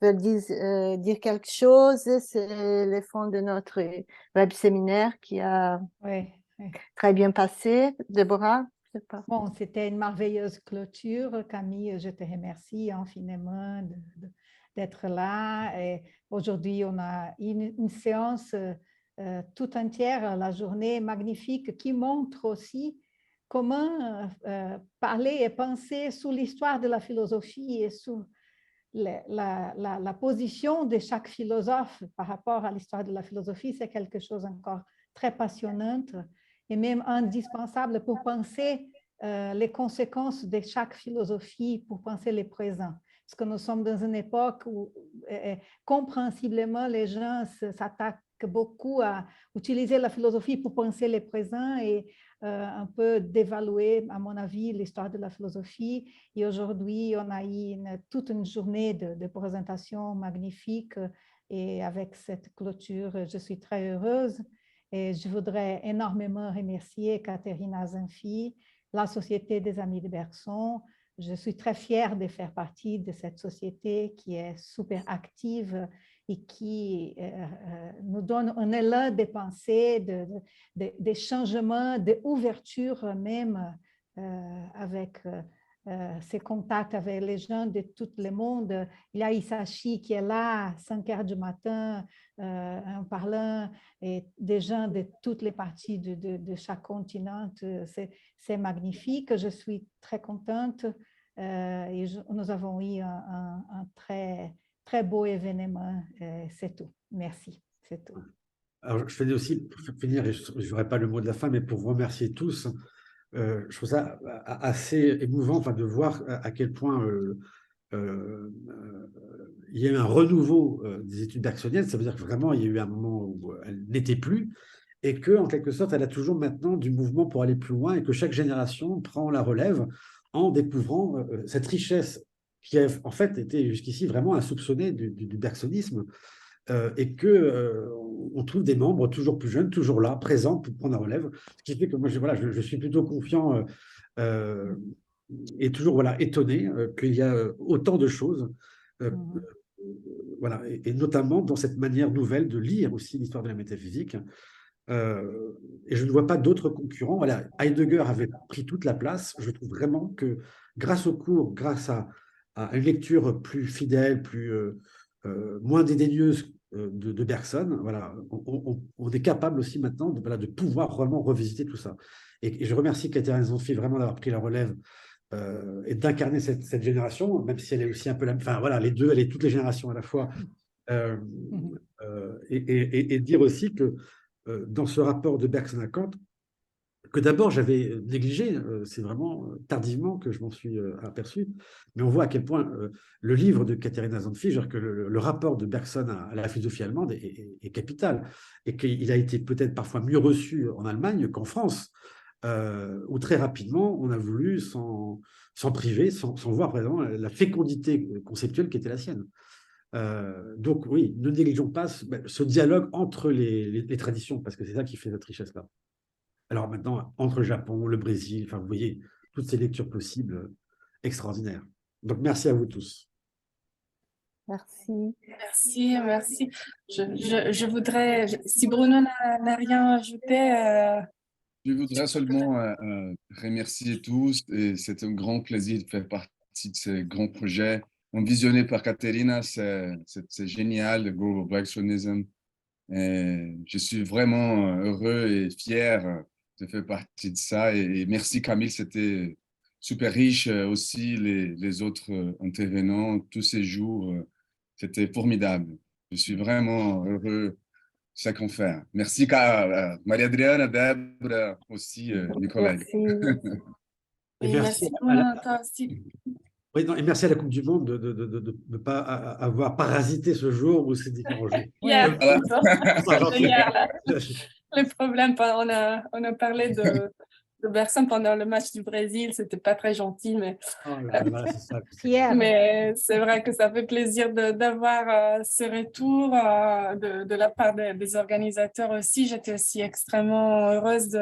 S1: veulent dire quelque chose. C'est le fond de notre web séminaire qui a très bien passé. Déborah, je sais pas.
S4: Bon, c'était une merveilleuse clôture. Camille, je te remercie infiniment d'être là. Et aujourd'hui, on a une séance tout entière, la journée magnifique, qui montre aussi comment parler et penser sur l'histoire de la philosophie et sur la position de chaque philosophe par rapport à l'histoire de la philosophie. C'est quelque chose encore très passionnant et même indispensable pour penser les conséquences de chaque philosophie, pour penser le présent. Parce que nous sommes dans une époque où, comprensiblement, les gens s'attaquent beaucoup à utiliser la philosophie pour penser le présent et un peu dévaluer, à mon avis, l'histoire de la philosophie. Et aujourd'hui, on a eu toute une journée de présentation magnifique et avec cette clôture, je suis très heureuse. Et je voudrais énormément remercier Catherine Azinfi, la Société des Amis de Bergson. Je suis très fière de faire partie de cette société qui est super active et qui nous donne un élan de pensée, de changement, d'ouverture même avec ces contacts avec les gens de tout le monde. Il y a Isashi qui est là à 5 heures du matin en parlant, et des gens de toutes les parties de chaque continent. C'est magnifique. Je suis très contente. Et nous avons eu un très, très beau événement. C'est tout. Merci. C'est tout.
S2: Alors, je fais aussi, pour finir, je n'aurai pas le mot de la fin, mais pour vous remercier tous, je trouve ça assez émouvant, enfin, de voir à quel point il y a eu un renouveau des études bergsoniennes. Ça veut dire que vraiment, il y a eu un moment où elle n'était plus, et qu'en quelque sorte, elle a toujours maintenant du mouvement pour aller plus loin, et que chaque génération prend la relève en découvrant cette richesse qui a en fait été jusqu'ici vraiment insoupçonnée du bergsonisme. Et qu'on trouve des membres toujours plus jeunes, toujours là, présents pour prendre la relève. Ce qui fait que moi, je suis plutôt confiant et toujours étonné qu'il y a autant de choses. Voilà, et notamment dans cette manière nouvelle de lire aussi l'histoire de la métaphysique. Et je ne vois pas d'autres concurrents. Voilà, Heidegger avait pris toute la place. Je trouve vraiment que grâce au cours, grâce à une lecture plus fidèle, moins dédaigneuse de Bergson, voilà, on est capable aussi maintenant de pouvoir vraiment revisiter tout ça. Et je remercie Catherine Azinfi vraiment d'avoir pris la relève et d'incarner cette génération, même si elle est aussi un peu enfin voilà, les deux, elle est toutes les générations à la fois. Et dire aussi que dans ce rapport de Bergson à Kant, que d'abord j'avais négligé, c'est vraiment tardivement que je m'en suis aperçu, mais on voit à quel point le livre de Katharina Zandfi, que le rapport de Bergson à la philosophie allemande est capital, et qu'il a été peut-être parfois mieux reçu en Allemagne qu'en France, où très rapidement on a voulu s'en priver, sans voir vraiment la fécondité conceptuelle qui était la sienne. Donc oui, ne négligeons pas ce dialogue entre les traditions, parce que c'est ça qui fait notre richesse-là. Alors maintenant, entre le Japon, le Brésil, enfin, vous voyez, toutes ces lectures possibles, extraordinaires. Donc merci à vous tous.
S1: Merci.
S6: Merci, merci. Je voudrais, si Bruno n'a rien ajouté,
S5: Je voudrais seulement remercier tous et c'est un grand plaisir de faire partie de ce grand projet envisionné par Caterina. C'est génial, le Global Black Swanism. Et je suis vraiment heureux et fier de faire partie de ça. Et merci Camille, c'était super riche aussi, les autres intervenants, tous ces jours, c'était formidable. Je suis vraiment heureux de ce qu'on fait. Merci Maria Adriana, Debra, aussi mes collègues.
S1: Merci.
S2: Et
S6: oui,
S2: merci
S6: merci Bruno, toi aussi.
S2: Oui, non, et merci à la Coupe du Monde de ne pas avoir parasité ce jour ou ces différents jours.
S6: Hier,
S5: Voilà.
S2: C'est gentil.
S6: hier, là. Le problème, on a parlé de Bergson pendant le match du Brésil, c'était pas très gentil, mais,
S2: Oh là là, c'est ça.
S4: Pierre,
S6: mais c'est vrai que ça fait plaisir d'avoir ce retour de la part des organisateurs aussi. J'étais aussi extrêmement heureuse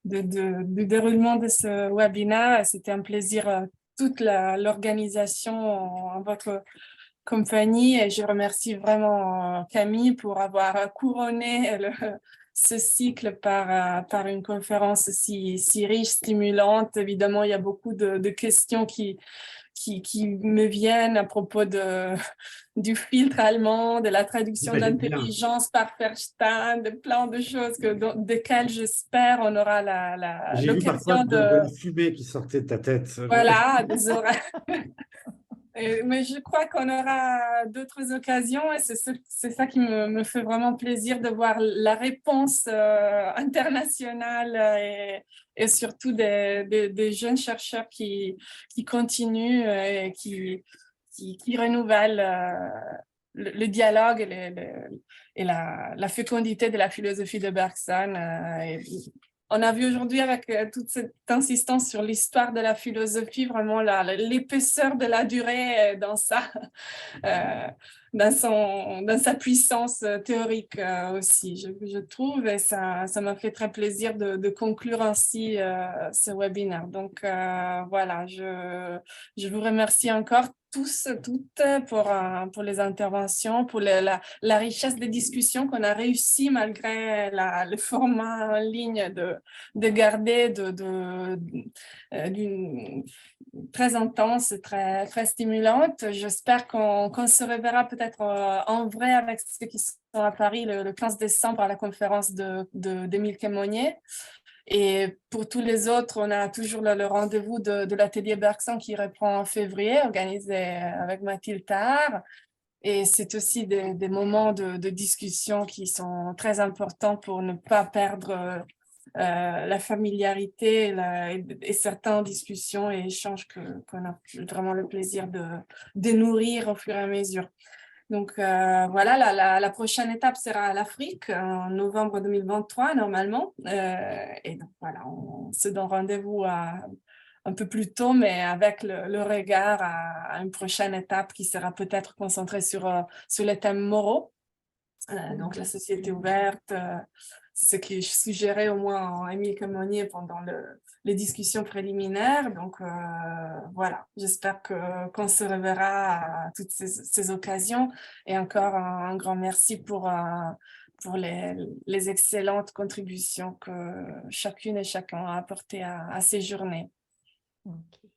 S6: du déroulement de ce webinaire. C'était un plaisir, toute l'organisation en votre compagnie, et je remercie vraiment Camille pour avoir couronné ce cycle par une conférence si riche, stimulante. Évidemment, il y a beaucoup de questions qui me viennent à propos du filtre allemand, de la traduction
S2: J'imagine bien.
S6: d'intelligence par Verstehen, de plein de choses desquelles j'espère on aura
S2: J'ai vu parfois
S6: l'occasion
S2: de la fumée qui sortait de ta tête.
S6: voilà, des oreilles. Mais je crois qu'on aura d'autres occasions, et c'est ça qui me fait vraiment plaisir de voir la réponse internationale et surtout des jeunes chercheurs qui continuent et qui renouvellent le dialogue et la fécondité de la philosophie de Bergson. On a vu aujourd'hui avec toute cette insistance sur l'histoire de la philosophie, vraiment l'épaisseur de la durée dans dans sa puissance théorique aussi, je trouve, et ça m'a fait très plaisir de conclure ainsi ce webinaire. Donc voilà, je vous remercie encore tous, toutes pour les interventions, pour la richesse des discussions qu'on a réussi malgré le format en ligne de garder d'une très intense, très, très stimulante. J'espère qu'on se reverra peut-être en vrai avec ceux qui sont à Paris le 15 décembre à la conférence d'Émile Quémonier. Et pour tous les autres, on a toujours le rendez-vous de l'atelier Bergson qui reprend en février, organisé avec Mathilde Tahar. Et c'est aussi des moments de discussion qui sont très importants pour ne pas perdre la familiarité et certaines discussions et échanges qu'on a vraiment le plaisir de nourrir au fur et à mesure. Donc voilà, la prochaine étape sera l'Afrique en novembre 2023 normalement. Et donc voilà, on se donne rendez-vous un peu plus tôt, mais avec le regard à une prochaine étape qui sera peut-être concentrée sur les thèmes moraux. Donc la société ouverte, c'est ce qui est suggéré au moins en Émile Quémonier pendant les discussions préliminaires. Donc voilà, j'espère qu'on se reverra à toutes ces occasions. Et encore un grand merci pour les excellentes contributions que chacune et chacun a apportées à ces journées.
S4: ok.